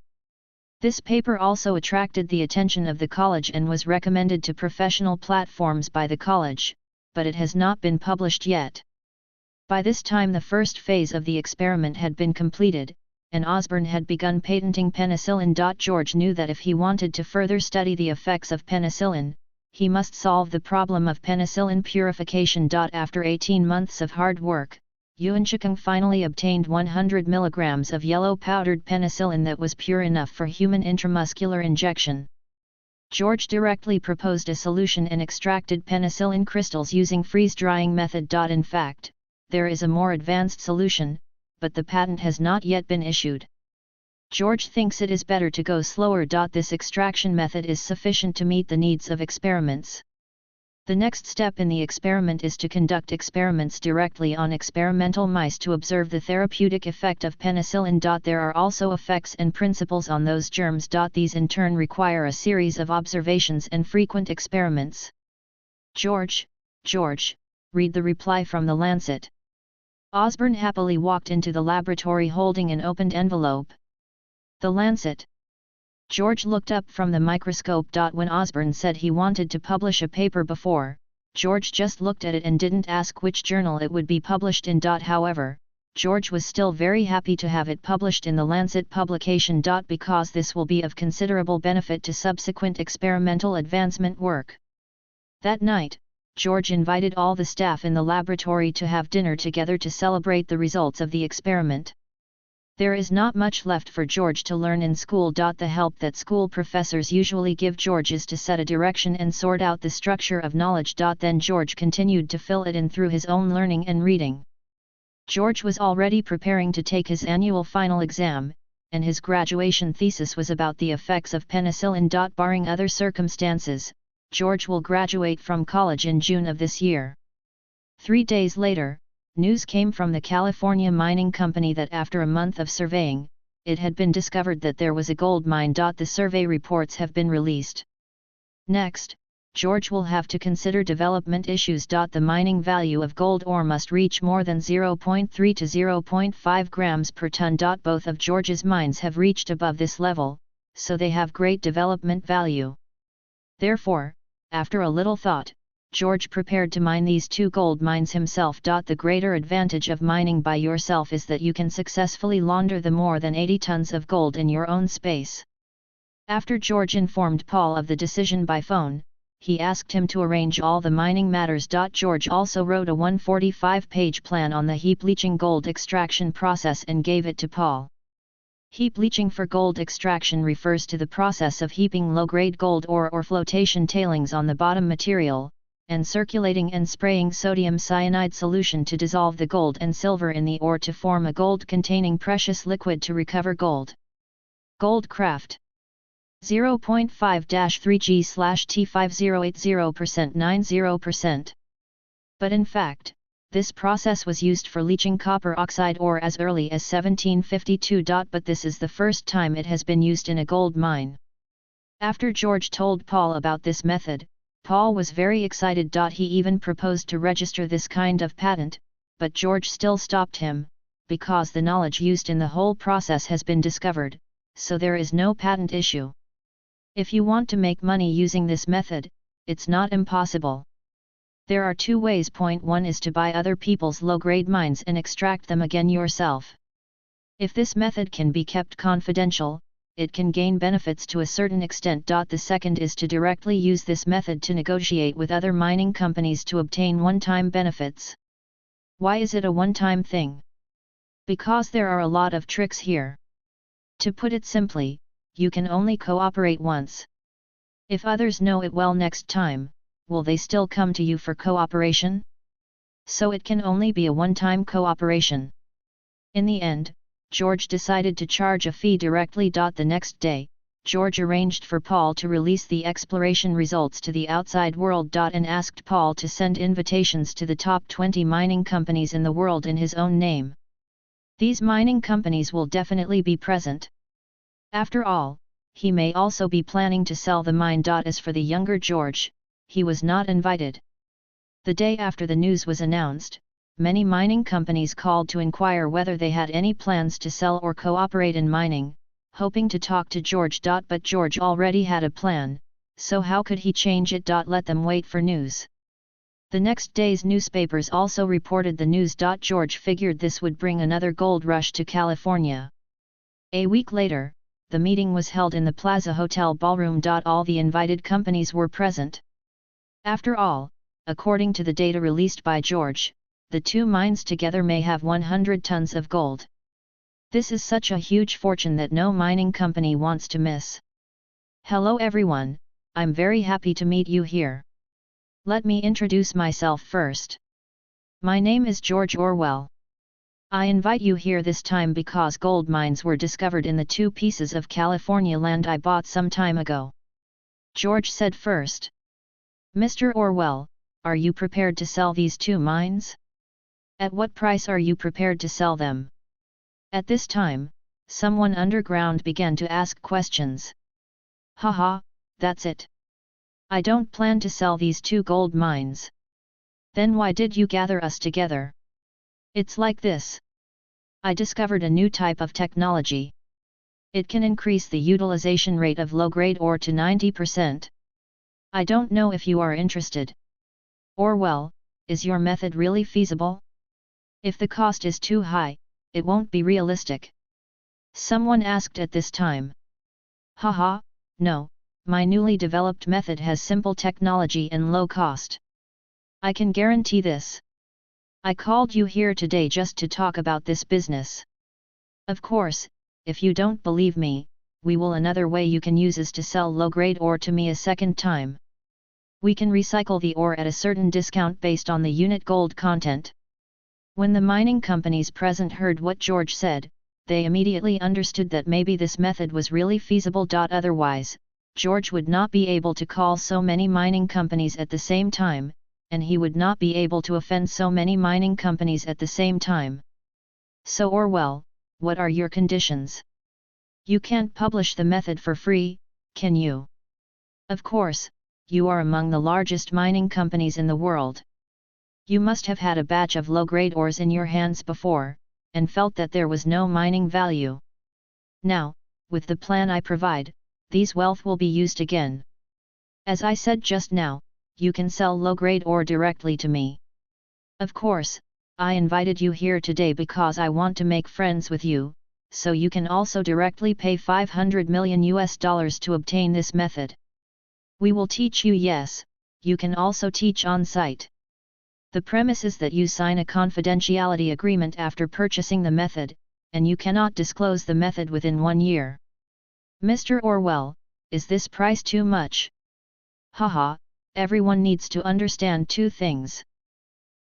A: This paper also attracted the attention of the college and was recommended to professional platforms by the college, but it has not been published yet. By this time the first phase of the experiment had been completed, and Osborn had begun patenting penicillin. George knew that if he wanted to further study the effects of penicillin, he must solve the problem of penicillin purification. After 18 months of hard work, Yuan Shikang finally obtained 100 mg of yellow powdered penicillin that was pure enough for human intramuscular injection. George directly proposed a solution and extracted penicillin crystals using freeze-drying method. In fact, there is a more advanced solution, but the patent has not yet been issued. George thinks it is better to go slower. This extraction method is sufficient to meet the needs of experiments. The next step in the experiment is to conduct experiments directly on experimental mice to observe the therapeutic effect of penicillin. There are also effects and principles on those germs. These in turn require a series of observations and frequent experiments. George, read the reply from the Lancet. Osborn happily walked into the laboratory holding an opened envelope. The Lancet. George looked up from the microscope. When Osborn said he wanted to publish a paper before, George just looked at it and didn't ask which journal it would be published in. However, George was still very happy to have it published in the Lancet publication. Because this will be of considerable benefit to subsequent experimental advancement work. That night, George invited all the staff in the laboratory to have dinner together to celebrate the results of the experiment. There is not much left for George to learn in school. The help that school professors usually give George is to set a direction and sort out the structure of knowledge. Then George continued to fill it in through his own learning and reading. George was already preparing to take his annual final exam, and his graduation thesis was about the effects of penicillin. Barring other circumstances, George will graduate from college in June of this year. 3 days later, news came from the California mining company that after a month of surveying, it had been discovered that there was a gold mine. The survey reports have been released. Next, George will have to consider development issues. The mining value of gold ore must reach more than 0.3 to 0.5 grams per ton. Both of George's mines have reached above this level, so they have great development value. Therefore, after a little thought, George prepared to mine these 2 gold mines himself. The greater advantage of mining by yourself is that you can successfully launder the more than 80 tons of gold in your own space. After George informed Paul of the decision by phone, he asked him to arrange all the mining matters. George also wrote a 145-page plan on the heap leaching gold extraction process and gave it to Paul. Heap leaching for gold extraction refers to the process of heaping low-grade gold ore or flotation tailings on the bottom material, and circulating and spraying sodium cyanide solution to dissolve the gold and silver in the ore to form a gold-containing precious liquid to recover gold. Gold craft 0.5-3G/T5080% 90%. But in fact, this process was used for leaching copper oxide ore as early as 1752. But this is the first time it has been used in a gold mine. After George told Paul about this method, Paul was very excited. He even proposed to register this kind of patent, but George still stopped him, because the knowledge used in the whole process has been discovered, so there is no patent issue. If you want to make money using this method, it's not impossible. There are 2 ways. Point 1 is to buy other people's low-grade mines and extract them again yourself. If this method can be kept confidential, it can gain benefits to a certain extent. The second is to directly use this method to negotiate with other mining companies to obtain one-time benefits. Why is it a one-time thing? Because there are a lot of tricks here. To put it simply, you can only cooperate once. If others know it well next time, will they still come to you for cooperation? So it can only be a one-time cooperation. In the end, George decided to charge a fee directly. The next day, George arranged for Paul to release the exploration results to the outside world. And asked Paul to send invitations to the top 20 mining companies in the world in his own name. These mining companies will definitely be present. After all, he may also be planning to sell the mine. As for the younger George, he was not invited. The day after the news was announced, many mining companies called to inquire whether they had any plans to sell or cooperate in mining, hoping to talk to George. But George already had a plan, so how could he change it? Let them wait for news. The next day's newspapers also reported the news. George figured this would bring another gold rush to California. A week later, the meeting was held in the Plaza Hotel ballroom. All the invited companies were present. After all, according to the data released by George, the two mines together may have 100 tons of gold. This is such a huge fortune that no mining company wants to miss. Hello everyone, I'm very happy to meet you here. Let me introduce myself first. My name is George Orwell. I invite you here this time because gold mines were discovered in the 2 pieces of California land I bought some time ago. George said first. Mr. Orwell, are you prepared to sell these 2 mines? At what price are you prepared to sell them? At this time, someone underground began to ask questions. Haha, that's it. I don't plan to sell these 2 gold mines. Then why did you gather us together? It's like this. I discovered a new type of technology. It can increase the utilization rate of low-grade ore to 90%. I don't know if you are interested. Orwell, is your method really feasible? If the cost is too high, it won't be realistic. Someone asked at this time. Haha, no, my newly developed method has simple technology and low cost. I can guarantee this. I called you here today just to talk about this business. Of course, if you don't believe me, we will another way you can use is to sell low-grade ore to me a second time. We can recycle the ore at a certain discount based on the unit gold content. When the mining companies present heard what George said, they immediately understood that maybe this method was really feasible. Otherwise, George would not be able to call so many mining companies at the same time, and he would not be able to offend so many mining companies at the same time. So Orwell, what are your conditions? You can't publish the method for free, can you? Of course, you are among the largest mining companies in the world. You must have had a batch of low-grade ores in your hands before, and felt that there was no mining value. Now, with the plan I provide, these wealth will be used again. As I said just now, you can sell low-grade ore directly to me. Of course, I invited you here today because I want to make friends with you, so you can also directly pay $500 million to obtain this method. We will teach you. Yes, you can also teach on-site. The premise is that you sign a confidentiality agreement after purchasing the method, and you cannot disclose the method within 1 year. Mr. Orwell, is this price too much? Haha, everyone needs to understand 2 things.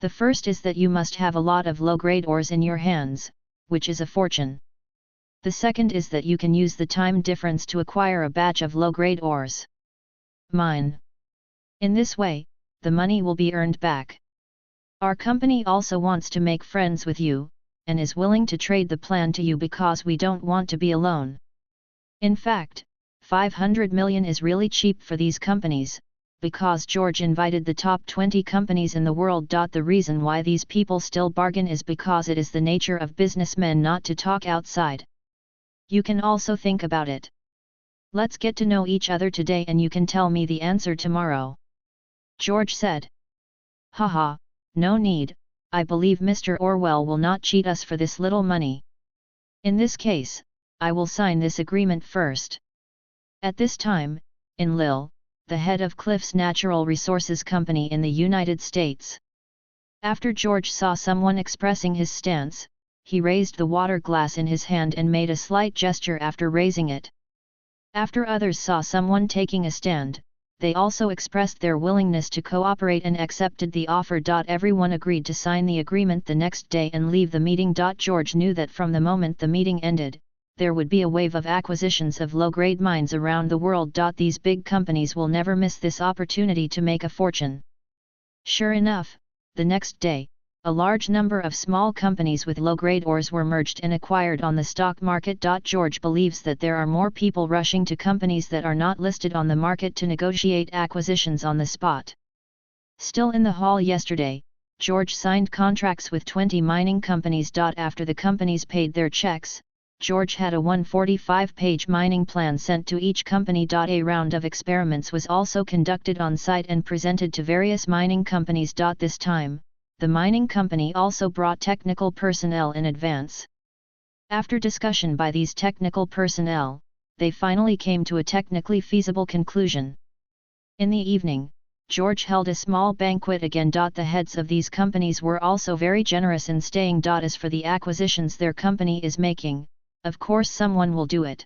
A: The first is that you must have a lot of low-grade ores in your hands, which is a fortune. The second is that you can use the time difference to acquire a batch of low-grade ores. Mine. In this way, the money will be earned back. Our company also wants to make friends with you, and is willing to trade the plan to you because we don't want to be alone. In fact, 500 million is really cheap for these companies, because George invited the top 20 companies in the world. The reason why these people still bargain is because it is the nature of businessmen not to talk outside. You can also think about it. Let's get to know each other today and you can tell me the answer tomorrow. George said. Haha, no need, I believe Mr. Orwell will not cheat us for this little money. In this case, I will sign this agreement first. At this time, in Lille, the head of Cliffs Natural Resources Company in the United States. After George saw someone expressing his stance, he raised the water glass in his hand and made a slight gesture after raising it. After others saw someone taking a stand, they also expressed their willingness to cooperate and accepted the offer. Everyone agreed to sign the agreement the next day and leave the meeting. George knew that from the moment the meeting ended, there would be a wave of acquisitions of low-grade mines around the world. These big companies will never miss this opportunity to make a fortune. Sure enough, the next day, a large number of small companies with low-grade ores were merged and acquired on the stock market. George believes that there are more people rushing to companies that are not listed on the market to negotiate acquisitions on the spot. Still in the hall yesterday, George signed contracts with 20 mining companies. After the companies paid their checks, George had a 145-page mining plan sent to each company. A round of experiments was also conducted on site and presented to various mining companies. This time, the mining company also brought technical personnel in advance. After discussion by these technical personnel, they finally came to a technically feasible conclusion. In the evening, George held a small banquet again. The heads of these companies were also very generous in staying. As for the acquisitions their company is making, of course someone will do it.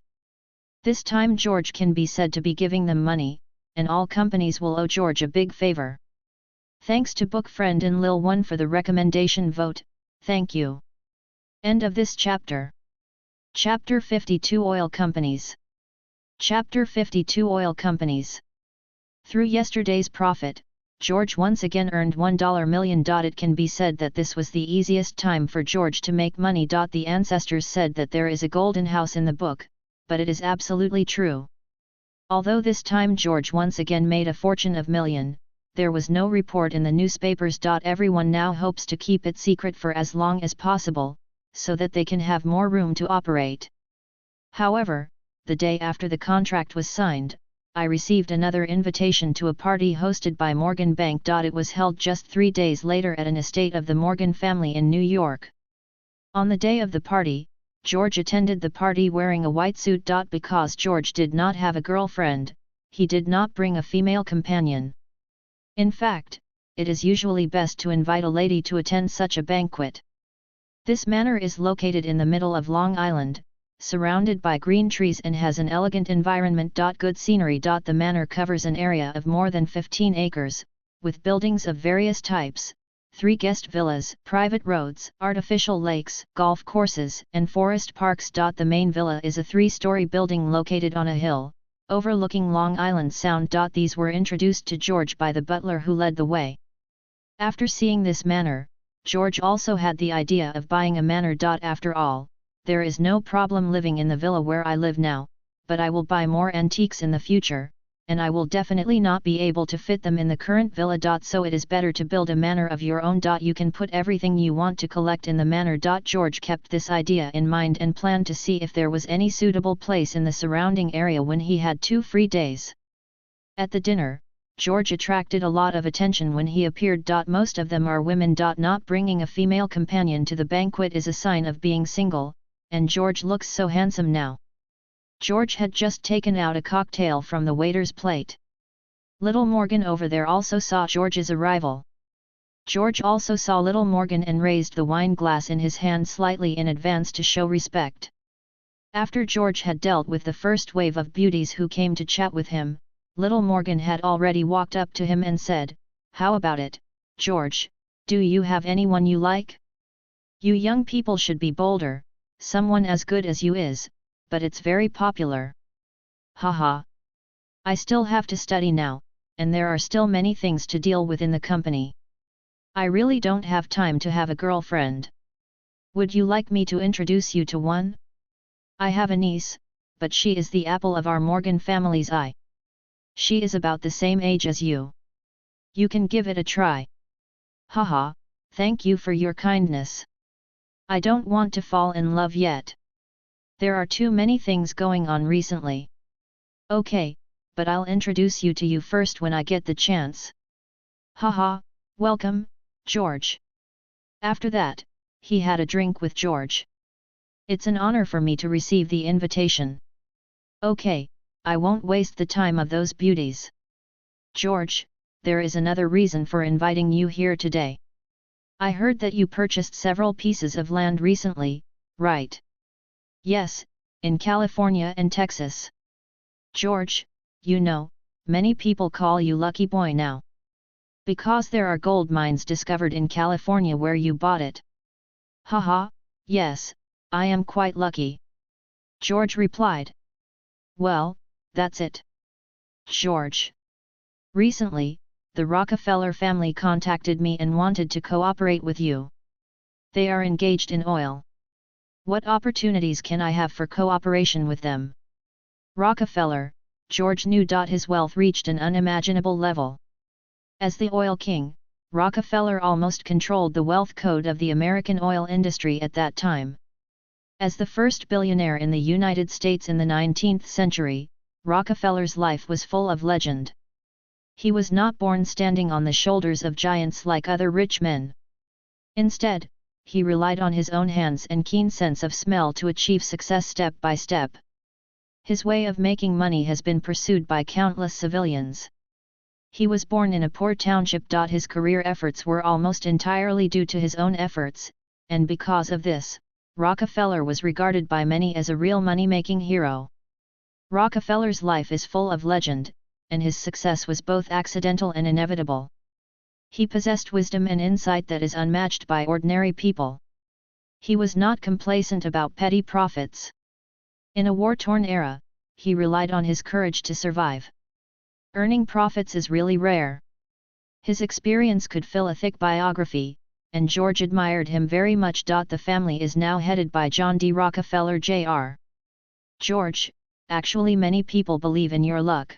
A: This time George can be said to be giving them money, and all companies will owe George a big favor. Thanks to book friend and Lil One for the recommendation vote, thank you. End of this chapter. Chapter 52 Oil Companies. Chapter 52 Oil Companies. Through yesterday's profit, George once again earned $1 million. It can be said that this was the easiest time for George to make money. The ancestors said that there is a golden house in the book, but it is absolutely true. Although this time George once again made a fortune of million, there was no report in the newspapers. Everyone now hopes to keep it secret for as long as possible, so that they can have more room to operate. However, the day after the contract was signed, I received another invitation to a party hosted by Morgan Bank. It was held just 3 days later at an estate of the Morgan family in New York. On the day of the party, George attended the party wearing a white suit. Because George did not have a girlfriend, he did not bring a female companion. In fact, it is usually best to invite a lady to attend such a banquet. This manor is located in the middle of Long Island, surrounded by green trees and has an elegant environment. Good scenery. The manor covers an area of more than 15 acres, with buildings of various types, 3 guest villas, private roads, artificial lakes, golf courses, and forest parks. The main villa is a 3-story building located on a hill, overlooking Long Island Sound. These were introduced to George by the butler who led the way. After seeing this manor, George also had the idea of buying a manor. After all, there is no problem living in the villa where I live now, but I will buy more antiques in the future, and I will definitely not be able to fit them in the current villa. So it is better to build a manor of your own. You can put everything you want to collect in the manor. George kept this idea in mind and planned to see if there was any suitable place in the surrounding area when he had 2 free days. At the dinner, George attracted a lot of attention when he appeared. Most of them are women. Not bringing a female companion to the banquet is a sign of being single, and George looks so handsome now. George had just taken out a cocktail from the waiter's plate. Little Morgan over there also saw George's arrival. George also saw little Morgan and raised the wine glass in his hand slightly in advance to show respect. After George had dealt with the first wave of beauties who came to chat with him, little Morgan had already walked up to him and said, "How about it, George, do you have anyone you like? You young people should be bolder, someone as good as you is, but it's very popular." Haha. I still have to study now, and there are still many things to deal with in the company. I really don't have time to have a girlfriend. Would you like me to introduce you to one? I have a niece, but she is the apple of our Morgan family's eye. She is about the same age as you. You can give it a try. Haha, thank you for your kindness. I don't want to fall in love yet. There are too many things going on recently. Okay, but I'll introduce you to you first when I get the chance. Haha, welcome, George. After that, he had a drink with George. It's an honor for me to receive the invitation. Okay, I won't waste the time of those beauties. George, there is another reason for inviting you here today. I heard that you purchased several pieces of land recently, right? Yes, in California and Texas. George, you know, many people call you lucky boy now. Because there are gold mines discovered in California where you bought it. Haha, yes, I am quite lucky. George replied. Well, that's it. George. Recently, the Rockefeller family contacted me and wanted to cooperate with you. They are engaged in oil. What opportunities can I have for cooperation with them? Rockefeller, George knew. His wealth reached an unimaginable level. As the oil king, Rockefeller almost controlled the wealth code of the American oil industry at that time. As the first billionaire in the United States in the 19th century, Rockefeller's life was full of legend. He was not born standing on the shoulders of giants like other rich men. Instead, he relied on his own hands and keen sense of smell to achieve success step by step. His way of making money has been pursued by countless civilians. He was born in a poor township. His career efforts were almost entirely due to his own efforts, and because of this, Rockefeller was regarded by many as a real money-making hero. Rockefeller's life is full of legend, and his success was both accidental and inevitable. He possessed wisdom and insight that is unmatched by ordinary people. He was not complacent about petty profits. In a war-torn era, he relied on his courage to survive. Earning profits is really rare. His experience could fill a thick biography, and George admired him very much. The family is now headed by John D. Rockefeller Jr. George, actually many people believe in your luck.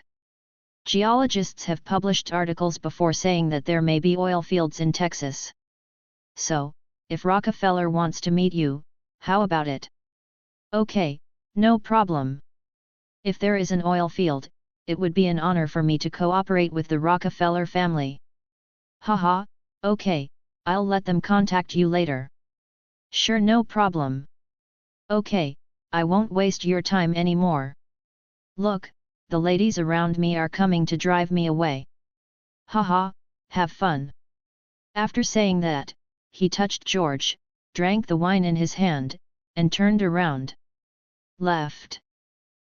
A: Geologists have published articles before saying that there may be oil fields in Texas. So, if Rockefeller wants to meet you, how about it? Okay, no problem. If there is an oil field, it would be an honor for me to cooperate with the Rockefeller family. Haha, okay, I'll let them contact you later. Sure, no problem. Okay, I won't waste your time anymore. Look, the ladies around me are coming to drive me away. Haha, have fun. After saying that, he touched George, drank the wine in his hand, and turned around. Left.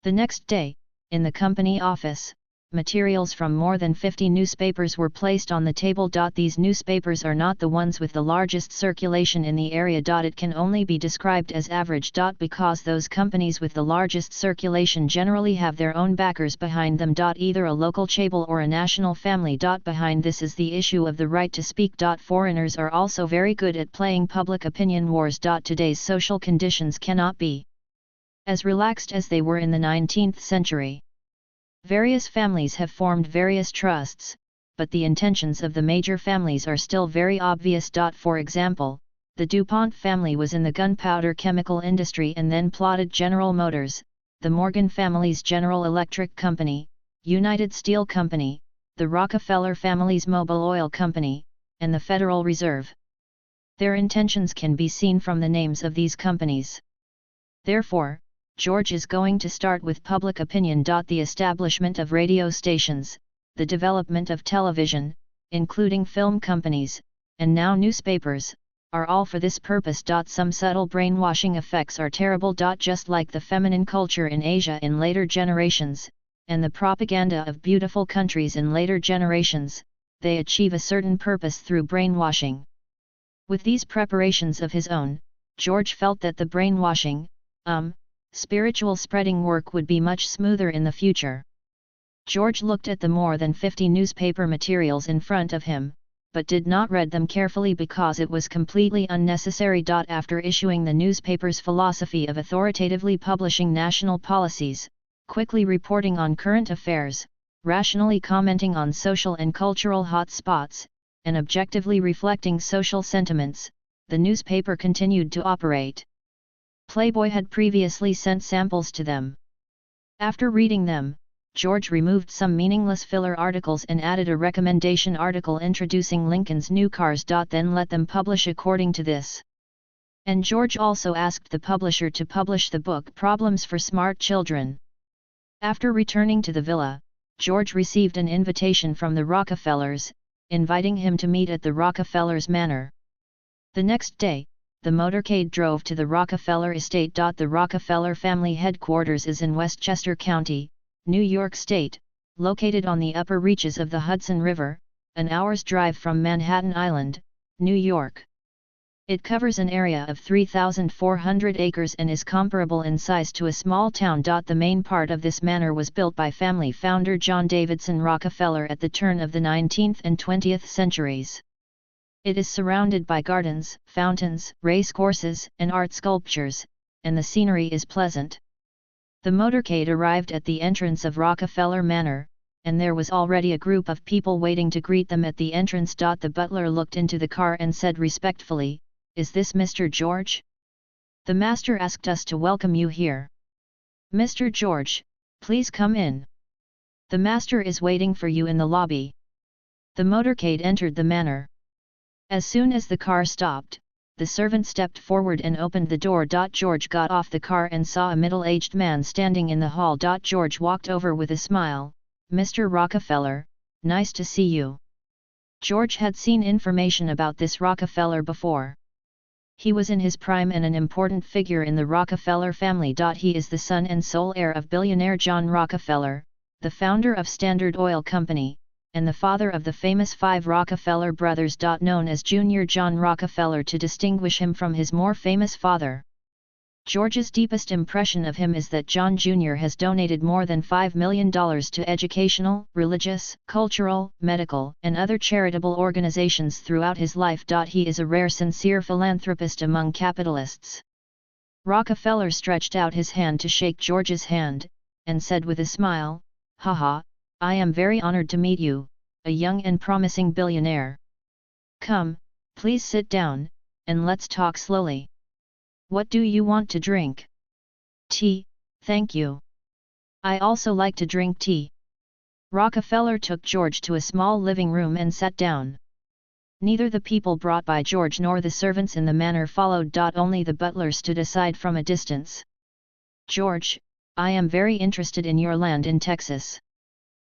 A: The next day, in the company office, materials from more than 50 newspapers were placed on the table. These newspapers are not the ones with the largest circulation in the area. It can only be described as average. Because those companies with the largest circulation generally have their own backers behind them. Either a local chaebol or a national family. Behind this is the issue of the right to speak. Foreigners are also very good at playing public opinion wars. Today's social conditions cannot be as relaxed as they were in the 19th century. Various families have formed various trusts, but the intentions of the major families are still very obvious. For example, the DuPont family was in the gunpowder chemical industry and then plotted General Motors, the Morgan family's General Electric Company, United Steel Company, the Rockefeller family's Mobil Oil Company, and the Federal Reserve. Their intentions can be seen from the names of these companies. Therefore, George is going to start with public opinion. The establishment of radio stations, the development of television, including film companies, and now newspapers, are all for this purpose. Some subtle brainwashing effects are terrible. Just like the feminine culture in Asia in later generations, and the propaganda of beautiful countries in later generations, they achieve a certain purpose through brainwashing. With these preparations of his own, George felt that the brainwashing, spiritual spreading work would be much smoother in the future. George looked at the more than 50 newspaper materials in front of him, but did not read them carefully because it was completely unnecessary. After issuing the newspaper's philosophy of authoritatively publishing national policies, quickly reporting on current affairs, rationally commenting on social and cultural hot spots, and objectively reflecting social sentiments, the newspaper continued to operate. Playboy had previously sent samples to them. After reading them, George removed some meaningless filler articles and added a recommendation article introducing Lincoln's new cars. Then let them publish according to this. And George also asked the publisher to publish the book Problems for Smart Children. After returning to the villa, George received an invitation from the Rockefellers, inviting him to meet at the Rockefellers' manor. The next day, the motorcade drove to the Rockefeller estate. The Rockefeller family headquarters is in Westchester County, New York State, located on the upper reaches of the Hudson River, an hour's drive from Manhattan Island, New York. It covers an area of 3,400 acres and is comparable in size to a small town. The main part of this manor was built by family founder John Davidson Rockefeller at the turn of the 19th and 20th centuries. It is surrounded by gardens, fountains, race courses, and art sculptures, and the scenery is pleasant. The motorcade arrived at the entrance of Rockefeller Manor, and there was already a group of people waiting to greet them at the entrance. The butler looked into the car and said respectfully, "Is this Mr. George? The master asked us to welcome you here. Mr. George, please come in. The master is waiting for you in the lobby." The motorcade entered the manor. As soon as the car stopped, the servant stepped forward and opened the door. George got off the car and saw a middle-aged man standing in the hall. George walked over with a smile. "Mr. Rockefeller, nice to see you." George had seen information about this Rockefeller before. He was in his prime and an important figure in the Rockefeller family. He is the son and sole heir of billionaire John Rockefeller, the founder of Standard Oil Company, and the father of the famous 5 Rockefeller brothers. Known as Junior John Rockefeller to distinguish him from his more famous father. George's deepest impression of him is that John Jr. has donated more than $5 million to educational, religious, cultural, medical, and other charitable organizations throughout his life. He is a rare sincere philanthropist among capitalists. Rockefeller stretched out his hand to shake George's hand, and said with a smile, "Haha, I am very honored to meet you, a young and promising billionaire. Come, please sit down, and let's talk slowly. What do you want to drink?" "Tea, thank you. I also like to drink tea." Rockefeller took George to a small living room and sat down. Neither the people brought by George nor the servants in the manor followed. Only the butler stood aside from a distance. "George, I am very interested in your land in Texas.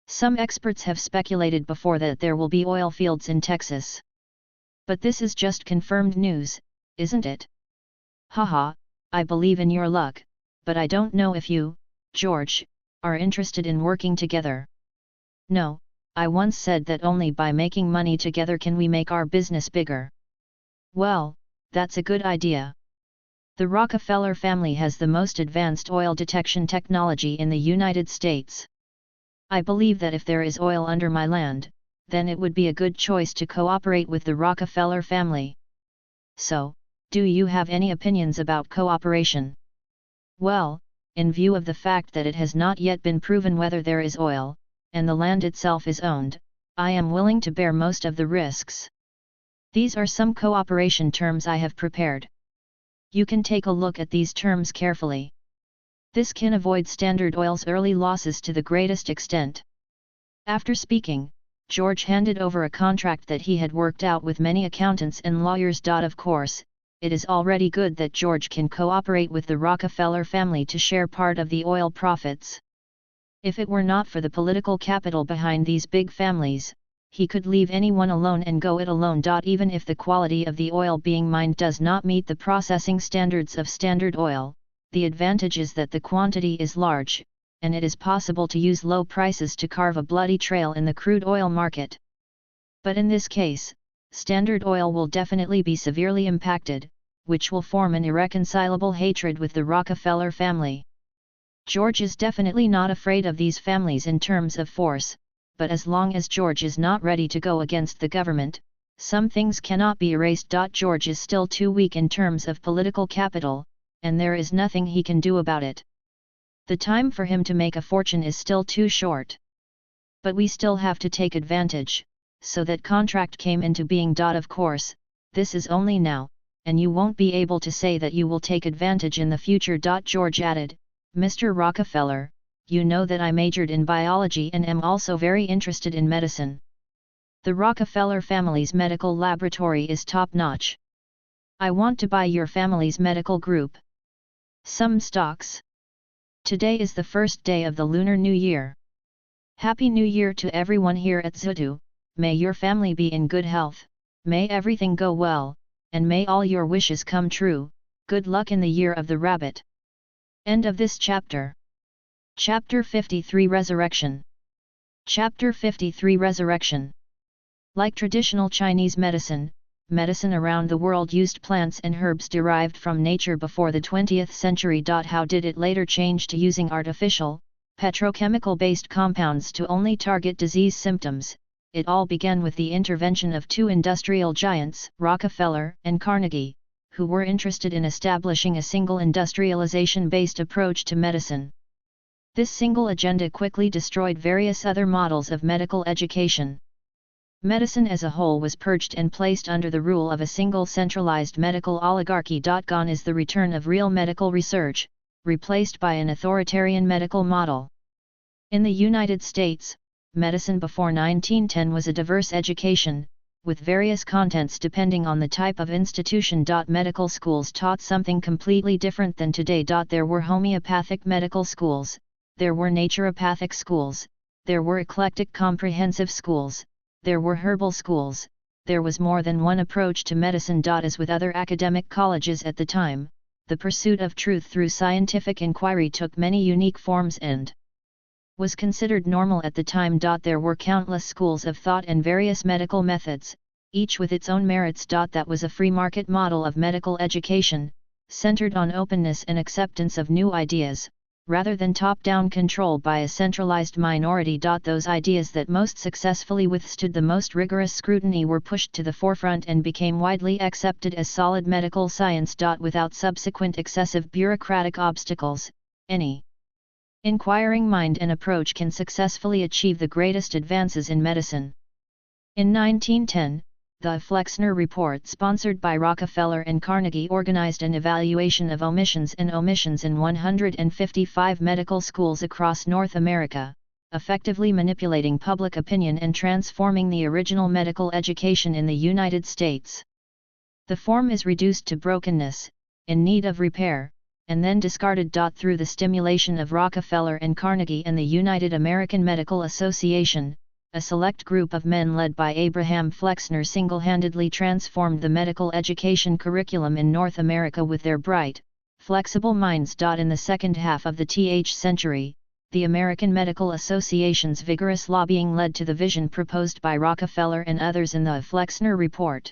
A: Some experts have speculated before that there will be oil fields in Texas. But this is just confirmed news, isn't it?" "Haha, I believe in your luck, but I don't know if you, George, are interested in working together." "No, I once said that only by making money together can we make our business bigger." "Well, that's a good idea. The Rockefeller family has the most advanced oil detection technology in the United States. I believe that if there is oil under my land, then it would be a good choice to cooperate with the Rockefeller family. So, do you have any opinions about cooperation?" "Well, in view of the fact that it has not yet been proven whether there is oil, and the land itself is owned, I am willing to bear most of the risks. These are some cooperation terms I have prepared. You can take a look at these terms carefully. This can avoid Standard Oil's early losses to the greatest extent." After speaking, George handed over a contract that he had worked out with many accountants and lawyers. Of course, it is already good that George can cooperate with the Rockefeller family to share part of the oil profits. If it were not for the political capital behind these big families, he could leave anyone alone and go it alone. Even if the quality of the oil being mined does not meet the processing standards of Standard Oil, the advantage is that the quantity is large, and it is possible to use low prices to carve a bloody trail in the crude oil market. But in this case, Standard Oil will definitely be severely impacted, which will form an irreconcilable hatred with the Rockefeller family. George is definitely not afraid of these families in terms of force, but as long as George is not ready to go against the government, some things cannot be erased. George is still too weak in terms of political capital, and there is nothing he can do about it. The time for him to make a fortune is still too short. But we still have to take advantage, so that contract came into being. Of course, this is only now, and you won't be able to say that you will take advantage in the future. George added, "Mr. Rockefeller, you know that I majored in biology and am also very interested in medicine. The Rockefeller family's medical laboratory is top-notch. I want to buy your family's medical group. Some stocks. Today is the first day of the Lunar New Year. Happy New Year to everyone here at Zutu. May your family be in good health, may everything go well, and may all your wishes come true. Good luck in the year of the rabbit." End of this chapter. Chapter 53 Resurrection. Chapter 53 Resurrection. Like traditional Chinese medicine, medicine around the world used plants and herbs derived from nature before the 20th century. How did it later change to using artificial, petrochemical-based compounds to only target disease symptoms? It all began with the intervention of two industrial giants, Rockefeller and Carnegie, who were interested in establishing a single industrialization-based approach to medicine. This single agenda quickly destroyed various other models of medical education. Medicine as a whole was purged and placed under the rule of a single centralized medical oligarchy. Gone is the return of real medical research, replaced by an authoritarian medical model. In the United States, medicine before 1910 was a diverse education, with various contents depending on the type of institution. Medical schools taught something completely different than today. There were homeopathic medical schools, there were naturopathic schools, there were eclectic comprehensive schools, there were herbal schools, there was more than one approach to medicine. As with other academic colleges at the time, the pursuit of truth through scientific inquiry took many unique forms and was considered normal at the time. There were countless schools of thought and various medical methods, each with its own merits. That was a free market model of medical education, centered on openness and acceptance of new ideas, rather than top-down control by a centralized minority. Those ideas that most successfully withstood the most rigorous scrutiny were pushed to the forefront and became widely accepted as solid medical science. Without subsequent excessive bureaucratic obstacles, any inquiring mind and approach can successfully achieve the greatest advances in medicine. In 1910, the Flexner Report, sponsored by Rockefeller and Carnegie, organized an evaluation of omissions and omissions in 155 medical schools across North America, effectively manipulating public opinion and transforming the original medical education in the United States. The form is reduced to brokenness, in need of repair, and then discarded. Through the stimulation of Rockefeller and Carnegie and the United American Medical Association, a select group of men led by Abraham Flexner single-handedly transformed the medical education curriculum in North America with their bright, flexible minds. In the second half of the 20th century, the American Medical Association's vigorous lobbying led to the vision proposed by Rockefeller and others in the Flexner Report.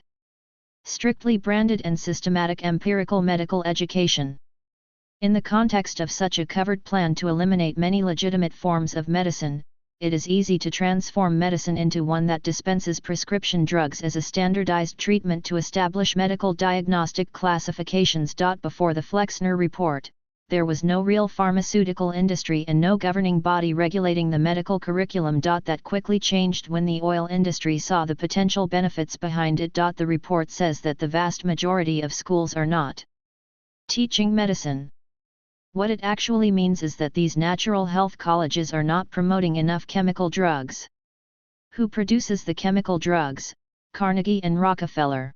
A: Strictly branded and systematic empirical medical education. In the context of such a covered plan to eliminate many legitimate forms of medicine, it is easy to transform medicine into one that dispenses prescription drugs as a standardized treatment to establish medical diagnostic classifications. Before the Flexner Report, there was no real pharmaceutical industry and no governing body regulating the medical curriculum. That quickly changed when the oil industry saw the potential benefits behind it. The report says that the vast majority of schools are not teaching medicine. What it actually means is that these natural health colleges are not promoting enough chemical drugs. Who produces the chemical drugs? Carnegie and Rockefeller.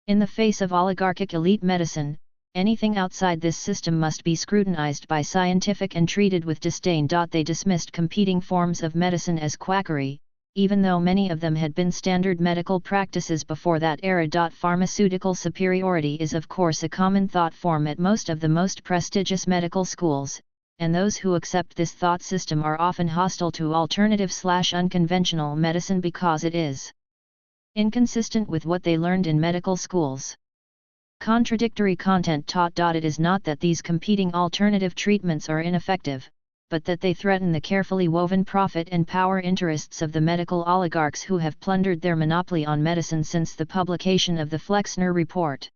A: In the face of oligarchic elite medicine, anything outside this system must be scrutinized by scientific and treated with disdain. They dismissed competing forms of medicine as quackery, even though many of them had been standard medical practices before that era. Pharmaceutical superiority is of course a common thought form at most of the most prestigious medical schools, and those who accept this thought system are often hostile to alternative/unconventional medicine because it is inconsistent with what they learned in medical schools. Contradictory content taught. It is not that these competing alternative treatments are ineffective, but that they threaten the carefully woven profit and power interests of the medical oligarchs who have plundered their monopoly on medicine since the publication of the Flexner Report.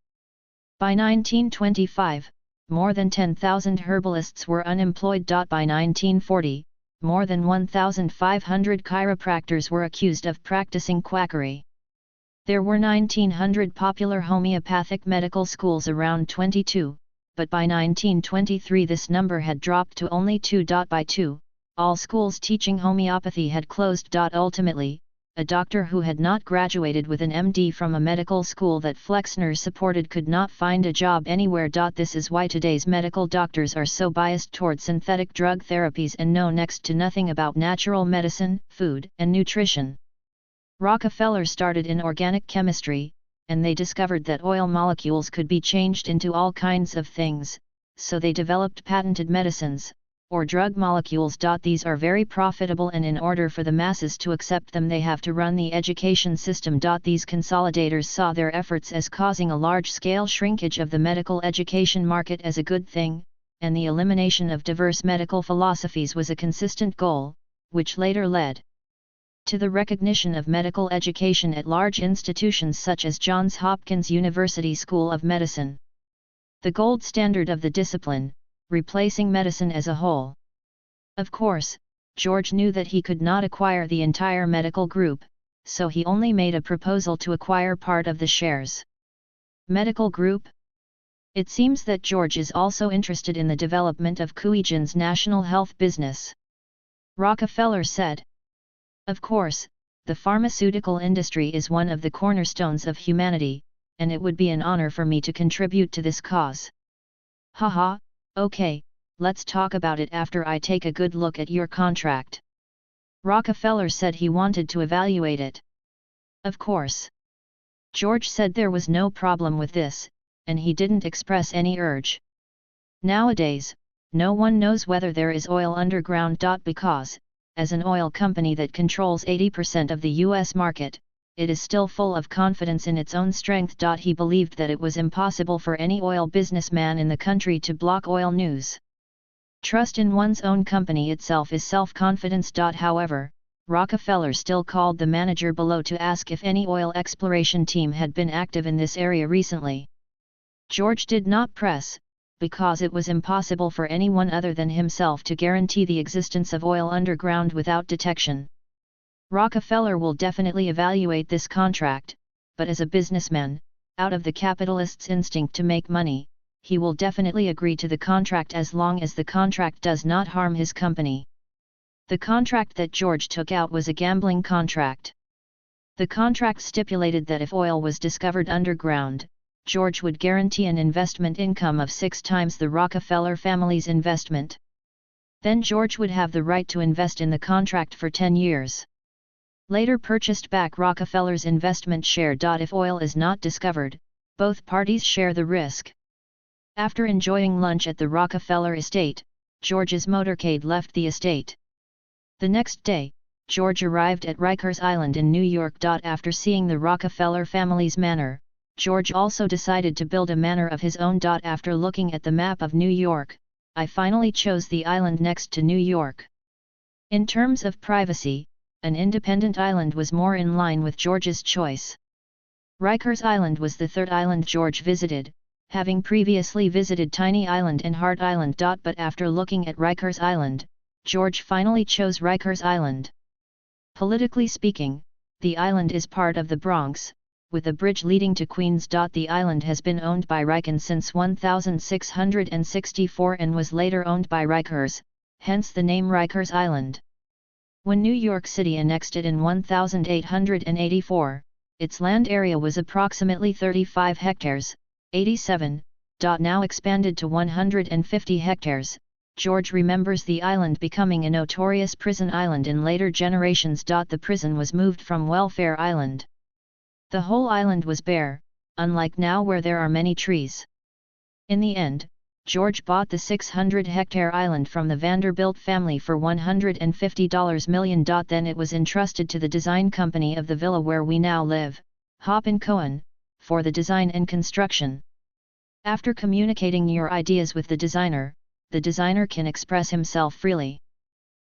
A: By 1925, more than 10,000 herbalists were unemployed. By 1940, more than 1,500 chiropractors were accused of practicing quackery. There were 1,900 popular homeopathic medical schools, around 22. But by 1923 this number had dropped to only 2. By 2, all schools teaching homeopathy had closed. Ultimately, a doctor who had not graduated with an MD from a medical school that Flexner supported could not find a job anywhere. This is why today's medical doctors are so biased toward synthetic drug therapies and know next to nothing about natural medicine, food, and nutrition. Rockefeller started in organic chemistry, and they discovered that oil molecules could be changed into all kinds of things, so they developed patented medicines, or drug molecules. These are very profitable, and in order for the masses to accept them they have to run the education system. These consolidators saw their efforts as causing a large-scale shrinkage of the medical education market as a good thing, and the elimination of diverse medical philosophies was a consistent goal, which later led to the recognition of medical education at large institutions such as Johns Hopkins University School of Medicine, the gold standard of the discipline, replacing medicine as a whole. Of course, George knew that he could not acquire the entire medical group, so he only made a proposal to acquire part of the shares. Medical group? It seems that George is also interested in the development of Cuigin's national health business, Rockefeller said. Of course, the pharmaceutical industry is one of the cornerstones of humanity, and it would be an honor for me to contribute to this cause. Haha, okay, let's talk about it after I take a good look at your contract. Rockefeller said he wanted to evaluate it. Of course. George said there was no problem with this, and he didn't express any urge. Nowadays, no one knows whether there is oil underground. Because, as an oil company that controls 80% of the US market, it is still full of confidence in its own strength. He believed that it was impossible for any oil businessman in the country to block oil news. Trust in one's own company itself is self-confidence. However, Rockefeller still called the manager below to ask if any oil exploration team had been active in this area recently. George did not press, because it was impossible for anyone other than himself to guarantee the existence of oil underground without detection. Rockefeller will definitely evaluate this contract, but as a businessman, out of the capitalist's instinct to make money, he will definitely agree to the contract as long as the contract does not harm his company. The contract that George took out was a gambling contract. The contract stipulated that if oil was discovered underground, George would guarantee an investment income of 6 times the Rockefeller family's investment. Then George would have the right to invest in the contract for 10 years. Later purchased back Rockefeller's investment share. If oil is not discovered, both parties share the risk. After enjoying lunch at the Rockefeller estate, George's motorcade left the estate. The next day, George arrived at Rikers Island in New York. After seeing the Rockefeller family's manor, George also decided to build a manor of his own. After looking at the map of New York, I finally chose the island next to New York. In terms of privacy, an independent island was more in line with George's choice. Rikers Island was the third island George visited, having previously visited Tiny Island and Hart Island. But after looking at Rikers Island, George finally chose Rikers Island. Politically speaking, the island is part of the Bronx, with a bridge leading to Queens. The island has been owned by Riken since 1664 and was later owned by Rikers, hence the name Rikers Island. When New York City annexed it in 1884, its land area was approximately 35 hectares, 87, now expanded to 150 hectares. George remembers the island becoming a notorious prison island in later generations. The prison was moved from Welfare Island. The whole island was bare, unlike now where there are many trees. In the end, George bought the 600-hectare island from the Vanderbilt family for $150 million. Then it was entrusted to the design company of the villa where we now live, Hopp & Cohen, for the design and construction. After communicating your ideas with the designer can express himself freely.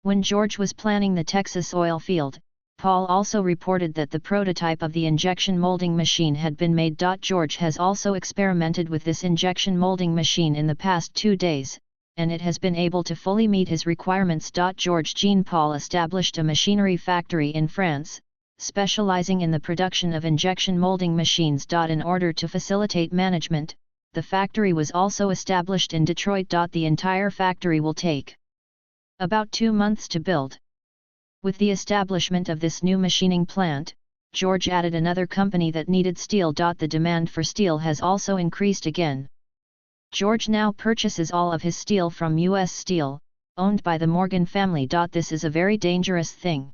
A: When George was planning the Texas oil field, Paul also reported that the prototype of the injection molding machine had been made. George has also experimented with this injection molding machine in the past 2 days, and it has been able to fully meet his requirements. George Jean Paul established a machinery factory in France, specializing in the production of injection molding machines. In order to facilitate management, the factory was also established in Detroit. The entire factory will take about 2 months to build. With the establishment of this new machining plant, George added another company that needed steel. The demand for steel has also increased again. George now purchases all of his steel from U.S. Steel, owned by the Morgan family. This is a very dangerous thing.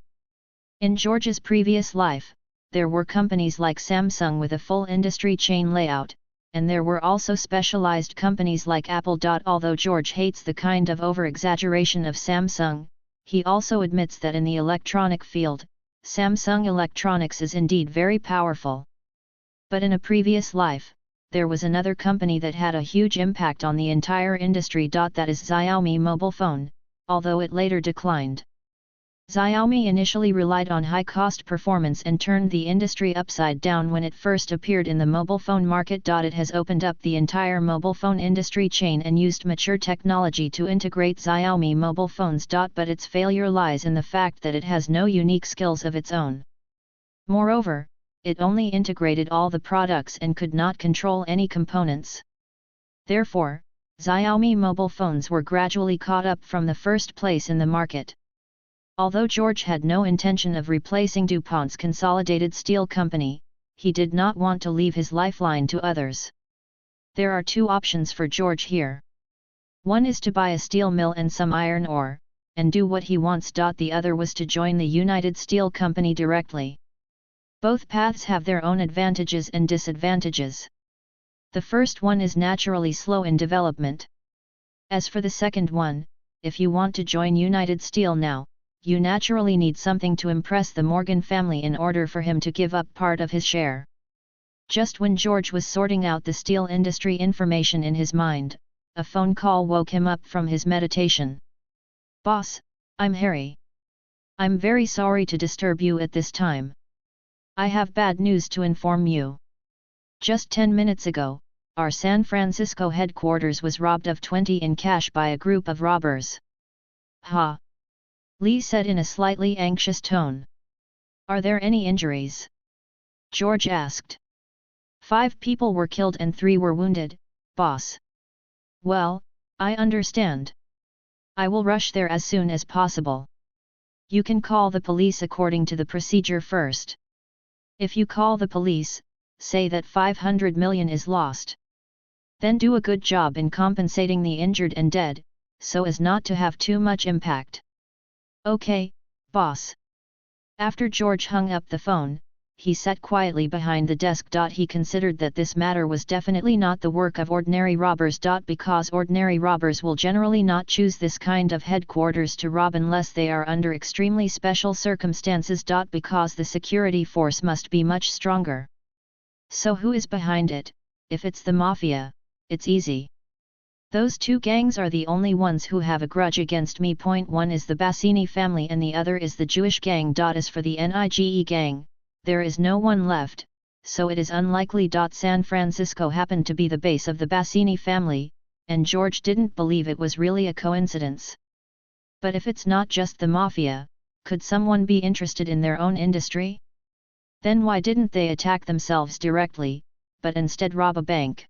A: In George's previous life, there were companies like Samsung with a full industry chain layout, and there were also specialized companies like Apple. Although George hates the kind of over-exaggeration of Samsung, he also admits that in the electronic field, Samsung Electronics is indeed very powerful. But in a previous life, there was another company that had a huge impact on the entire industry. That is Xiaomi mobile phone, although it later declined. Xiaomi initially relied on high-cost performance and turned the industry upside down when it first appeared in the mobile phone market. It has opened up the entire mobile phone industry chain and used mature technology to integrate Xiaomi mobile phones. But its failure lies in the fact that it has no unique skills of its own. Moreover, it only integrated all the products and could not control any components. Therefore, Xiaomi mobile phones were gradually caught up from the first place in the market. Although George had no intention of replacing DuPont's Consolidated Steel Company, he did not want to leave his lifeline to others. There are two options for George here. One is to buy a steel mill and some iron ore, and do what he wants. The other was to join the United Steel Company directly. Both paths have their own advantages and disadvantages. The first one is naturally slow in development. As for the second one, if you want to join United Steel now, you naturally need something to impress the Morgan family in order for him to give up part of his share. Just when George was sorting out the steel industry information in his mind, a phone call woke him up from his meditation. "Boss, I'm Harry. I'm very sorry to disturb you at this time. I have bad news to inform you. Just 10 minutes ago, our San Francisco headquarters was robbed of 20 in cash by a group of robbers." "Ha!" Lee said in a slightly anxious tone. "Are there any injuries?" George asked. 5 people were killed and 3 were wounded, boss." "Well, I understand. I will rush there as soon as possible. You can call the police according to the procedure first. If you call the police, say that 500 million is lost. Then do a good job in compensating the injured and dead, so as not to have too much impact." "Okay, boss." After George hung up the phone, he sat quietly behind the desk. He considered that this matter was definitely not the work of ordinary robbers. Because ordinary robbers will generally not choose this kind of headquarters to rob unless they are under extremely special circumstances. Because the security force must be much stronger. So who is behind it? If it's the mafia, it's easy. Those 2 gangs are the only ones who have a grudge against me. One is the Bassini family and the other is the Jewish gang. As for the Nige gang, there is no one left, so it is unlikely. San Francisco happened to be the base of the Bassini family, and George didn't believe it was really a coincidence. But if it's not just the mafia, could someone be interested in their own industry? Then why didn't they attack themselves directly, but instead rob a bank?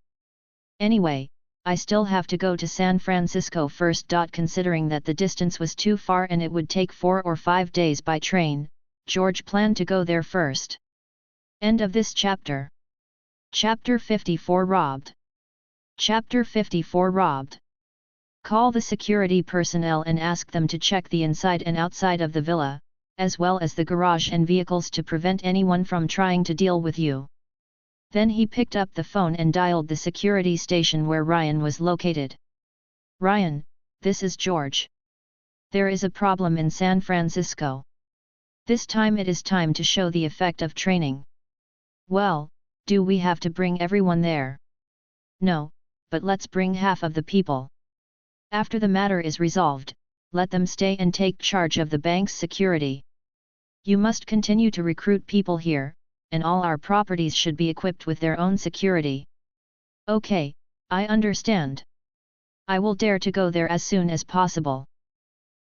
A: Anyway, I still have to go to San Francisco first. Considering that the distance was too far and it would take 4 or 5 days by train, George planned to go there first. End of this chapter. Chapter 54 Robbed. Chapter 54 Robbed. Call the security personnel and ask them to check the inside and outside of the villa, as well as the garage and vehicles to prevent anyone from trying to deal with you. Then he picked up the phone and dialed the security station where Ryan was located. "Ryan, this is George. There is a problem in San Francisco. This time it is time to show the effect of training." "Well, do we have to bring everyone there?" "No, but let's bring half of the people. After the matter is resolved, let them stay and take charge of the bank's security. You must continue to recruit people here, and all our properties should be equipped with their own security." "Okay, I understand. I will dare to go there as soon as possible."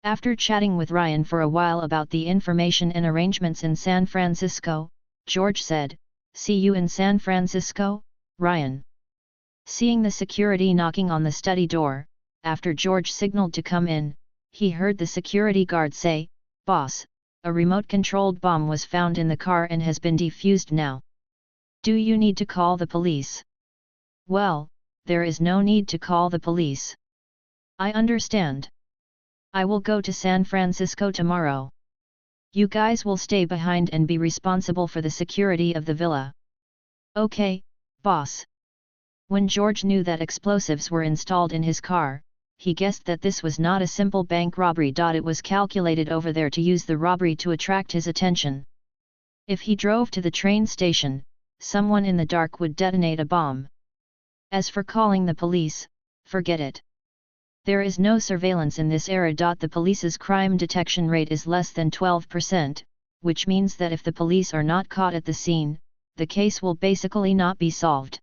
A: After chatting with Ryan for a while about the information and arrangements in San Francisco, George said, "See you in San Francisco, Ryan." Seeing the security knocking on the study door, after George signaled to come in, he heard the security guard say, "Boss, a remote-controlled bomb was found in the car and has been defused now. Do you need to call the police?" "Well, there is no need to call the police. I understand. I will go to San Francisco tomorrow. You guys will stay behind and be responsible for the security of the villa." "Okay, boss." When George knew that explosives were installed in his car, he guessed that this was not a simple bank robbery. It was calculated over there to use the robbery to attract his attention. If he drove to the train station, someone in the dark would detonate a bomb. As for calling the police, forget it. There is no surveillance in this era. The police's crime detection rate is less than 12%, which means that if the police are not caught at the scene, the case will basically not be solved.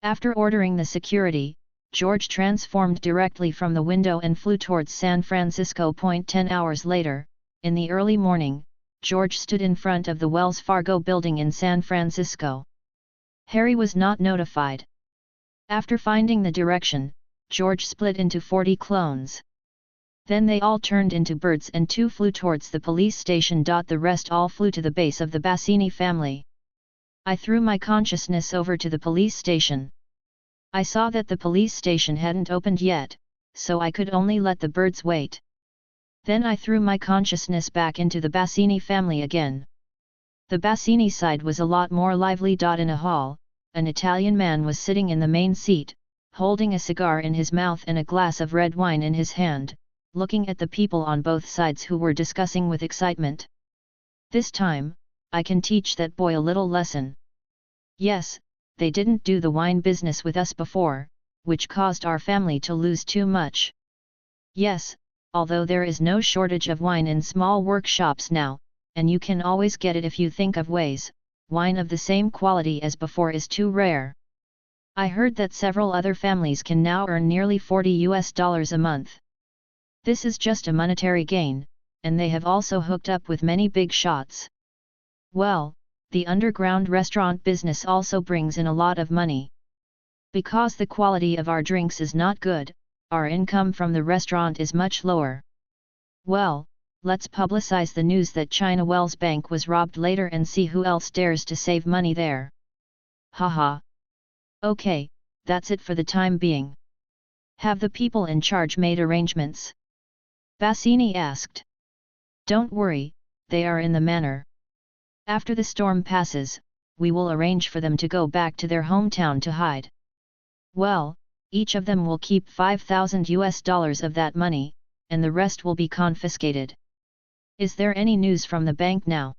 A: After ordering the security, George transformed directly from the window and flew towards San Francisco. 10 hours later, in the early morning, George stood in front of the Wells Fargo building in San Francisco. Harry was not notified. After finding the direction, George split into 40 clones. Then they all turned into birds and 2 flew towards the police station. The rest all flew to the base of the Bassini family. I threw my consciousness over to the police station. I saw that the police station hadn't opened yet, so I could only let the birds wait. Then I threw my consciousness back into the Bassini family again. The Bassini side was a lot more lively. In a hall, an Italian man was sitting in the main seat, holding a cigar in his mouth and a glass of red wine in his hand, looking at the people on both sides who were discussing with excitement. This time, I can teach that boy a little lesson. Yes, they didn't do the wine business with us before, which caused our family to lose too much. Yes, although there is no shortage of wine in small workshops now, and you can always get it if you think of ways, wine of the same quality as before is too rare. I heard that several other families can now earn nearly $40 a month. This is just a monetary gain, and they have also hooked up with many big shots. Well, the underground restaurant business also brings in a lot of money. Because the quality of our drinks is not good, our income from the restaurant is much lower. Well, let's publicize the news that China Wells Bank was robbed later and see who else dares to save money there. Haha. Okay, that's it for the time being. Have the people in charge made arrangements? Bassini asked. Don't worry, they are in the manor. After the storm passes, we will arrange for them to go back to their hometown to hide. Well, each of them will keep $5,000 of that money, and the rest will be confiscated. Is there any news from the bank now?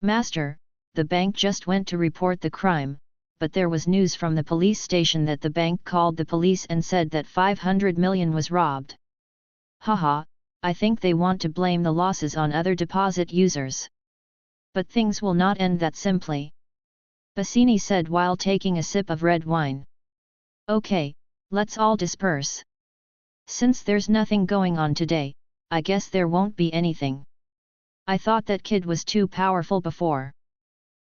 A: Master, the bank just went to report the crime, but there was news from the police station that the bank called the police and said that 500 million was robbed. Haha, I think they want to blame the losses on other deposit users. But things will not end that simply. Bassini said while taking a sip of red wine. Okay, let's all disperse. Since there's nothing going on today, I guess there won't be anything. I thought that kid was too powerful before.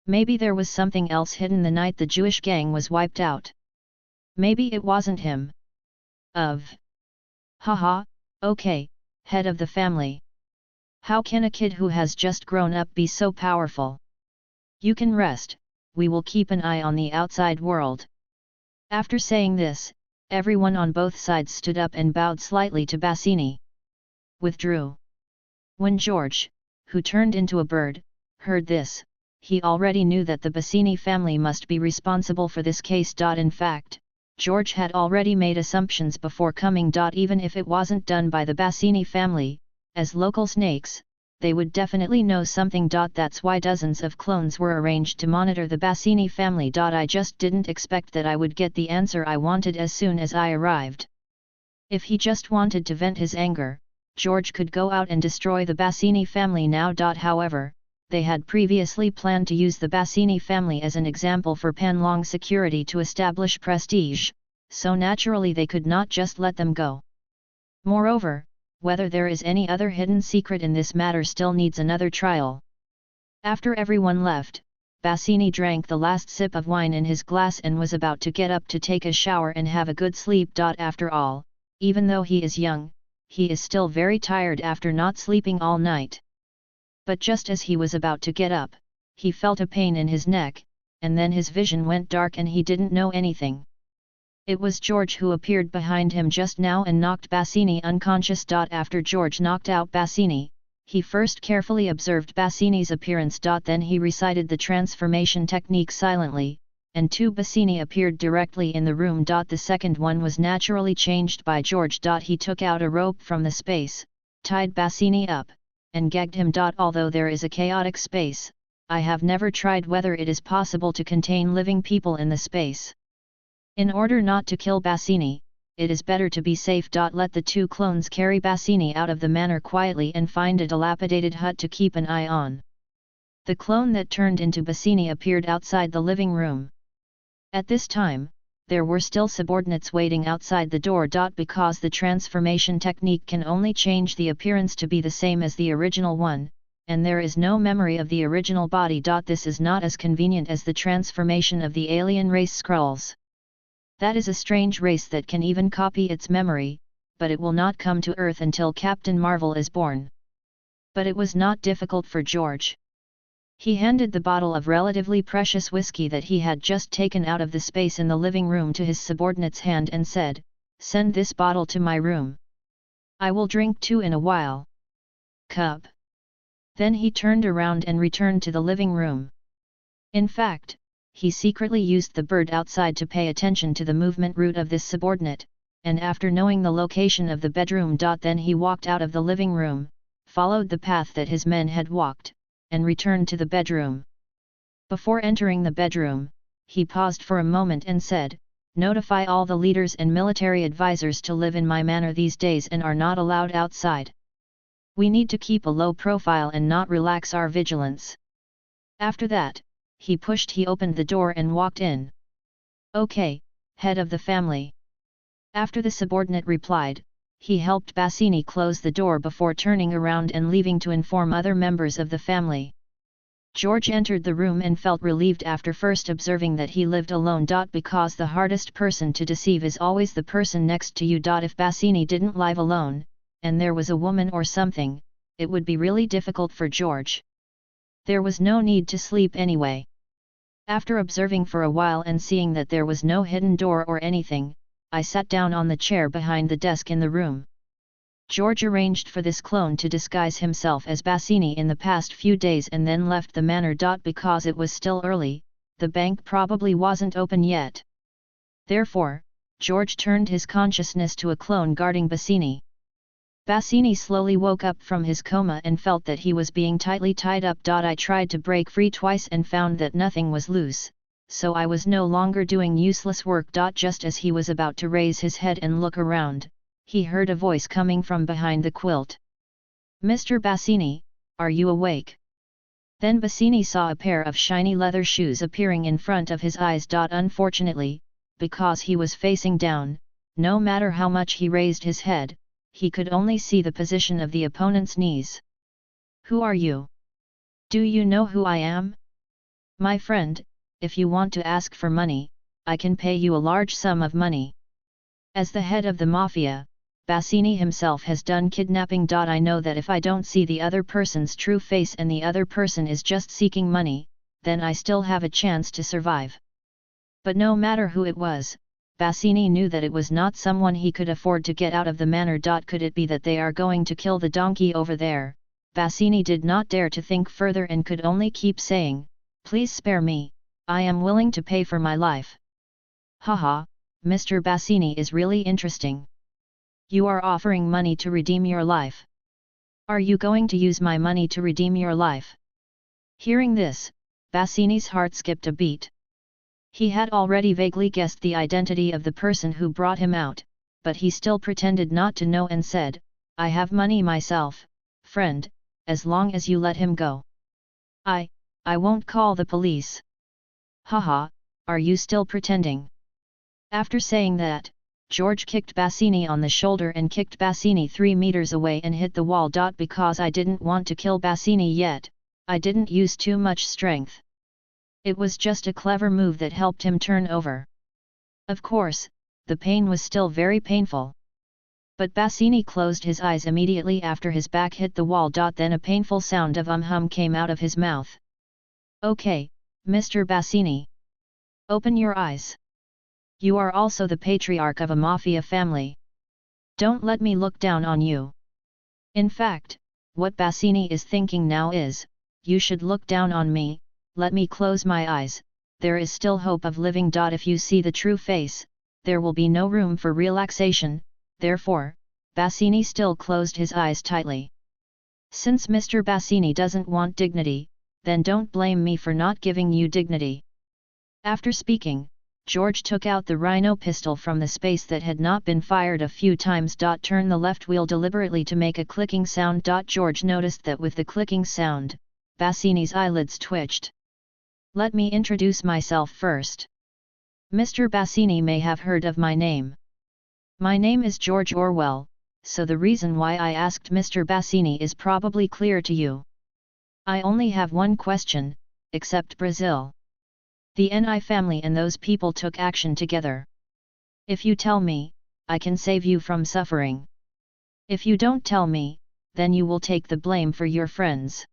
A: Maybe there was something else hidden the night the Jewish gang was wiped out. Maybe it wasn't him. Haha, okay, head of the family. How can a kid who has just grown up be so powerful? You can rest, we will keep an eye on the outside world. After saying this, everyone on both sides stood up and bowed slightly to Bassini. Withdrew. When George, who turned into a bird, heard this, he already knew that the Bassini family must be responsible for this case. In fact, George had already made assumptions before coming. Even if it wasn't done by the Bassini family, as local snakes, they would definitely know something. That's why dozens of clones were arranged to monitor the Bassini family. I just didn't expect that I would get the answer I wanted as soon as I arrived. If he just wanted to vent his anger, George could go out and destroy the Bassini family now. However, they had previously planned to use the Bassini family as an example for Panlong security to establish prestige, so naturally they could not just let them go. Moreover, whether there is any other hidden secret in this matter still needs another trial. After everyone left, Bassini drank the last sip of wine in his glass and was about to get up to take a shower and have a good sleep. After all, even though he is young, he is still very tired after not sleeping all night. But just as he was about to get up, he felt a pain in his neck, and then his vision went dark and he didn't know anything. It was George who appeared behind him just now and knocked Bassini unconscious. After George knocked out Bassini, he first carefully observed Bassini's appearance. Then he recited the transformation technique silently, and 2 Bassini appeared directly in the room. The second one was naturally changed by George. He took out a rope from the space, tied Bassini up, and gagged him. Although there is a chaotic space, I have never tried whether it is possible to contain living people in the space. In order not to kill Bassini, it is better to be safe. Let the 2 clones carry Bassini out of the manor quietly and find a dilapidated hut to keep an eye on. The clone that turned into Bassini appeared outside the living room. At this time, there were still subordinates waiting outside the door. Because the transformation technique can only change the appearance to be the same as the original one, and there is no memory of the original body. This is not as convenient as the transformation of the alien race Skrulls. That is a strange race that can even copy its memory, but it will not come to Earth until Captain Marvel is born. But it was not difficult for George. He handed the bottle of relatively precious whiskey that he had just taken out of the space in the living room to his subordinate's hand and said, "Send this bottle to my room. I will drink 2 in a while." Cup. Then he turned around and returned to the living room. In fact, he secretly used the bird outside to pay attention to the movement route of this subordinate, and after knowing the location of the bedroom. Then he walked out of the living room, followed the path that his men had walked, and returned to the bedroom. Before entering the bedroom, he paused for a moment and said, "Notify all the leaders and military advisors to live in my manor these days and are not allowed outside. We need to keep a low profile and not relax our vigilance." After that, he opened the door and walked in. "Okay, head of the family." After the subordinate replied, he helped Bassini close the door before turning around and leaving to inform other members of the family. George entered the room and felt relieved after first observing that he lived alone. Because the hardest person to deceive is always the person next to you. If Bassini didn't live alone, and there was a woman or something, it would be really difficult for George. There was no need to sleep anyway. After observing for a while and seeing that there was no hidden door or anything, I sat down on the chair behind the desk in the room. George arranged for this clone to disguise himself as Bassini in the past few days and then left the manor. Because it was still early, the bank probably wasn't open yet. Therefore, George turned his consciousness to a clone guarding Bassini. Bassini slowly woke up from his coma and felt that he was being tightly tied up. I tried to break free twice and found that nothing was loose, so I was no longer doing useless work. Just as he was about to raise his head and look around, he heard a voice coming from behind the quilt. "Mr. Bassini, are you awake?" Then Bassini saw a pair of shiny leather shoes appearing in front of his eyes. Unfortunately, because he was facing down, no matter how much he raised his head, he could only see the position of the opponent's knees. "Who are you? Do you know who I am?" "My friend, if you want to ask for money, I can pay you a large sum of money. As the head of the mafia, Bassini himself has done kidnapping. I know that if I don't see the other person's true face and the other person is just seeking money, then I still have a chance to survive." But no matter who it was, Bassini knew that it was not someone he could afford to get out of the manor. Could it be that they are going to kill the donkey over there? Bassini did not dare to think further and could only keep saying, "Please spare me, I am willing to pay for my life." "Haha, Mr. Bassini is really interesting. You are offering money to redeem your life. Are you going to use my money to redeem your life?" Hearing this, Bassini's heart skipped a beat. He had already vaguely guessed the identity of the person who brought him out, but he still pretended not to know and said, "I have money myself, friend, as long as you let him go. I won't call the police." "Haha, are you still pretending?" After saying that, George kicked Bassini on the shoulder and kicked Bassini 3 meters away and hit the wall. Because I didn't want to kill Bassini yet, I didn't use too much strength. It was just a clever move that helped him turn over. Of course, the pain was still very painful. But Bassini closed his eyes immediately after his back hit the wall. Then a painful sound of hum came out of his mouth. "Okay, Mr. Bassini. Open your eyes. You are also the patriarch of a mafia family. Don't let me look down on you." In fact, what Bassini is thinking now is, "You should look down on me, let me close my eyes, there is still hope of living. If you see the true face, there will be no room for relaxation, therefore, Bassini still closed his eyes tightly. Since Mr. Bassini doesn't want dignity, then don't blame me for not giving you dignity. After speaking, George took out the rhino pistol from the space that had not been fired a few times. Turn the left wheel deliberately to make a clicking sound. George noticed that with the clicking sound, Bassini's eyelids twitched. Let me introduce myself first. Mr. Bassini may have heard of my name. My name is George Orwell, so the reason why I asked Mr. Bassini is probably clear to you. I only have one question, except Brazil. The Ni family and those people took action together. If you tell me, I can save you from suffering. If you don't tell me, then you will take the blame for your friends.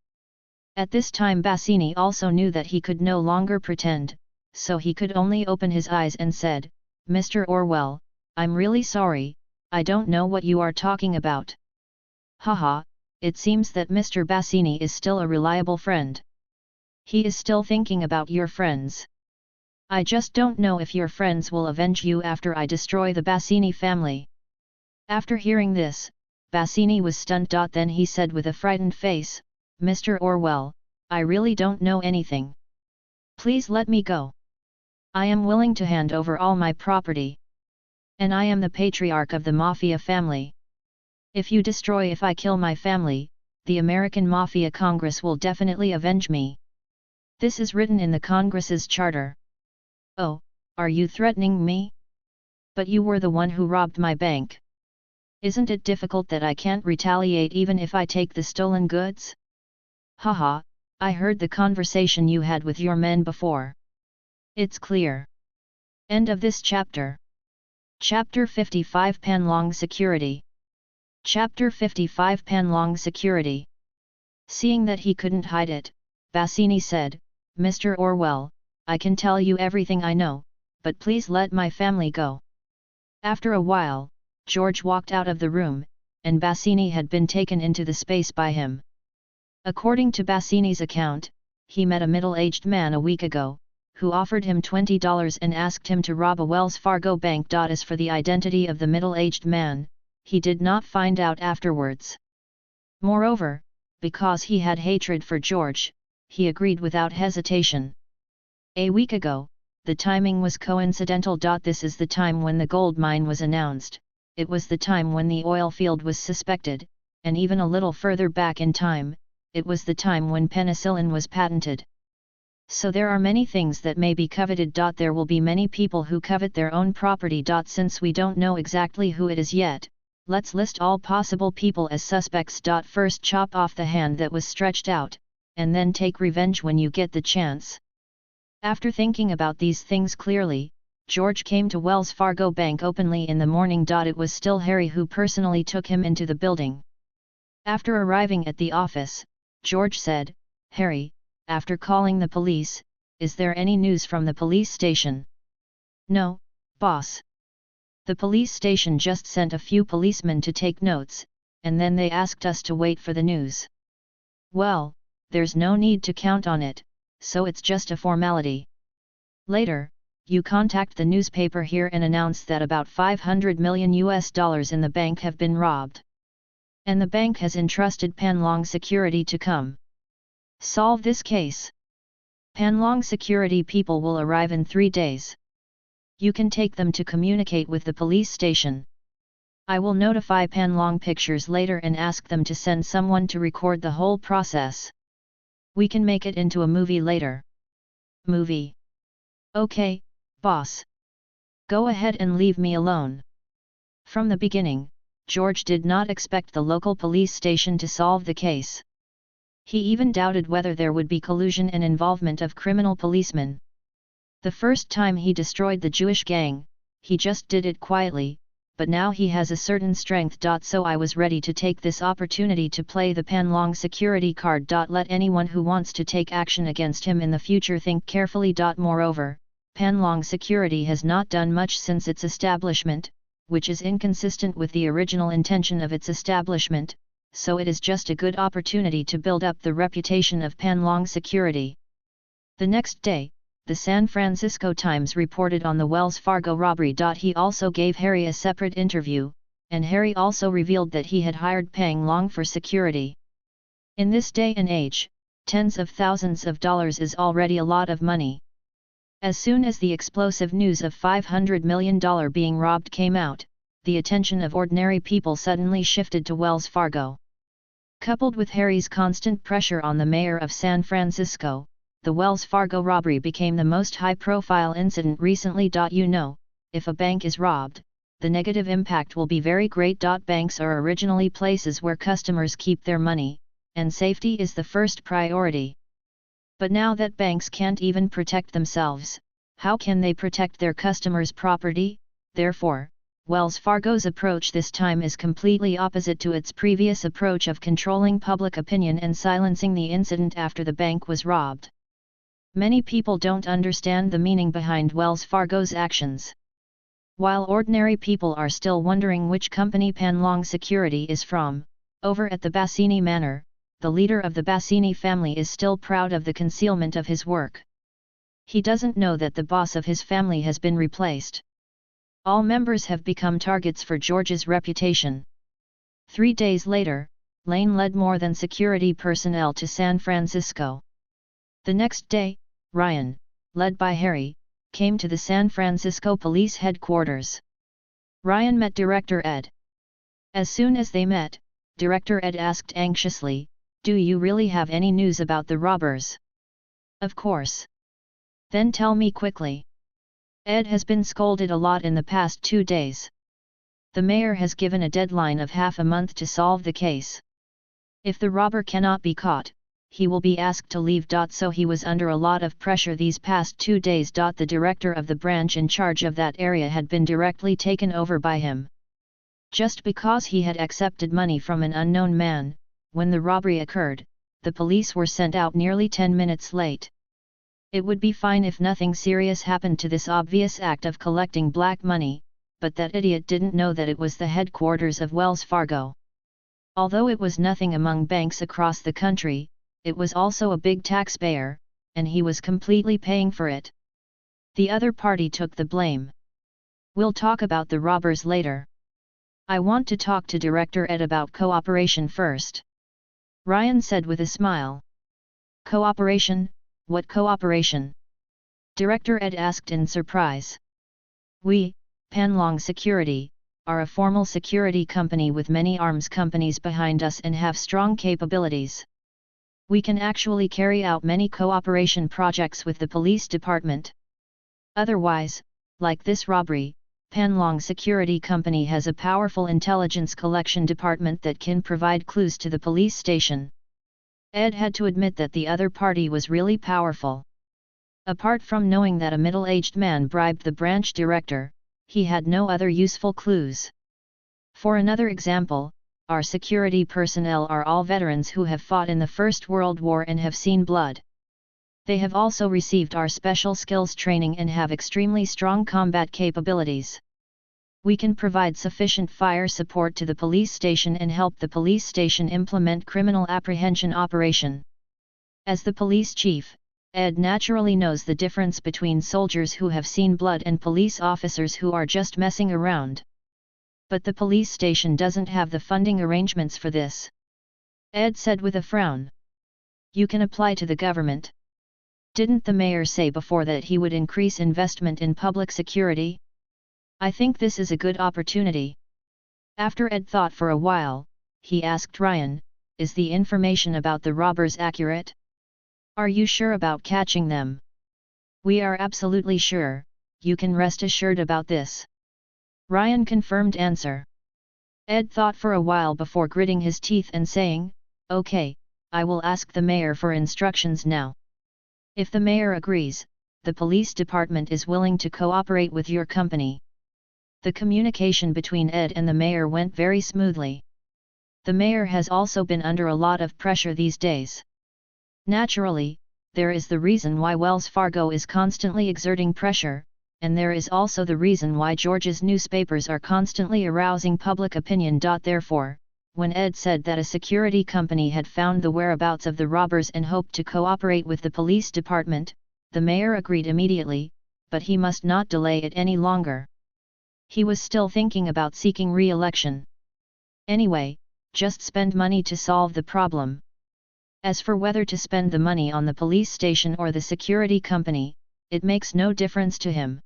A: At this time Bassini also knew that he could no longer pretend, so he could only open his eyes and said, Mr. Orwell, I'm really sorry, I don't know what you are talking about. Haha, it seems that Mr. Bassini is still a reliable friend. He is still thinking about your friends. I just don't know if your friends will avenge you after I destroy the Bassini family. After hearing this, Bassini was stunned. Then he said with a frightened face, Mr. Orwell, I really don't know anything. Please let me go. I am willing to hand over all my property. And I am the patriarch of the Mafia family. If I kill my family, the American Mafia Congress will definitely avenge me. This is written in the Congress's charter. Oh, are you threatening me? But you were the one who robbed my bank. Isn't it difficult that I can't retaliate even if I take the stolen goods? Haha, I heard the conversation you had with your men before. It's clear. End of this chapter. Chapter 55 Panlong Security. Chapter 55 Panlong Security. Seeing that he couldn't hide it, Bassini said, Mr. Orwell, I can tell you everything I know, but please let my family go. After a while, George walked out of the room, and Bassini had been taken into the space by him. According to Bassini's account, he met a middle-aged man a week ago, who offered him $20 and asked him to rob a Wells Fargo bank. As for the identity of the middle-aged man, he did not find out afterwards. Moreover, because he had hatred for George, he agreed without hesitation. A week ago, the timing was coincidental. This is the time when the gold mine was announced, it was the time when the oil field was suspected, and even a little further back in time, it was the time when penicillin was patented. So there are many things that may be coveted. There will be many people who covet their own property. Since we don't know exactly who it is yet, let's list all possible people as suspects. First chop off the hand that was stretched out, and then take revenge when you get the chance. After thinking about these things clearly, George came to Wells Fargo Bank openly in the morning. It was still Harry who personally took him into the building. After arriving at the office, George said, Harry, after calling the police, is there any news from the police station? No, boss. The police station just sent a few policemen to take notes, and then they asked us to wait for the news. Well, there's no need to count on it, so it's just a formality. Later, you contact the newspaper here and announce that about $500 million in the bank have been robbed. And the bank has entrusted Panlong Security to come solve this case. Panlong Security people will arrive in 3 days. You can take them to communicate with the police station. I will notify Panlong Pictures later and ask them to send someone to record the whole process. We can make it into a movie later. Movie? Okay, boss. Go ahead and leave me alone. From the beginning, George did not expect the local police station to solve the case. He even doubted whether there would be collusion and involvement of criminal policemen. The first time he destroyed the Jewish gang, he just did it quietly, but now he has a certain strength. So I was ready to take this opportunity to play the Panlong Security card. Let anyone who wants to take action against him in the future think carefully. Moreover, Panlong Security has not done much since its establishment, which is inconsistent with the original intention of its establishment, so it is just a good opportunity to build up the reputation of Panlong Security. The next day, the San Francisco Times reported on the Wells Fargo robbery. He also gave Harry a separate interview, and Harry also revealed that he had hired Peng Long for security. In this day and age, tens of thousands of dollars is already a lot of money. As soon as the explosive news of $500 million being robbed came out, the attention of ordinary people suddenly shifted to Wells Fargo. Coupled with Harry's constant pressure on the mayor of San Francisco, the Wells Fargo robbery became the most high-profile incident recently. If a bank is robbed, the negative impact will be very great. Banks are originally places where customers keep their money, and safety is the first priority. But now that banks can't even protect themselves, how can they protect their customers' property? Therefore, Wells Fargo's approach this time is completely opposite to its previous approach of controlling public opinion and silencing the incident after the bank was robbed. Many people don't understand the meaning behind Wells Fargo's actions. While ordinary people are still wondering which company Peng Long Security is from, over at the Bassini Manor, the leader of the Bassini family is still proud of the concealment of his work. He doesn't know that the boss of his family has been replaced. All members have become targets for George's reputation. 3 days later, Lane led more than security personnel to San Francisco. The next day, Ryan, led by Harry, came to the San Francisco police headquarters. Ryan met Director Ed. As soon as they met, Director Ed asked anxiously, "Do you really have any news about the robbers?" "Of course." "Then tell me quickly." Ed has been scolded a lot in the past 2 days. The mayor has given a deadline of half a month to solve the case. If the robber cannot be caught, he will be asked to leave. So he was under a lot of pressure these past 2 days. The director of the branch in charge of that area had been directly taken over by him. Just because he had accepted money from an unknown man, when the robbery occurred, the police were sent out nearly 10 minutes late. It would be fine if nothing serious happened to this obvious act of collecting black money, but that idiot didn't know that it was the headquarters of Wells Fargo. Although it was nothing among banks across the country, it was also a big taxpayer, and he was completely paying for it. The other party took the blame. "We'll talk about the robbers later. I want to talk to Director Ed about cooperation first," Ryan said with a smile. "Cooperation? What cooperation?" Director Ed asked in surprise. "We, Peng Long Security, are a formal security company with many arms companies behind us and have strong capabilities. We can actually carry out many cooperation projects with the police department. Otherwise, like this robbery, Peng Long Security Company has a powerful intelligence collection department that can provide clues to the police station." Ed had to admit that the other party was really powerful. Apart from knowing that a middle-aged man bribed the branch director, he had no other useful clues. For another example, our security personnel are all veterans who have fought in the First World War and have seen blood. They have also received our special skills training and have extremely strong combat capabilities. We can provide sufficient fire support to the police station and help the police station implement criminal apprehension operation. As the police chief, Ed naturally knows the difference between soldiers who have seen blood and police officers who are just messing around. But the police station doesn't have the funding arrangements for this. Ed said with a frown. "You can apply to the government. Didn't the mayor say before that he would increase investment in public security? I think this is a good opportunity." After Ed thought for a while, he asked Ryan, "Is the information about the robbers accurate? Are you sure about catching them?" "We are absolutely sure, you can rest assured about this," Ryan confirmed answer. Ed thought for a while before gritting his teeth and saying, "Okay, I will ask the mayor for instructions now. If the mayor agrees, the police department is willing to cooperate with your company." The communication between Ed and the mayor went very smoothly. The mayor has also been under a lot of pressure these days. Naturally, there is the reason why Wells Fargo is constantly exerting pressure, and there is also the reason why George's newspapers are constantly arousing public opinion. Therefore, when Ed said that a security company had found the whereabouts of the robbers and hoped to cooperate with the police department, The mayor agreed immediately, but he must not delay it any longer. He was still thinking about seeking re-election. Anyway, just spend money to solve the problem. As for whether to spend the money on the police station or the security company, it makes no difference to him.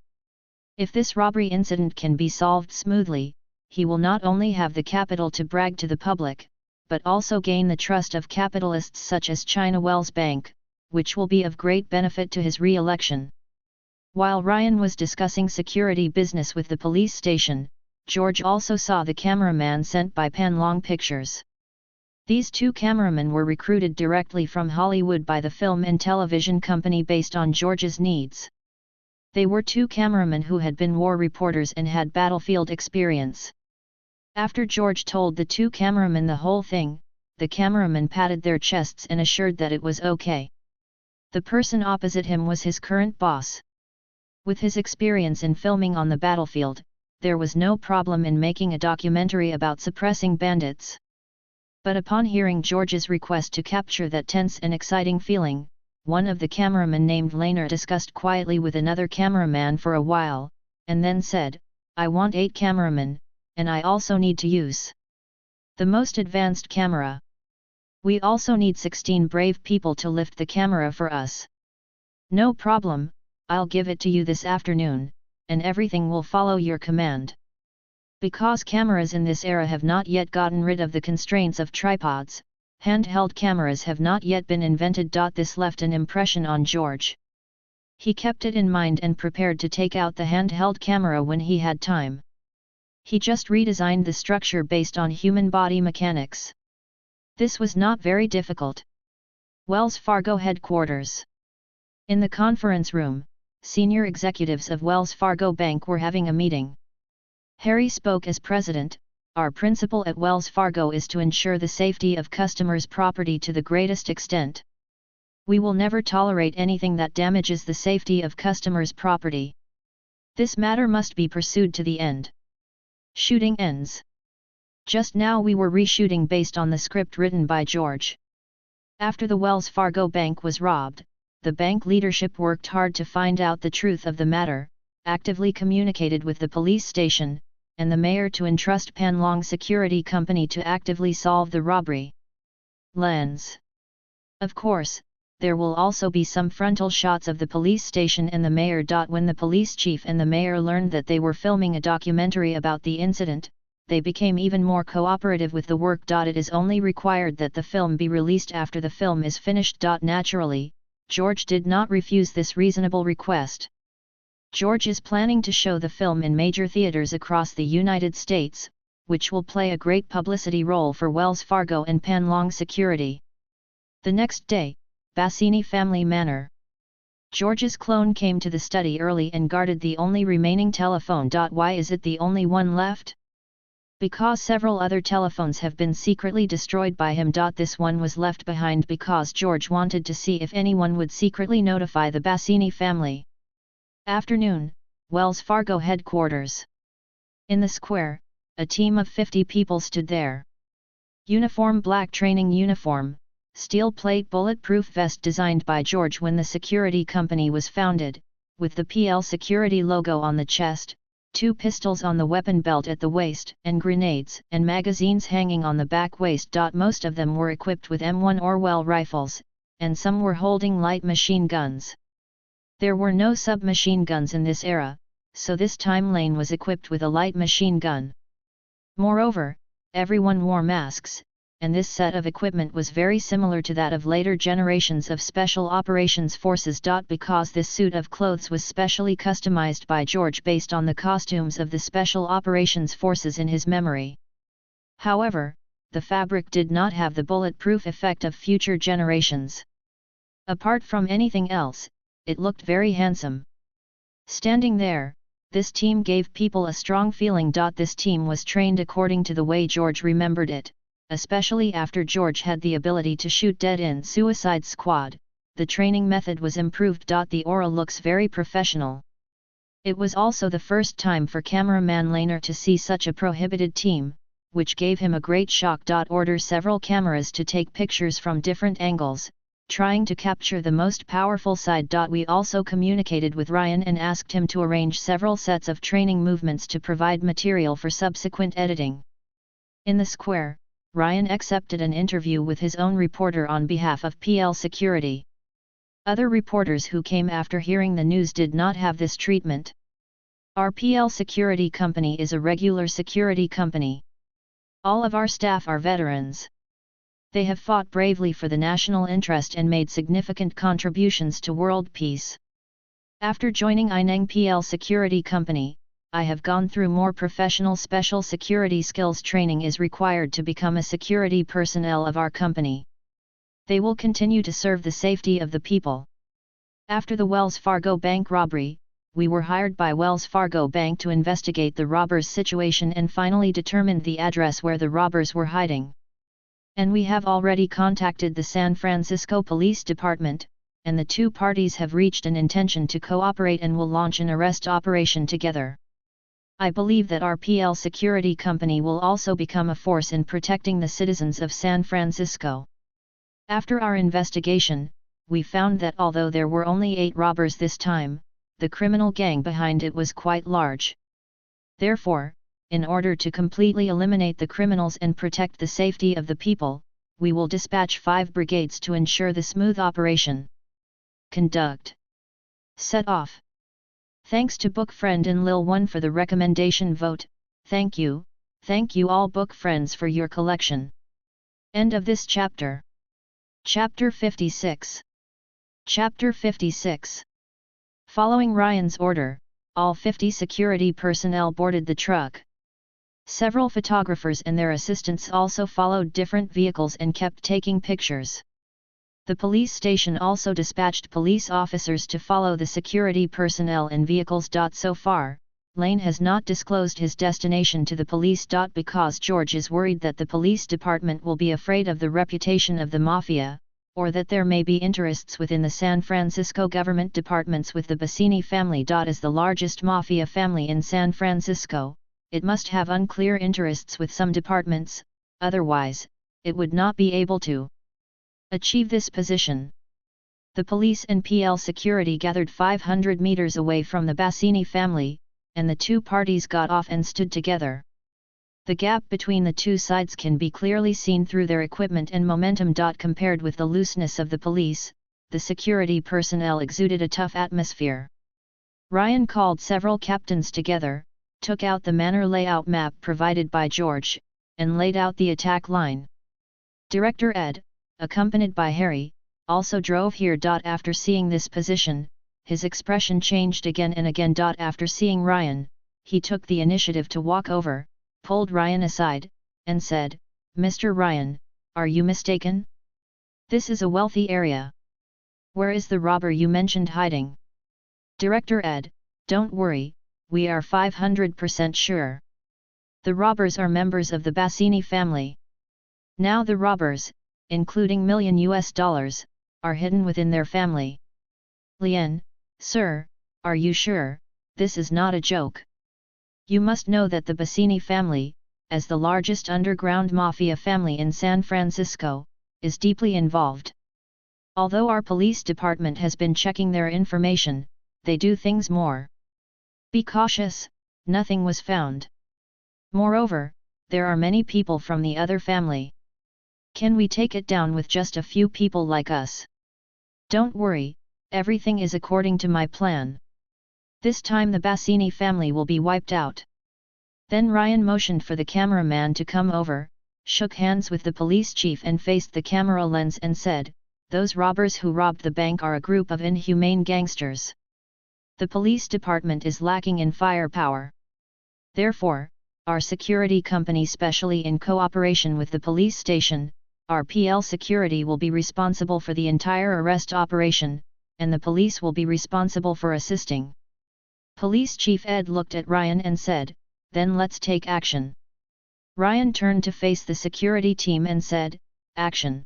A: If this robbery incident can be solved smoothly, he will not only have the capital to brag to the public, but also gain the trust of capitalists such as China Wells Bank, which will be of great benefit to his re-election. While Ryan was discussing security business with the police station, George also saw the cameraman sent by Panlong Pictures. These two cameramen were recruited directly from Hollywood by the film and television company based on George's needs. They were two cameramen who had been war reporters and had battlefield experience. After George told the two cameramen the whole thing, the cameramen patted their chests and assured that it was okay. The person opposite him was his current boss. With his experience in filming on the battlefield, there was no problem in making a documentary about suppressing bandits. But upon hearing George's request to capture that tense and exciting feeling, one of the cameramen named Lehner discussed quietly with another cameraman for a while, and then said, "I want 8 cameramen, and I also need to use the most advanced camera. We also need 16 brave people to lift the camera for us." "No problem, I'll give it to you this afternoon, and everything will follow your command." Because cameras in this era have not yet gotten rid of the constraints of tripods, handheld cameras have not yet been invented. This left an impression on George. He kept it in mind and prepared to take out the handheld camera when he had time. He just redesigned the structure based on human body mechanics. This was not very difficult. Wells Fargo headquarters. In the conference room, senior executives of Wells Fargo Bank were having a meeting. Harry spoke as president. "Our principle at Wells Fargo is to ensure the safety of customers' property to the greatest extent. We will never tolerate anything that damages the safety of customers' property. This matter must be pursued to the end." Shooting ends. Just now we were reshooting based on the script written by George. After the Wells Fargo Bank was robbed, the bank leadership worked hard to find out the truth of the matter, actively communicated with the police station, and the mayor to entrust Panlong Security Company to actively solve the robbery. Lens. Of course, there will also be some frontal shots of the police station and the mayor. When the police chief and the mayor learned that they were filming a documentary about the incident, they became even more cooperative with the work. It is only required that the film be released after the film is finished. Naturally, George did not refuse this reasonable request. George is planning to show the film in major theaters across the United States, which will play a great publicity role for Wells Fargo and Panlong Security. The next day, Bassini Family Manor. George's clone came to the study early and guarded the only remaining telephone. Why is it the only one left? Because several other telephones have been secretly destroyed by him. This one was left behind because George wanted to see if anyone would secretly notify the Bassini family. Afternoon, Wells Fargo headquarters. In the square, a team of 50 people stood there. Uniform: black training uniform, steel plate bulletproof vest designed by George when the security company was founded, with the PL Security logo on the chest, 2 pistols on the weapon belt at the waist, and grenades and magazines hanging on the back waist. Most of them were equipped with M1 Orwell rifles, and some were holding light machine guns. There were no submachine guns in this era, so this time Lane was equipped with a light machine gun. Moreover, everyone wore masks, and this set of equipment was very similar to that of later generations of Special Operations Forces. Because this suit of clothes was specially customized by George based on the costumes of the Special Operations Forces in his memory. However, the fabric did not have the bulletproof effect of future generations. Apart from anything else, it looked very handsome. Standing there, this team gave people a strong feeling. This team was trained according to the way George remembered it, especially after George had the ability to shoot dead in Suicide Squad. The training method was improved. The aura looks very professional. It was also the first time for cameraman Lehner to see such a prohibited team, which gave him a great shock. Order several cameras to take pictures from different angles, trying to capture the most powerful side. We also communicated with Ryan and asked him to arrange several sets of training movements to provide material for subsequent editing. In the square, Ryan accepted an interview with his own reporter on behalf of PL Security. Other reporters who came after hearing the news did not have this treatment. Our PL Security company is a regular security company. All of our staff are veterans. They have fought bravely for the national interest and made significant contributions to world peace. After joining Ineng PL Security Company, I have gone through more professional special security skills training is required to become a security personnel of our company. They will continue to serve the safety of the people. After the Wells Fargo bank robbery, we were hired by Wells Fargo Bank to investigate the robbers' situation and finally determined the address where the robbers were hiding. And we have already contacted the San Francisco Police Department, and the two parties have reached an intention to cooperate and will launch an arrest operation together. I believe that our PL Security Company will also become a force in protecting the citizens of San Francisco. After our investigation, we found that although there were only 8 robbers this time, the criminal gang behind it was quite large. Therefore, in order to completely eliminate the criminals and protect the safety of the people, we will dispatch 5 brigades to ensure the smooth operation. Conduct. Set off. Thanks to book friend and Lil One for the recommendation vote. Thank you all book friends for your collection. End of this chapter. Chapter 56. Chapter 56. Following Ryan's order, all 50 security personnel boarded the truck. Several photographers and their assistants also followed different vehicles and kept taking pictures. The police station also dispatched police officers to follow the security personnel and vehicles. So far, Lane has not disclosed his destination to the police. Because George is worried that the police department will be afraid of the reputation of the mafia, or that there may be interests within the San Francisco government departments with the Bassini family. As the largest mafia family in San Francisco, it must have unclear interests with some departments, otherwise, it would not be able to achieve this position. The police and PL security gathered 500 meters away from the Bassini family, and the two parties got off and stood together. The gap between the two sides can be clearly seen through their equipment and momentum. Compared with the looseness of the police, the security personnel exuded a tough atmosphere. Ryan called several captains together, took out the manor layout map provided by George, and laid out the attack line. Director Ed, accompanied by Harry, also drove here. After seeing this position, his expression changed again and again. After seeing Ryan, he took the initiative to walk over, pulled Ryan aside, and said, "Mr. Ryan, are you mistaken? This is a wealthy area. Where is the robber you mentioned hiding?" Director Ed, "Don't worry, we are 500% sure. The robbers are members of the Bassini family. Now the robbers, including $1 million, are hidden within their family." Lien, "Sir, are you sure? This is not a joke. You must know that the Bassini family, as the largest underground mafia family in San Francisco, is deeply involved. Although our police department has been checking their information, they do things more. Be cautious, nothing was found. Moreover, there are many people from the other family. Can we take it down with just a few people like us? Don't worry, everything is according to my plan. This time the Bassini family will be wiped out." Then Ryan motioned for the cameraman to come over, shook hands with the police chief and faced the camera lens and said, "Those robbers who robbed the bank are a group of inhumane gangsters. The police department is lacking in firepower. Therefore, our security company, specially in cooperation with the police station, our PL Security, will be responsible for the entire arrest operation, and the police will be responsible for assisting." Police Chief Ed looked at Ryan and said, "Then let's take action." Ryan turned to face the security team and said, "Action."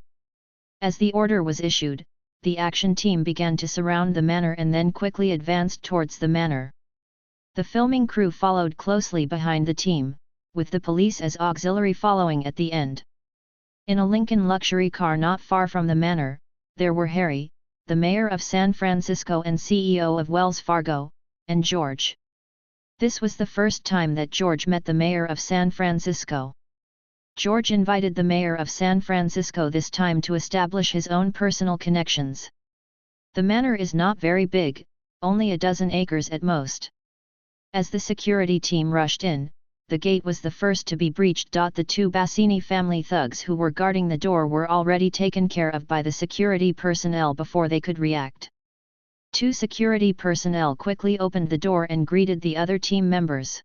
A: As the order was issued, the action team began to surround the manor and then quickly advanced towards the manor. The filming crew followed closely behind the team, with the police as auxiliary following at the end. In a Lincoln luxury car not far from the manor, there were Harry, the mayor of San Francisco and CEO of Wells Fargo, and George. This was the first time that George met the mayor of San Francisco. George invited the mayor of San Francisco this time to establish his own personal connections. The manor is not very big, only a dozen acres at most. As the security team rushed in, the gate was the first to be breached. The two Bassini family thugs who were guarding the door were already taken care of by the security personnel before they could react. Two security personnel quickly opened the door and greeted the other team members.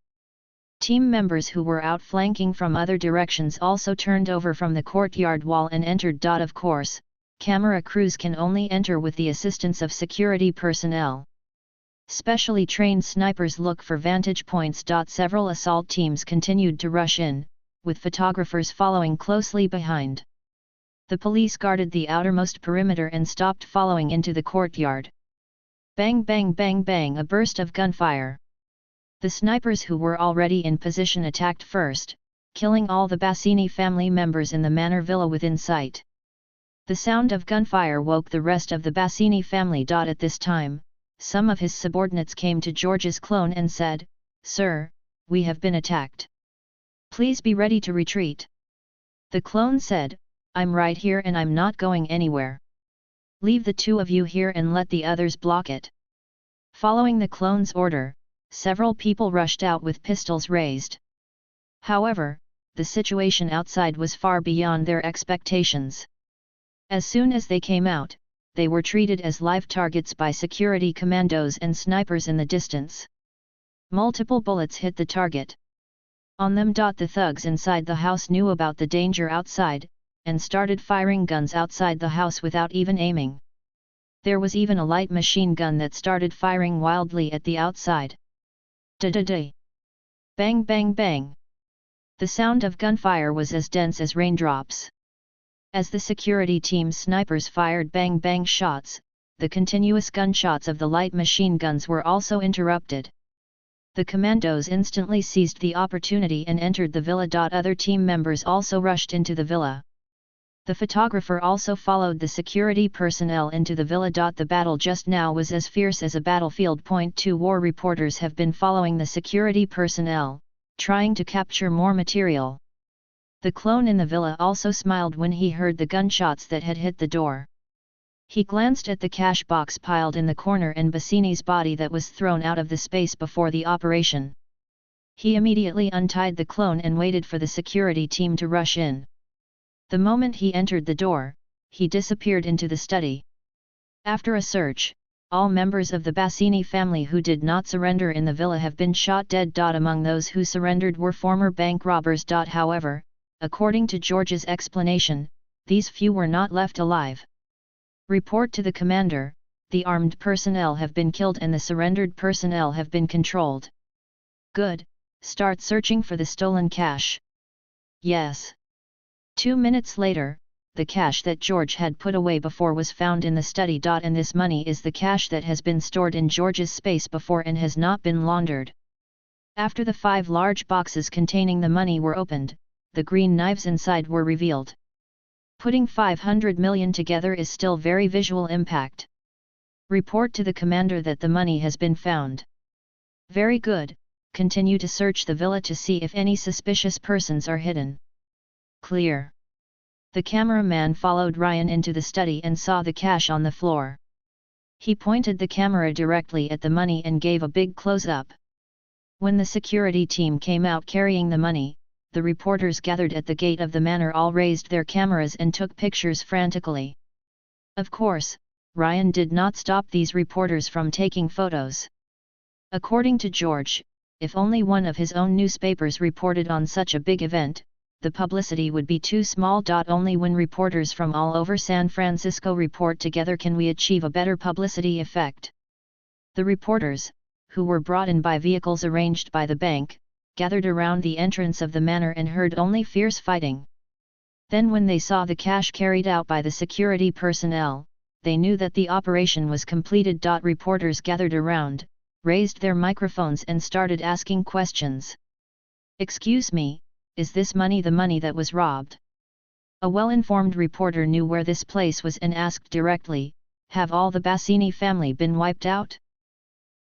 A: Team members who were outflanking from other directions also turned over from the courtyard wall and entered. Of course, camera crews can only enter with the assistance of security personnel. Specially trained snipers look for vantage points. Several assault teams continued to rush in, with photographers following closely behind. The police guarded the outermost perimeter and stopped following into the courtyard. Bang bang bang bang, a burst of gunfire. The snipers who were already in position attacked first, killing all the Bassini family members in the manor villa within sight. The sound of gunfire woke the rest of the Bassini family. At this time, some of his subordinates came to George's clone and said, "Sir, we have been attacked. Please be ready to retreat." The clone said, "I'm right here and I'm not going anywhere. Leave the two of you here and let the others block it." Following the clone's order, several people rushed out with pistols raised. However, the situation outside was far beyond their expectations. As soon as they came out, they were treated as live targets by security commandos and snipers in the distance. Multiple bullets hit the target. On them. The thugs inside the house knew about the danger outside, and started firing guns outside the house without even aiming. There was even a light machine gun that started firing wildly at the outside. Da-da-da! Bang bang bang! The sound of gunfire was as dense as raindrops. As the security team's snipers fired bang bang shots, the continuous gunshots of the light machine guns were also interrupted. The commandos instantly seized the opportunity and entered the villa. Other team members also rushed into the villa. The photographer also followed the security personnel into the villa. The battle just now was as fierce as a battlefield. Two war reporters have been following the security personnel, trying to capture more material. The clone in the villa also smiled when he heard the gunshots that had hit the door. He glanced at the cash box piled in the corner and Bassini's body that was thrown out of the space before the operation. He immediately untied the clone and waited for the security team to rush in. The moment he entered the door, he disappeared into the study. After a search, all members of the Bassini family who did not surrender in the villa have been shot dead. Among those who surrendered were former bank robbers. However, according to George's explanation, these few were not left alive. Report to the commander, the armed personnel have been killed and the surrendered personnel have been controlled. Good, start searching for the stolen cash. Yes. 2 minutes later, the cash that George had put away before was found in the study. And this money is the cash that has been stored in George's space before and has not been laundered. After the 5 large boxes containing the money were opened, the green knives inside were revealed. Putting 500 million together is still very visual impact. Report to the commander that the money has been found. Very good, continue to search the villa to see if any suspicious persons are hidden. Clear. The cameraman followed Ryan into the study and saw the cash on the floor. He pointed the camera directly at the money and gave a big close-up. When the security team came out carrying the money, the reporters gathered at the gate of the manor all raised their cameras and took pictures frantically. Of course, Ryan did not stop these reporters from taking photos. According to George, if only one of his own newspapers reported on such a big event, the publicity would be too small. Only when reporters from all over San Francisco report together can we achieve a better publicity effect. The reporters, who were brought in by vehicles arranged by the bank, gathered around the entrance of the manor and heard only fierce fighting. Then when they saw the cash carried out by the security personnel, they knew that the operation was completed. Reporters gathered around, raised their microphones and started asking questions. Excuse me, is this money the money that was robbed? A well-informed reporter knew where this place was and asked directly, "Have all the Bassini family been wiped out?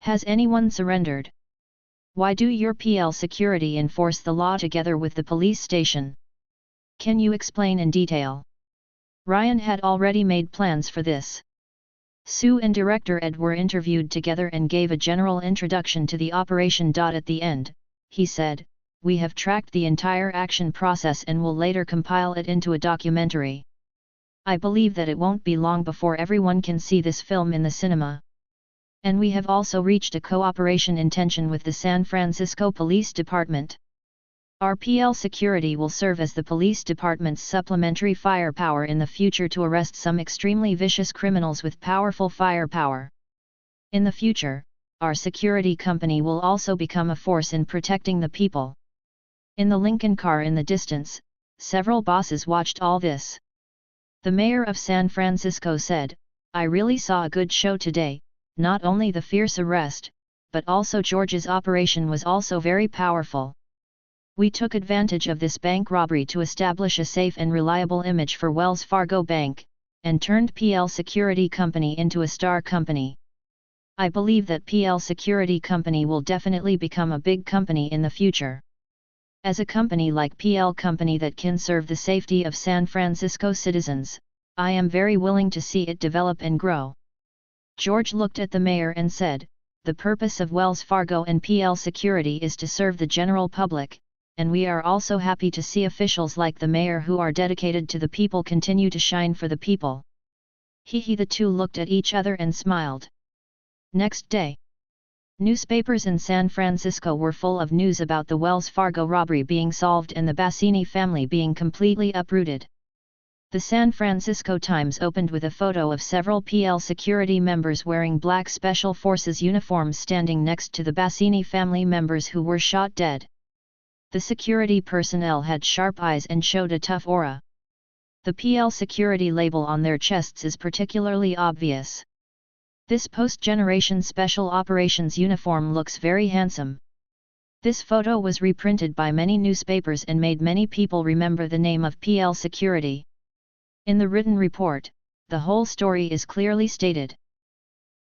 A: Has anyone surrendered? Why do your PL security enforce the law together with the police station? Can you explain in detail?" Ryan had already made plans for this. Sue and director Ed were interviewed together and gave a general introduction to the operation. At the end, he said, "We have tracked the entire action process and will later compile it into a documentary. I believe that it won't be long before everyone can see this film in the cinema. And we have also reached a cooperation intention with the San Francisco Police Department. Our PL security will serve as the police department's supplementary firepower in the future to arrest some extremely vicious criminals with powerful firepower. In the future, our security company will also become a force in protecting the people." In the Lincoln car in the distance, several bosses watched all this. The mayor of San Francisco said, "I really saw a good show today. Not only the fierce arrest, but also George's operation was also very powerful. We took advantage of this bank robbery to establish a safe and reliable image for Wells Fargo Bank, and turned PL Security Company into a star company. I believe that PL Security Company will definitely become a big company in the future. As a company like PL Company that can serve the safety of San Francisco citizens, I am very willing to see it develop and grow." George looked at the mayor and said, "The purpose of Wells Fargo and PL Security is to serve the general public, and we are also happy to see officials like the mayor who are dedicated to the people continue to shine for the people." The two looked at each other and smiled. Next day, newspapers in San Francisco were full of news about the Wells Fargo robbery being solved and the Bassini family being completely uprooted. The San Francisco Times opened with a photo of several PL security members wearing black Special Forces uniforms standing next to the Bassini family members who were shot dead. The security personnel had sharp eyes and showed a tough aura. The PL security label on their chests is particularly obvious. This post-generation Special Operations uniform looks very handsome. This photo was reprinted by many newspapers and made many people remember the name of PL Security. In the written report, the whole story is clearly stated.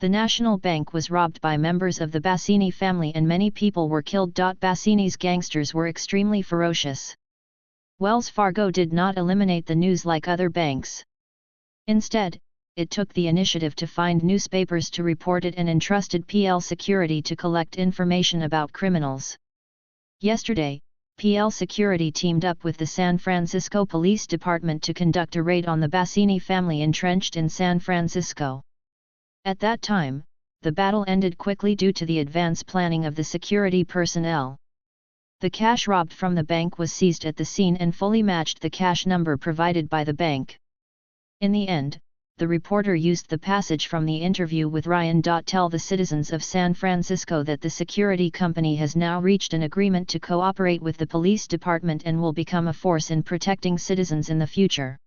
A: The National Bank was robbed by members of the Bassini family and many people were killed. Bassini's gangsters were extremely ferocious. Wells Fargo did not eliminate the news like other banks. Instead, it took the initiative to find newspapers to report it and entrusted PL Security to collect information about criminals. Yesterday, PL Security teamed up with the San Francisco Police Department to conduct a raid on the Bassini family entrenched in San Francisco. At that time, the battle ended quickly due to the advance planning of the security personnel. The cash robbed from the bank was seized at the scene and fully matched the cash number provided by the bank. In the end, the reporter used the passage from the interview with Ryan. Tell the citizens of San Francisco that the security company has now reached an agreement to cooperate with the police department and will become a force in protecting citizens in the future.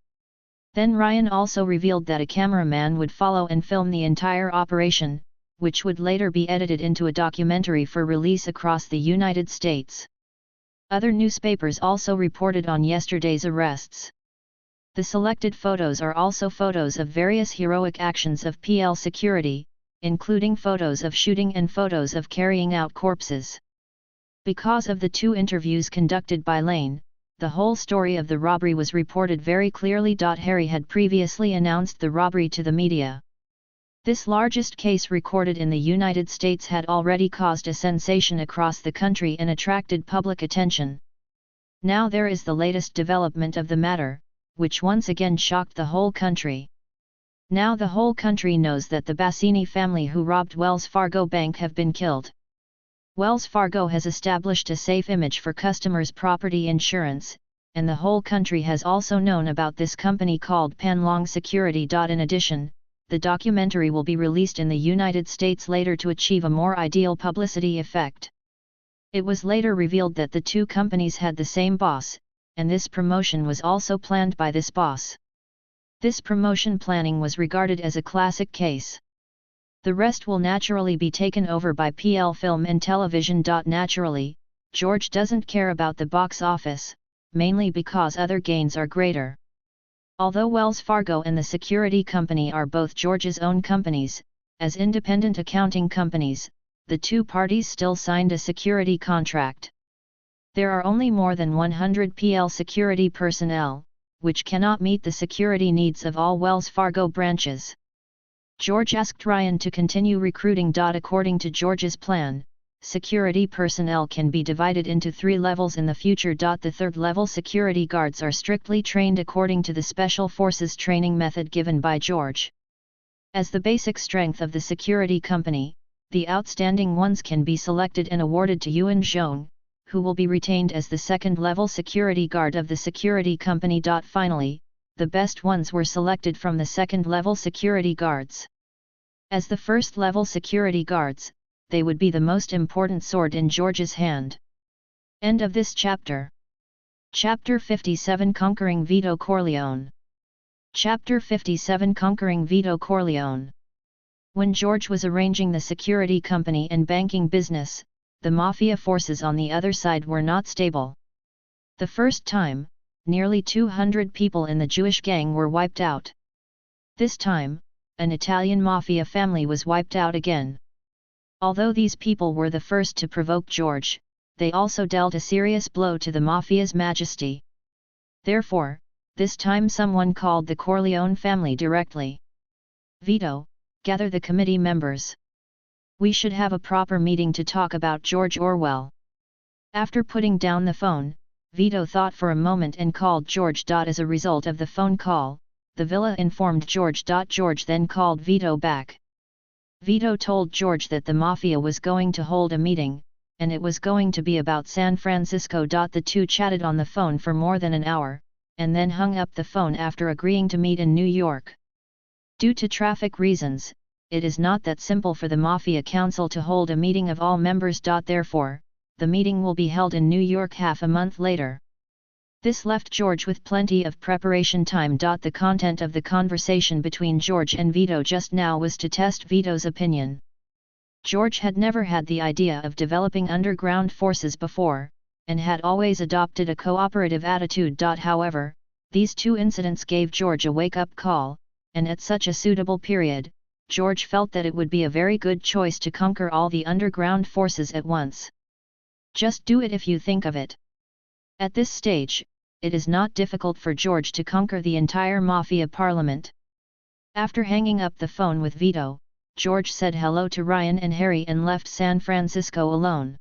A: Then Ryan also revealed that a cameraman would follow and film the entire operation, which would later be edited into a documentary for release across the United States. Other newspapers also reported on yesterday's arrests. The selected photos are also photos of various heroic actions of PL Security, including photos of shooting and photos of carrying out corpses. Because of the two interviews conducted by Lane, the whole story of the robbery was reported very clearly. Harry had previously announced the robbery to the media. This largest case recorded in the United States had already caused a sensation across the country and attracted public attention. Now there is the latest development of the matter, which once again shocked the whole country. Now the whole country knows that the Bassini family who robbed Wells Fargo Bank have been killed. Wells Fargo has established a safe image for customers' property insurance, and the whole country has also known about this company called Panlong Security. In addition, the documentary will be released in the United States later to achieve a more ideal publicity effect. It was later revealed that the two companies had the same boss, and this promotion was also planned by this boss. This promotion planning was regarded as a classic case. The rest will naturally be taken over by PL Film and Television. Naturally, George doesn't care about the box office, mainly because other gains are greater. Although Wells Fargo and the security company are both George's own companies, as independent accounting companies, the two parties still signed a security contract. There are only more than 100 PL security personnel, which cannot meet the security needs of all Wells Fargo branches. George asked Ryan to continue recruiting. According to George's plan, security personnel can be divided into 3 levels in the future. The third-level security guards are strictly trained according to the Special Forces training method given by George. As the basic strength of the security company, the outstanding ones can be selected and awarded to Yuan Zhong, who will be retained as the second-level security guard of the security company. Finally, the best ones were selected from the second-level security guards. As the first-level security guards, they would be the most important sword in George's hand. End of this chapter. Chapter 57 Conquering Vito Corleone. Chapter 57 Conquering Vito Corleone. When George was arranging the security company and banking business, the mafia forces on the other side were not stable. The first time, nearly 200 people in the Jewish gang were wiped out. This time, an Italian mafia family was wiped out again. Although these people were the first to provoke George, they also dealt a serious blow to the mafia's majesty. Therefore, this time someone called the Corleone family directly. Vito, gather the committee members. We should have a proper meeting to talk about George Orwell. After putting down the phone, Vito thought for a moment and called George. As a result of the phone call, the villa informed George. George then called Vito back. Vito told George that the mafia was going to hold a meeting, and it was going to be about San Francisco. The two chatted on the phone for more than an hour, and then hung up the phone after agreeing to meet in New York. Due to traffic reasons, it is not that simple for the Mafia Council to hold a meeting of all members. Therefore, the meeting will be held in New York half a month later. This left George with plenty of preparation time. The content of the conversation between George and Vito just now was to test Vito's opinion. George had never had the idea of developing underground forces before, and had always adopted a cooperative attitude. However, these two incidents gave George a wake-up call, and at such a suitable period, George felt that it would be a very good choice to conquer all the underground forces at once. Just do it if you think of it. At this stage, it is not difficult for George to conquer the entire Mafia Parliament. After hanging up the phone with Vito, George said hello to Ryan and Harry and left San Francisco alone.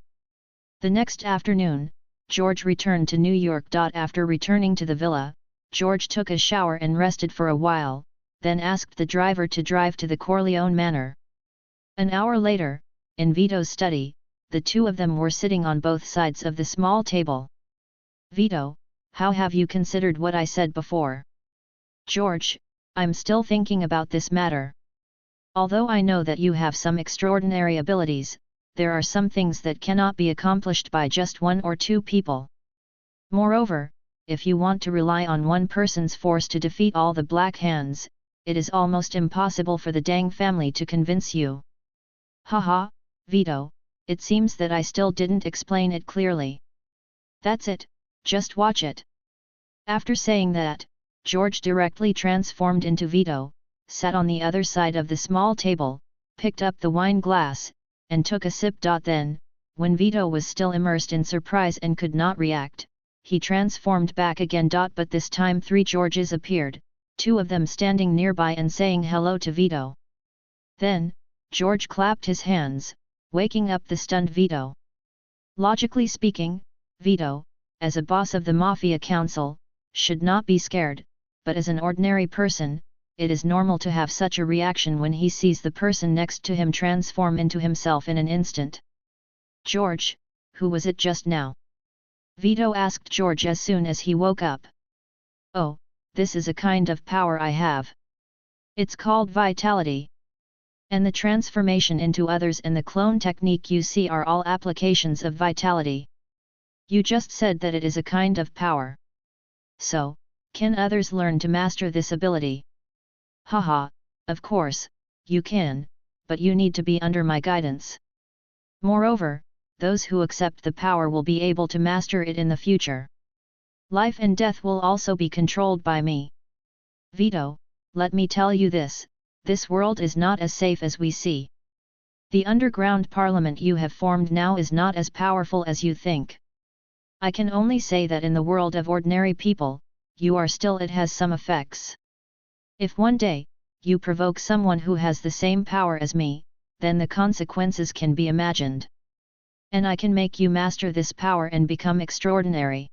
A: The next afternoon, George returned to New York. After returning to the villa, George took a shower and rested for a while, then asked the driver to drive to the Corleone Manor. An hour later, in Vito's study, the two of them were sitting on both sides of the small table. Vito, how have you considered what I said before? George, I'm still thinking about this matter. Although I know that you have some extraordinary abilities, there are some things that cannot be accomplished by just 1 or 2 people. Moreover, if you want to rely on one person's force to defeat all the Black Hands, it is almost impossible for the Dang family to convince you. Haha, Vito, it seems that I still didn't explain it clearly. That's it, just watch it. After saying that, George directly transformed into Vito, sat on the other side of the small table, picked up the wine glass, and took a sip. Then, when Vito was still immersed in surprise and could not react, he transformed back again. But this time 3 Georges appeared, 2 of them standing nearby and saying hello to Vito. Then, George clapped his hands, waking up the stunned Vito. Logically speaking, Vito, as a boss of the Mafia Council, should not be scared, but as an ordinary person, it is normal to have such a reaction when he sees the person next to him transform into himself in an instant. George, who was it just now? Vito asked George as soon as he woke up. Oh, this is a kind of power I have. It's called vitality. And the transformation into others and the clone technique you see are all applications of vitality. You just said that it is a kind of power. So, can others learn to master this ability? Haha, of course, you can, but you need to be under my guidance. Moreover, those who accept the power will be able to master it in the future. Life and death will also be controlled by me. Vito, let me tell you this world is not as safe as we see. The underground parliament you have formed now is not as powerful as you think. I can only say that in the world of ordinary people, it has some effects. If one day, you provoke someone who has the same power as me, then the consequences can be imagined. And I can make you master this power and become extraordinary.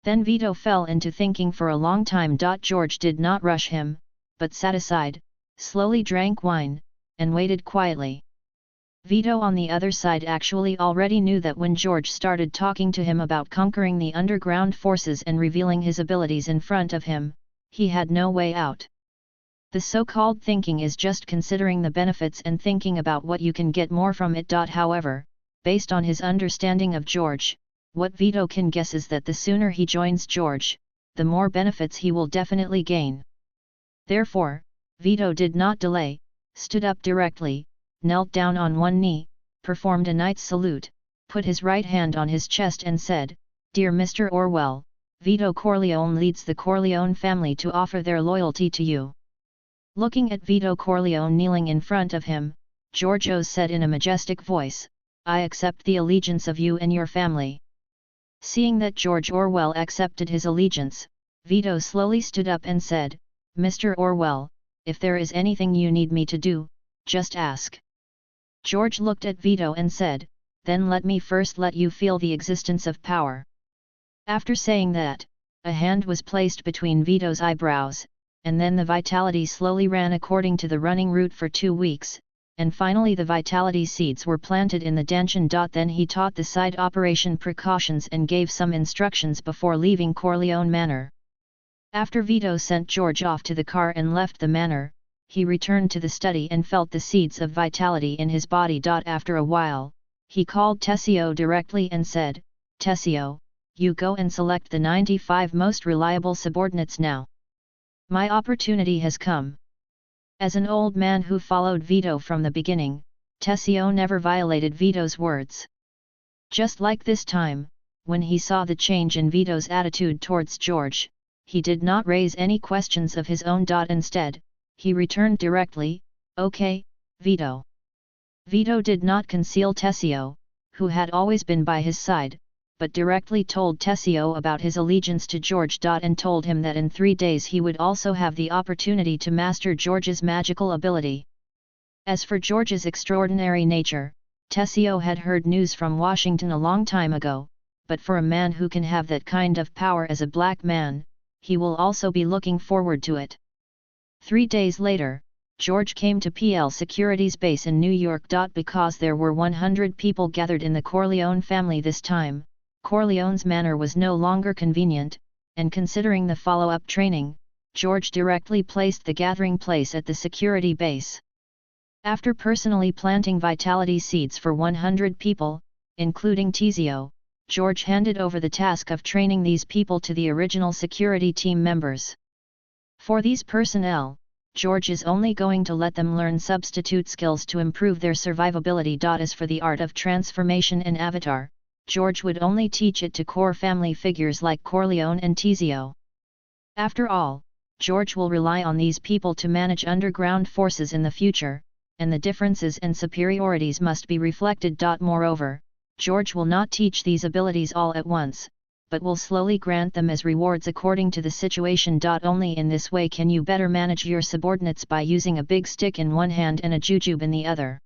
A: Then Vito fell into thinking for a long time. George did not rush him, but sat aside, slowly drank wine, and waited quietly. Vito on the other side actually already knew that when George started talking to him about conquering the underground forces and revealing his abilities in front of him, he had no way out. The so-called thinking is just considering the benefits and thinking about what you can get more from it. However, based on his understanding of George, what Vito can guess is that the sooner he joins George, the more benefits he will definitely gain. Therefore, Vito did not delay, stood up directly, knelt down on one knee, performed a knight's salute, put his right hand on his chest and said, "Dear Mr. Orwell, Vito Corleone leads the Corleone family to offer their loyalty to you." Looking at Vito Corleone kneeling in front of him, Giorgio said in a majestic voice, "I accept the allegiance of you and your family." Seeing that George Orwell accepted his allegiance, Vito slowly stood up and said, "Mr. Orwell, if there is anything you need me to do, just ask." George looked at Vito and said, "Then let me first let you feel the existence of power." After saying that, a hand was placed between Vito's eyebrows, and then the vitality slowly ran according to the running route for 2 weeks, and finally the vitality seeds were planted in the Danshan. Then he taught the side operation precautions and gave some instructions before leaving Corleone Manor. After Vito sent George off to the car and left the manor, he returned to the study and felt the seeds of vitality in his body. After a while, he called Tessio directly and said, "Tessio, you go and select the 95 most reliable subordinates now. My opportunity has come." As an old man who followed Vito from the beginning, Tessio never violated Vito's words. Just like this time, when he saw the change in Vito's attitude towards George, he did not raise any questions of his own. Instead, he returned directly, "Okay, Vito." Vito did not conceal Tessio, who had always been by his side, but directly told Tessio about his allegiance to George. And told him that in 3 days he would also have the opportunity to master George's magical ability. As for George's extraordinary nature, Tessio had heard news from Washington a long time ago, but for a man who can have that kind of power as a black man, he will also be looking forward to it. 3 days later, George came to PL Security's base in New York. Because there were 100 people gathered in the Corleone family this time, Corleone's manor was no longer convenient, and considering the follow-up training, George directly placed the gathering place at the security base. After personally planting vitality seeds for 100 people, including Tessio, George handed over the task of training these people to the original security team members. For these personnel, George is only going to let them learn substitute skills to improve their survivability. As for the art of transformation and avatar, George would only teach it to core family figures like Corleone and Tessio. After all, George will rely on these people to manage underground forces in the future, and the differences and superiorities must be reflected. Moreover, George will not teach these abilities all at once, but will slowly grant them as rewards according to the situation. Only in this way can you better manage your subordinates by using a big stick in one hand and a jujube in the other.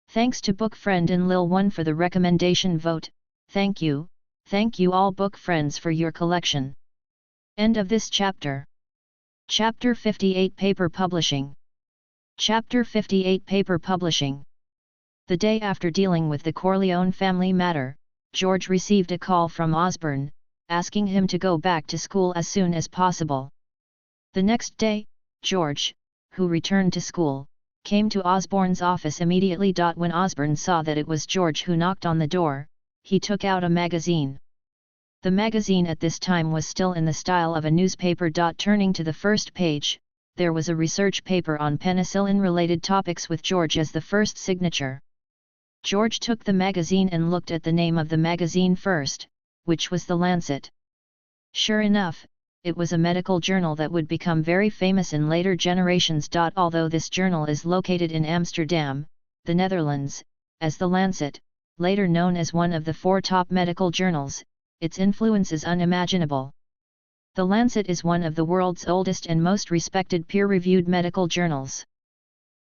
A: Thanks to Book Friend and Lil1 for the recommendation vote. Thank you all book friends for your collection. End of this chapter. Chapter 58 Paper Publishing. Chapter 58 Paper Publishing. The day after dealing with the Corleone family matter, George received a call from Osborne, asking him to go back to school as soon as possible. The next day, George, who returned to school, came to Osborne's office immediately. When Osborne saw that it was George who knocked on the door, he took out a magazine. The magazine at this time was still in the style of a newspaper. Turning to the first page, there was a research paper on penicillin-related topics with George as the first signature. George took the magazine and looked at the name of the magazine first, which was The Lancet. Sure enough, it was a medical journal that would become very famous in later generations. Although this journal is located in Amsterdam, the Netherlands, as the Lancet, later known as one of the 4 top medical journals, its influence is unimaginable. The Lancet is one of the world's oldest and most respected peer-reviewed medical journals.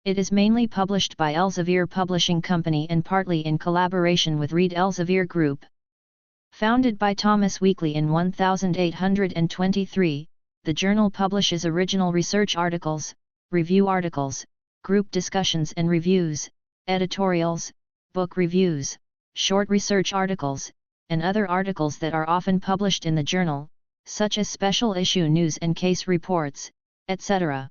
A: It is mainly published by Elsevier Publishing Company and partly in collaboration with Reed Elsevier Group. Founded by Thomas Weekly in 1823, the journal publishes original research articles, review articles, group discussions and reviews, editorials, book reviews, short research articles, and other articles that are often published in the journal, such as special issue news and case reports, etc.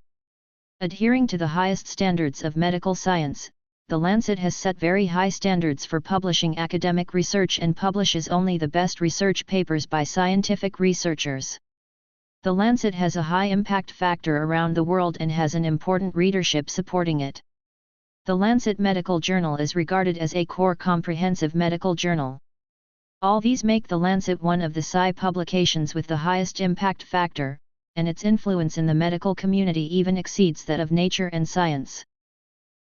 A: Adhering to the highest standards of medical science, the Lancet has set very high standards for publishing academic research and publishes only the best research papers by scientific researchers. The Lancet has a high impact factor around the world and has an important readership supporting it. The Lancet Medical Journal is regarded as a core comprehensive medical journal. All these make the Lancet one of the sci publications with the highest impact factor, and its influence in the medical community even exceeds that of Nature and Science.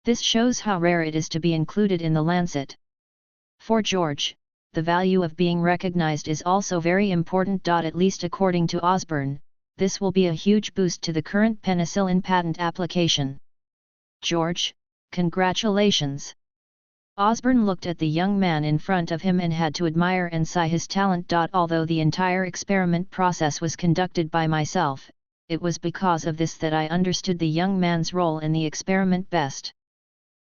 A: This shows how rare it is to be included in the Lancet. For George, the value of being recognized is also very important. At least according to Osborne, this will be a huge boost to the current penicillin patent application. George, congratulations! Osborne looked at the young man in front of him and had to admire and sigh his talent. Although the entire experiment process was conducted by myself, it was because of this that I understood the young man's role in the experiment best.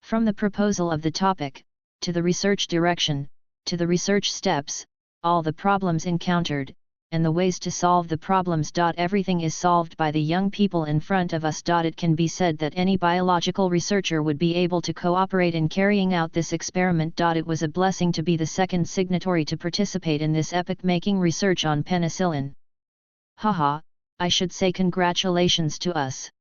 A: From the proposal of the topic, to the research direction, to the research steps, all the problems encountered, and the ways to solve the problems. Everything is solved by the young people in front of us. It can be said that any biological researcher would be able to cooperate in carrying out this experiment. It was a blessing to be the second signatory to participate in this epoch-making research on penicillin. Haha, I should say congratulations to us.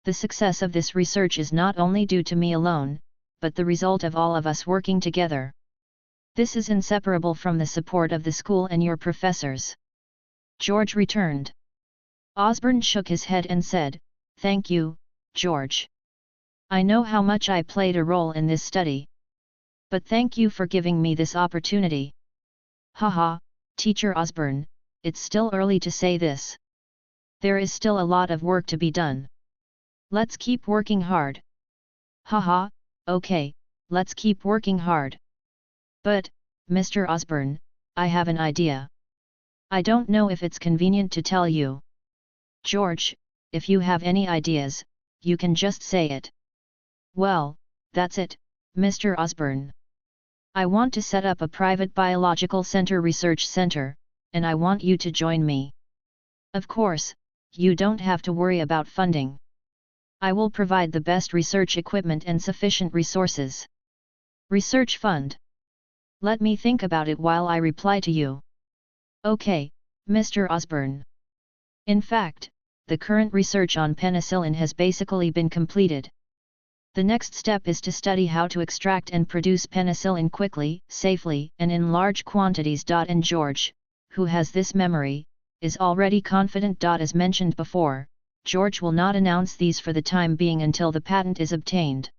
A: The success of this research is not only due to me alone, but the result of all of us working together. This is inseparable from the support of the school and your professors. George returned. Osborne shook his head and said, "Thank you, George. I know how much I played a role in this study. But thank you for giving me this opportunity." Haha, Teacher Osborne, it's still early to say this. There is still a lot of work to be done. Let's keep working hard. Haha, okay, let's keep working hard. But, Mr. Osborne, I have an idea. I don't know if it's convenient to tell you. George, if you have any ideas, you can just say it. Well, that's it, Mr. Osborne. I want to set up a private biological center research center, and I want you to join me. Of course, you don't have to worry about funding. I will provide the best research equipment and sufficient resources. Research fund. Let me think about it while I reply to you. Okay, Mr. Osborne. In fact, the current research on penicillin has basically been completed. The next step is to study how to extract and produce penicillin quickly, safely, and in large quantities. And George, who has this memory, is already confident. As mentioned before, George will not announce these for the time being until the patent is obtained.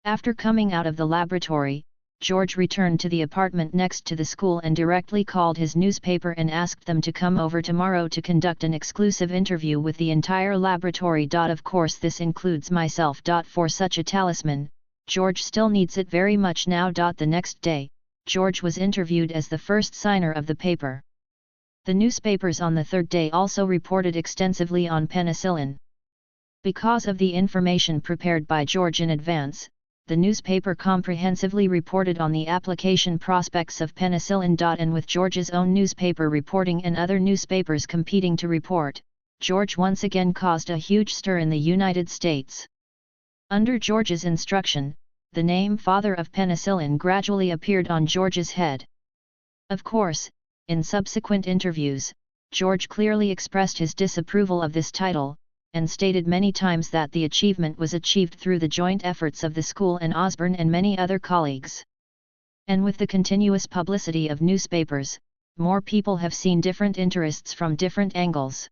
A: After coming out of the laboratory, George returned to the apartment next to the school and directly called his newspaper and asked them to come over tomorrow to conduct an exclusive interview with the entire laboratory. Of course this includes myself. For such a talisman, George still needs it very much now. The next day, George was interviewed as the first signer of the paper. The newspapers on the third day also reported extensively on penicillin. Because of the information prepared by George in advance, the newspaper comprehensively reported on the application prospects of penicillin. And with George's own newspaper reporting and other newspapers competing to report, George once again caused a huge stir in the United States. Under George's instruction, the name Father of Penicillin gradually appeared on George's head. Of course, in subsequent interviews, George clearly expressed his disapproval of this title, and stated many times that the achievement was achieved through the joint efforts of the school and Osborne and many other colleagues. And with the continuous publicity of newspapers, more people have seen different interests from different angles.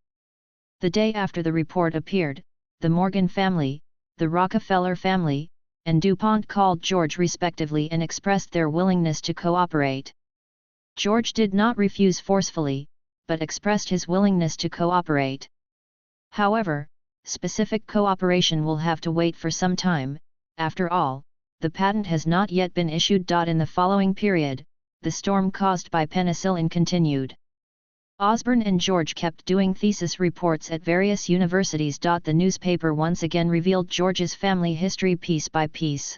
A: The day after the report appeared, the Morgan family, the Rockefeller family, and DuPont called George respectively and expressed their willingness to cooperate. George did not refuse forcefully, but expressed his willingness to cooperate. However, specific cooperation will have to wait for some time. After all, the patent has not yet been issued. In the following period, the storm caused by penicillin continued. Osborne and George kept doing thesis reports at various universities. The newspaper once again revealed George's family history piece by piece.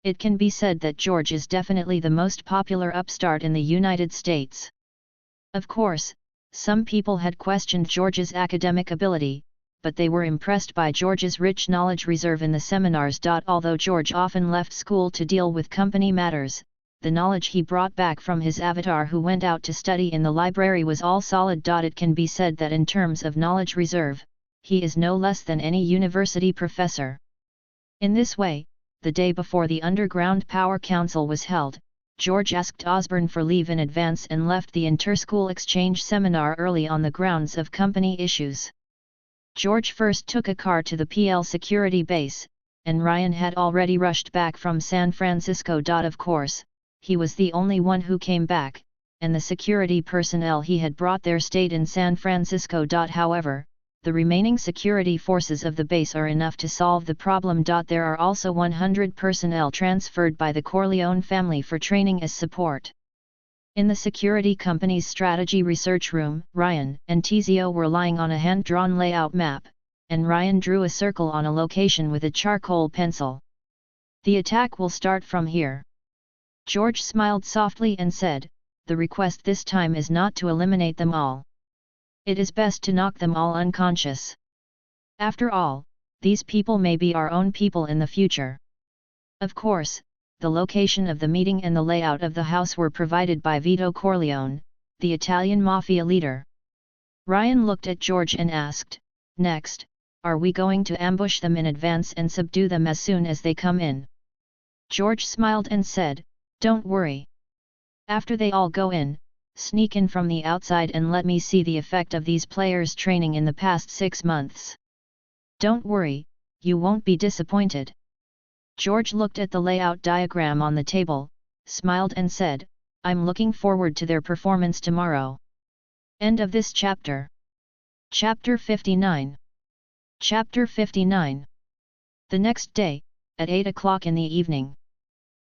A: It can be said that George is definitely the most popular upstart in the United States. Of course, some people had questioned George's academic ability, but they were impressed by George's rich knowledge reserve in the seminars. Although George often left school to deal with company matters, the knowledge he brought back from his avatar who went out to study in the library was all solid. It can be said that in terms of knowledge reserve, he is no less than any university professor. In this way, the day before the Underground Power Council was held, George asked Osborne for leave in advance and left the inter-school exchange seminar early on the grounds of company issues. George first took a car to the PL security base, and Ryan had already rushed back from San Francisco. Of course, he was the only one who came back, and the security personnel he had brought there stayed in San Francisco. However, the remaining security forces of the base are enough to solve the problem. There are also 100 personnel transferred by the Corleone family for training as support. In the security company's strategy research room, Ryan and Tizio were lying on a hand-drawn layout map, and Ryan drew a circle on a location with a charcoal pencil. The attack will start from here. George smiled softly and said, "The request this time is not to eliminate them all. It is best to knock them all unconscious. After all, these people may be our own people in the future." Of course, the location of the meeting and the layout of the house were provided by Vito Corleone, the Italian mafia leader. Ryan looked at George and asked, "Next, are we going to ambush them in advance and subdue them as soon as they come in?" George smiled and said, "Don't worry. After they all go in, sneak in from the outside and let me see the effect of these players' training in the past 6 months. Don't worry, you won't be disappointed." George looked at the layout diagram on the table, smiled and said, "I'm looking forward to their performance tomorrow." End of this chapter. Chapter 59. Chapter 59. The next day, at 8 o'clock in the evening.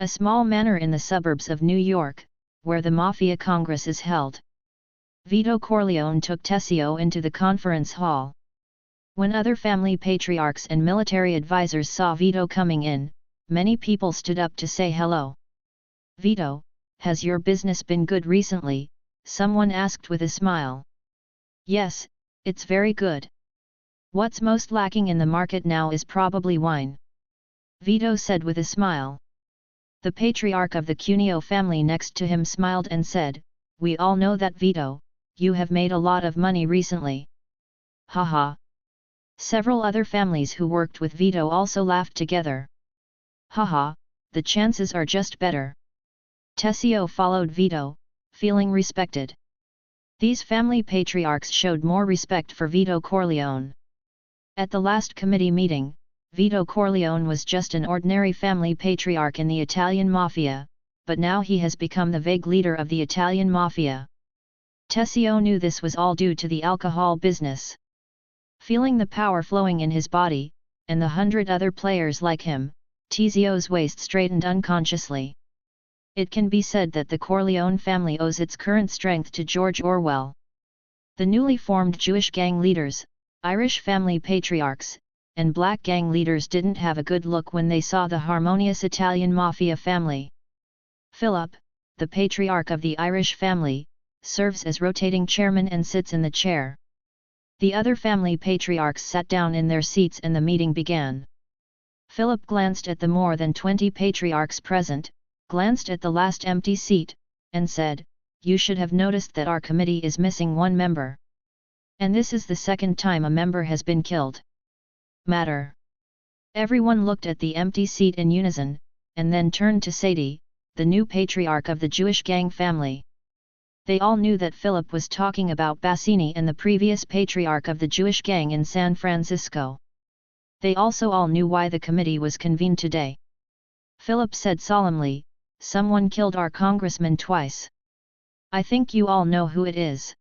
A: A small manor in the suburbs of New York, where the Mafia Congress is held. Vito Corleone took Tessio into the conference hall. When other family patriarchs and military advisors saw Vito coming in, many people stood up to say hello. "Vito, has your business been good recently?" someone asked with a smile. "Yes, it's very good. What's most lacking in the market now is probably wine," Vito said with a smile. The patriarch of the Cuneo family next to him smiled and said, "We all know that, Vito, you have made a lot of money recently." Haha. Several other families who worked with Vito also laughed together. Haha, the chances are just better. Tessio followed Vito, feeling respected. These family patriarchs showed more respect for Vito Corleone. At the last committee meeting, Vito Corleone was just an ordinary family patriarch in the Italian Mafia, but now he has become the vague leader of the Italian Mafia. Tessio knew this was all due to the alcohol business. Feeling the power flowing in his body, and the 100 other players like him, Tizio's waist straightened unconsciously. It can be said that the Corleone family owes its current strength to George Orwell. The newly formed Jewish gang leaders, Irish family patriarchs, and black gang leaders didn't have a good look when they saw the harmonious Italian Mafia family. Philip, the patriarch of the Irish family, serves as rotating chairman and sits in the chair. The other family patriarchs sat down in their seats and the meeting began. Philip glanced at the more than 20 patriarchs present, glanced at the last empty seat, and said, "You should have noticed that our committee is missing one member. And this is the second time a member has been killed. Matter." Everyone looked at the empty seat in unison, and then turned to Sadie, the new patriarch of the Jewish gang family. They all knew that Philip was talking about Bassini and the previous patriarch of the Jewish gang in San Francisco. They also all knew why the committee was convened today. Philip said solemnly, "Someone killed our congressman twice. I think you all know who it is.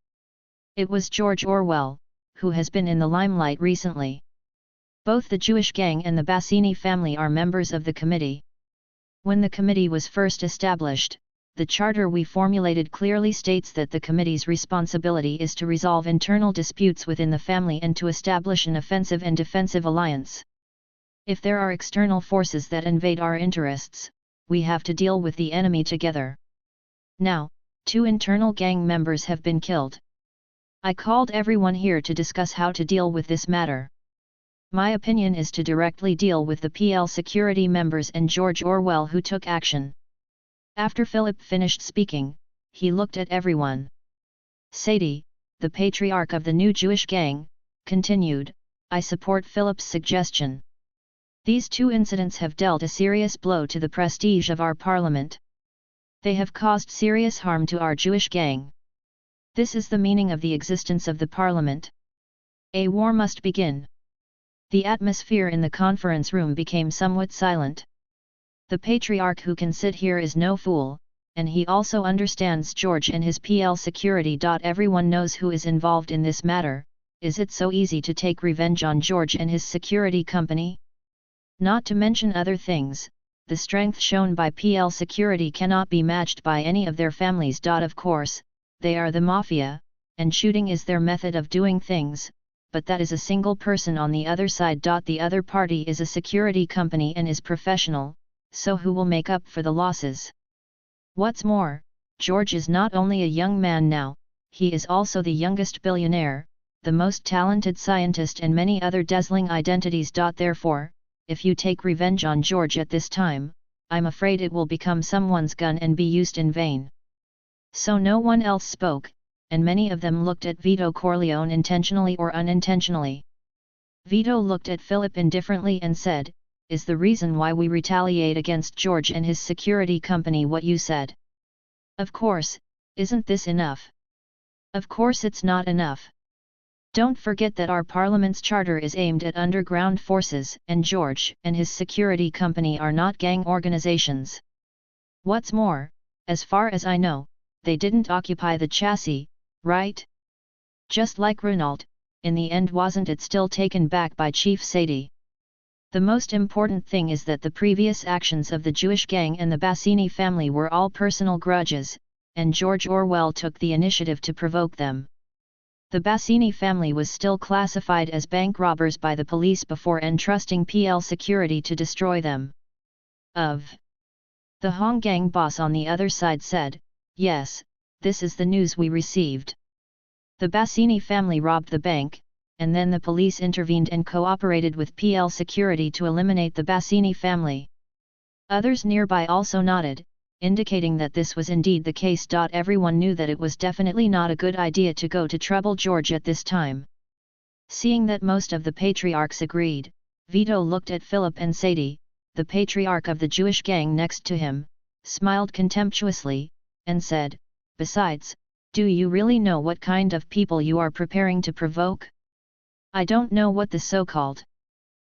A: It was George Orwell, who has been in the limelight recently. Both the Jewish gang and the Bassini family are members of the committee. When the committee was first established, the charter we formulated clearly states that the committee's responsibility is to resolve internal disputes within the family and to establish an offensive and defensive alliance. If there are external forces that invade our interests, we have to deal with the enemy together. Now, 2 internal gang members have been killed. I called everyone here to discuss how to deal with this matter. My opinion is to directly deal with the PL security members and George Orwell who took action." After Philip finished speaking, he looked at everyone. Sadie, the patriarch of the new Jewish gang, continued, "I support Philip's suggestion. These 2 incidents have dealt a serious blow to the prestige of our parliament. They have caused serious harm to our Jewish gang. This is the meaning of the existence of the parliament. A war must begin." The atmosphere in the conference room became somewhat silent. The patriarch who can sit here is no fool, and he also understands George and his PL security. Everyone knows who is involved in this matter. Is it so easy to take revenge on George and his security company? Not to mention other things, the strength shown by PL security cannot be matched by any of their families. Of course, they are the mafia, and shooting is their method of doing things, but that is a single person on the other side. The other party is a security company and is professional, so who will make up for the losses? What's more, George is not only a young man now, he is also the youngest billionaire, the most talented scientist and many other dazzling identities. Therefore, if you take revenge on George at this time, I'm afraid it will become someone's gun and be used in vain." So no one else spoke, and many of them looked at Vito Corleone intentionally or unintentionally. Vito looked at Philip indifferently and said, "Is the reason why we retaliate against George and his security company what you said? Of course, isn't this enough?" "Of course it's not enough. Don't forget that our parliament's charter is aimed at underground forces, and George and his security company are not gang organizations. What's more, as far as I know, they didn't occupy the chassis, right? Just like Renault, in the end wasn't it still taken back by Chief Sadie? The most important thing is that the previous actions of the Jewish gang and the Bassini family were all personal grudges, and George Orwell took the initiative to provoke them. The Bassini family was still classified as bank robbers by the police before entrusting PL security to destroy them." The Hong gang boss on the other side said, "Yes, this is the news we received. The Bassini family robbed the bank, and then the police intervened and cooperated with PL security to eliminate the Bassini family." Others nearby also nodded, indicating that this was indeed the case. Everyone knew that it was definitely not a good idea to go to trouble George at this time. Seeing that most of the patriarchs agreed, Vito looked at Philip and Sadie, the patriarch of the Jewish gang next to him, smiled contemptuously, and said, "Besides, do you really know what kind of people you are preparing to provoke? I don't know what the so-called."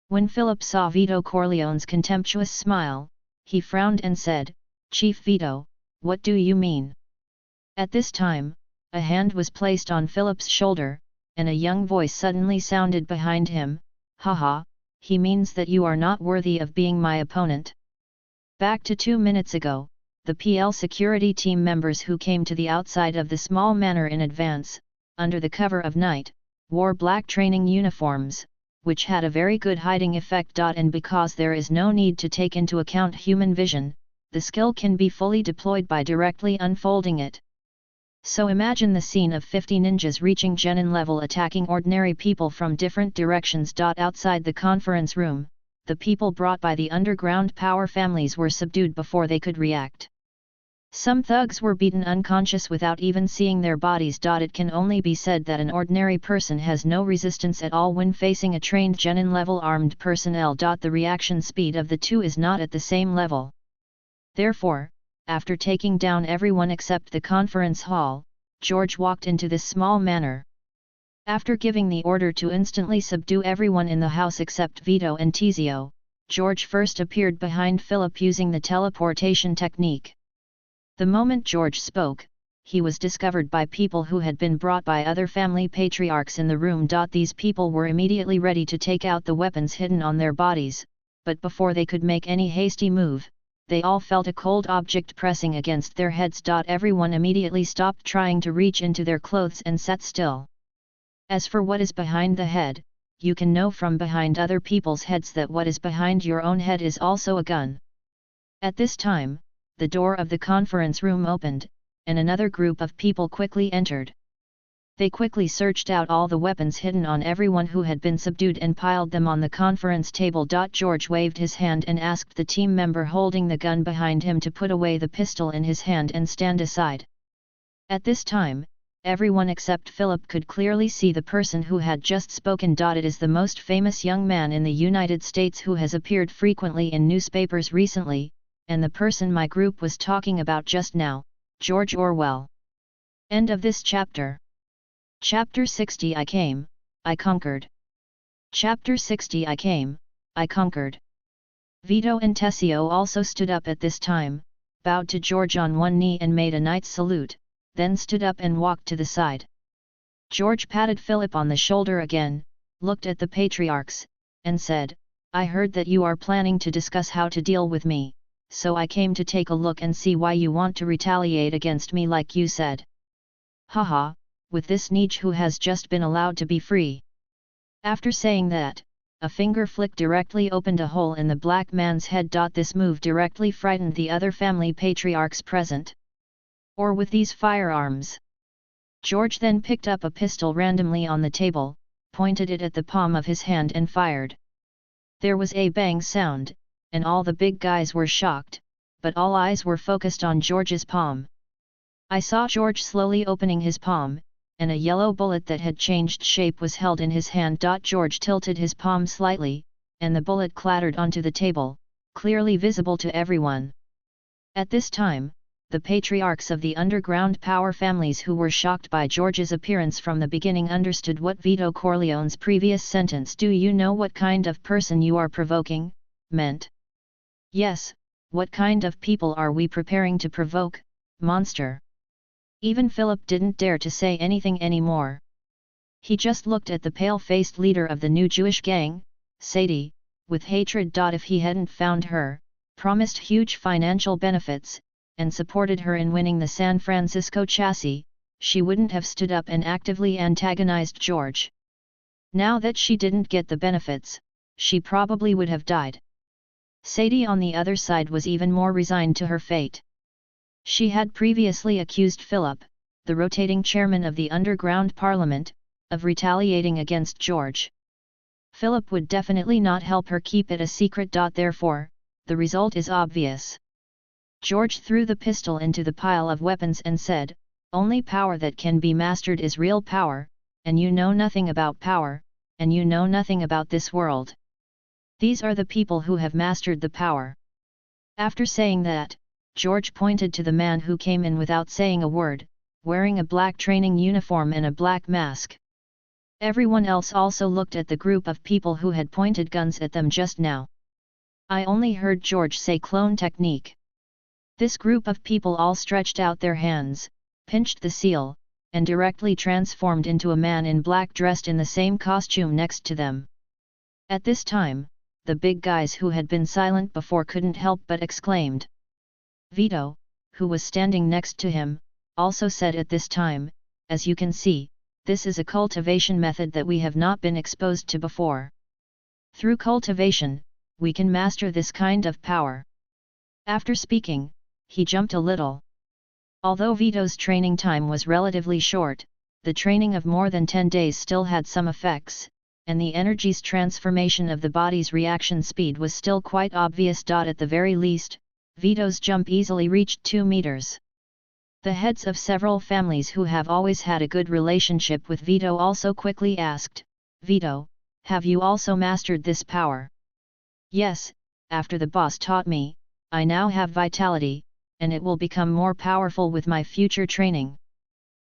A: When Philip saw Vito Corleone's contemptuous smile, he frowned and said, "Chief Vito, what do you mean?" At this time, a hand was placed on Philip's shoulder, and a young voice suddenly sounded behind him, "Haha, he means that you are not worthy of being my opponent." Back to 2 minutes ago, the PL security team members who came to the outside of the small manor in advance, under the cover of night, wore black training uniforms, which had a very good hiding effect. And because there is no need to take into account human vision, the skill can be fully deployed by directly unfolding it. So imagine the scene of 50 ninjas reaching genin level attacking ordinary people from different directions. Outside the conference room, the people brought by the underground power families were subdued before they could react. Some thugs were beaten unconscious without even seeing their bodies. It can only be said that an ordinary person has no resistance at all when facing a trained genin level armed personnel. The reaction speed of the two is not at the same level. Therefore, after taking down everyone except the conference hall, George walked into this small manor. After giving the order to instantly subdue everyone in the house except Vito and Tizio, George first appeared behind Philip using the teleportation technique. The moment George spoke, he was discovered by people who had been brought by other family patriarchs in the room. These people were immediately ready to take out the weapons hidden on their bodies, but before they could make any hasty move, they all felt a cold object pressing against their heads. Everyone immediately stopped trying to reach into their clothes and sat still. As for what is behind the head, you can know from behind other people's heads that what is behind your own head is also a gun. At this time, the door of the conference room opened, and another group of people quickly entered. They quickly searched out all the weapons hidden on everyone who had been subdued and piled them on the conference table. George waved his hand and asked the team member holding the gun behind him to put away the pistol in his hand and stand aside. At this time, everyone except Philip could clearly see the person who had just spoken. It is the most famous young man in the United States who has appeared frequently in newspapers recently, and the person my group was talking about just now, George Orwell. End of this chapter. Chapter 60 I came, I conquered. Chapter 60 I came, I conquered. Vito and Tessio also stood up at this time, bowed to George on one knee and made a knight's salute, then stood up and walked to the side. George patted Philip on the shoulder again, looked at the patriarchs, and said, I heard that you are planning to discuss how to deal with me, so I came to take a look and see why you want to retaliate against me like you said. Haha, with this niche who has just been allowed to be free. After saying that, a finger flick directly opened a hole in the black man's head. This move directly frightened the other family patriarchs present. Or with these firearms. George then picked up a pistol randomly on the table, pointed it at the palm of his hand and fired. There was a bang sound, and all the big guys were shocked, but all eyes were focused on George's palm. I saw George slowly opening his palm, and a yellow bullet that had changed shape was held in his hand. George tilted his palm slightly, and the bullet clattered onto the table, clearly visible to everyone. At this time, the patriarchs of the underground power families who were shocked by George's appearance from the beginning understood what Vito Corleone's previous sentence "Do you know what kind of person you are provoking?" meant. Yes, what kind of people are we preparing to provoke, monster? Even Philip didn't dare to say anything anymore. He just looked at the pale-faced leader of the new Jewish gang, Sadie, with hatred. If he hadn't found her, promised huge financial benefits, and supported her in winning the San Francisco chassis, she wouldn't have stood up and actively antagonized George. Now that she didn't get the benefits, she probably would have died. Sadie on the other side was even more resigned to her fate. She had previously accused Philip, the rotating chairman of the underground parliament, of retaliating against George. Philip would definitely not help her keep it a secret. Therefore, the result is obvious. George threw the pistol into the pile of weapons and said, "Only power that can be mastered is real power, and you know nothing about power, and you know nothing about this world. These are the people who have mastered the power." After saying that, George pointed to the man who came in without saying a word, wearing a black training uniform and a black mask. Everyone else also looked at the group of people who had pointed guns at them just now. I only heard George say clone technique. This group of people all stretched out their hands, pinched the seal, and directly transformed into a man in black dressed in the same costume next to them. At this time, the big guys who had been silent before couldn't help but exclaimed. Vito, who was standing next to him, also said at this time, "As you can see, this is a cultivation method that we have not been exposed to before. Through cultivation, we can master this kind of power." After speaking, he jumped a little. Although Vito's training time was relatively short, the training of more than 10 days still had some effects, and the energy's transformation of the body's reaction speed was still quite obvious. At the very least, Vito's jump easily reached 2 meters. The heads of several families who have always had a good relationship with Vito also quickly asked, "Vito, have you also mastered this power?" "Yes, after the boss taught me, I now have vitality, and it will become more powerful with my future training."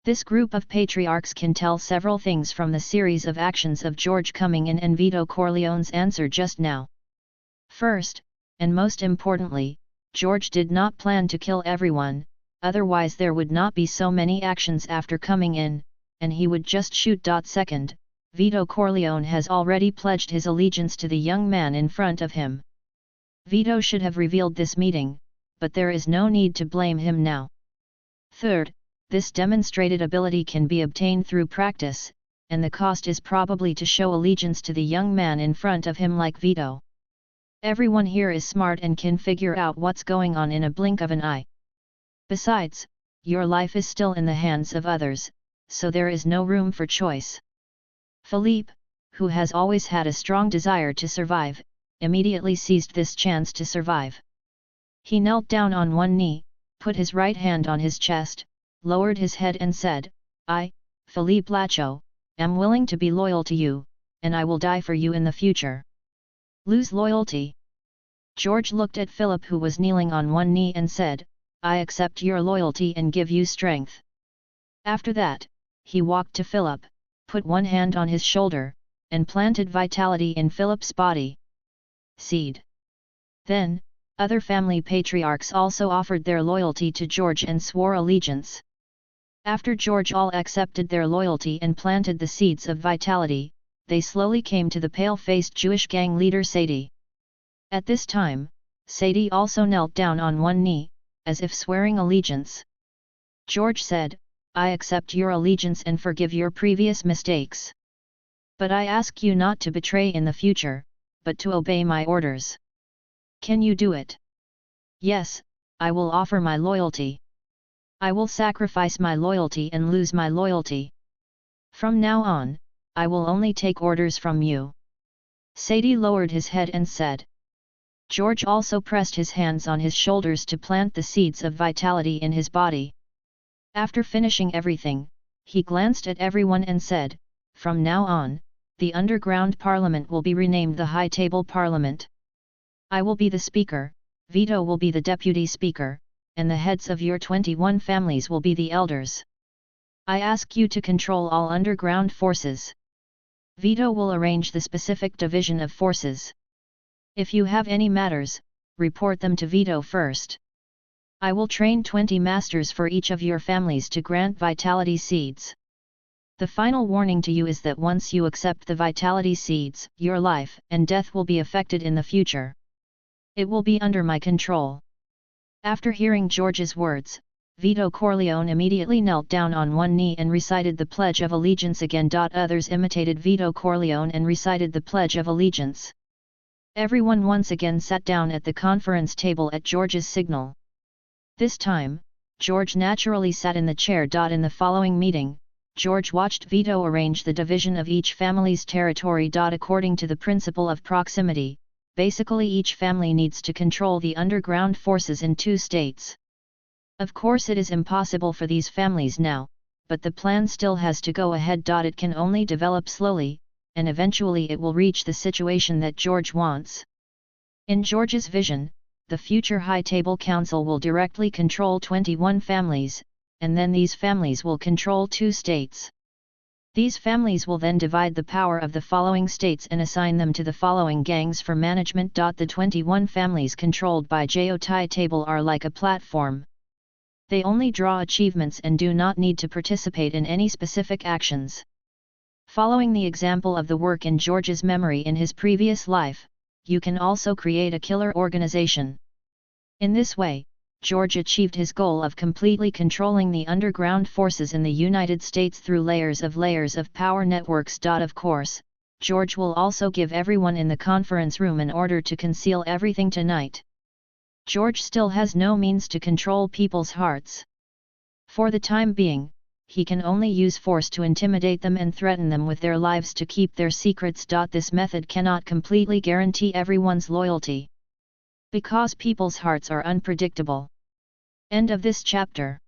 A: This group of patriarchs can tell several things from the series of actions of George coming in and Vito Corleone's answer just now. First, and most importantly, George did not plan to kill everyone, otherwise there would not be so many actions after coming in, and he would just shoot. Second, Vito Corleone has already pledged his allegiance to the young man in front of him. Vito should have revealed this meeting, but there is no need to blame him now. Third, this demonstrated ability can be obtained through practice, and the cost is probably to show allegiance to the young man in front of him like Vito. Everyone here is smart and can figure out what's going on in a blink of an eye. Besides, your life is still in the hands of others, so there is no room for choice. Philippe, who has always had a strong desire to survive, immediately seized this chance to survive. He knelt down on one knee, put his right hand on his chest, lowered his head and said, "I, Philippe Lachaud, am willing to be loyal to you, and I will die for you in the future." Lose loyalty. George looked at Philip, who was kneeling on one knee, and said, "I accept your loyalty and give you strength." After that, he walked to Philip, put one hand on his shoulder, and planted vitality in Philip's body. Seed. Then, other family patriarchs also offered their loyalty to George and swore allegiance. After George all accepted their loyalty and planted the seeds of vitality, they slowly came to the pale-faced Jewish gang leader Sadie. At this time, Sadie also knelt down on one knee, as if swearing allegiance. George said, "I accept your allegiance and forgive your previous mistakes. But I ask you not to betray in the future, but to obey my orders. Can you do it?" "Yes, I will offer my loyalty. I will sacrifice my loyalty and lose my loyalty. From now on, I will only take orders from you." Sadie lowered his head and said. George also pressed his hands on his shoulders to plant the seeds of vitality in his body. After finishing everything, he glanced at everyone and said, "From now on, the underground parliament will be renamed the High Table Parliament. I will be the speaker, Vito will be the deputy speaker, and the heads of your 21 families will be the elders. I ask you to control all underground forces. Vito will arrange the specific division of forces. If you have any matters, report them to Vito first. I will train 20 masters for each of your families to grant vitality seeds. The final warning to you is that once you accept the vitality seeds, your life and death will be affected in the future. It will be under my control." After hearing George's words, Vito Corleone immediately knelt down on one knee and recited the Pledge of Allegiance again. Others imitated Vito Corleone and recited the Pledge of Allegiance. Everyone once again sat down at the conference table at George's signal. This time, George naturally sat in the chair. In the following meeting, George watched Vito arrange the division of each family's territory. According to the principle of proximity, basically each family needs to control the underground forces in 2 states. Of course it is impossible for these families now, but the plan still has to go ahead. It can only develop slowly, and eventually it will reach the situation that George wants. In George's vision, the future High Table Council will directly control 21 families, and then these families will control 2 states. These families will then divide the power of the following states and assign them to the following gangs for management. The 21 families controlled by JO High Table are like a platform. They only draw achievements and do not need to participate in any specific actions. Following the example of the work in George's memory in his previous life, you can also create a killer organization. In this way, George achieved his goal of completely controlling the underground forces in the United States through layers of power networks. Of course, George will also give everyone in the conference room an order to conceal everything tonight. George still has no means to control people's hearts. For the time being, he can only use force to intimidate them and threaten them with their lives to keep their secrets. This method cannot completely guarantee everyone's loyalty, because people's hearts are unpredictable. End of this chapter.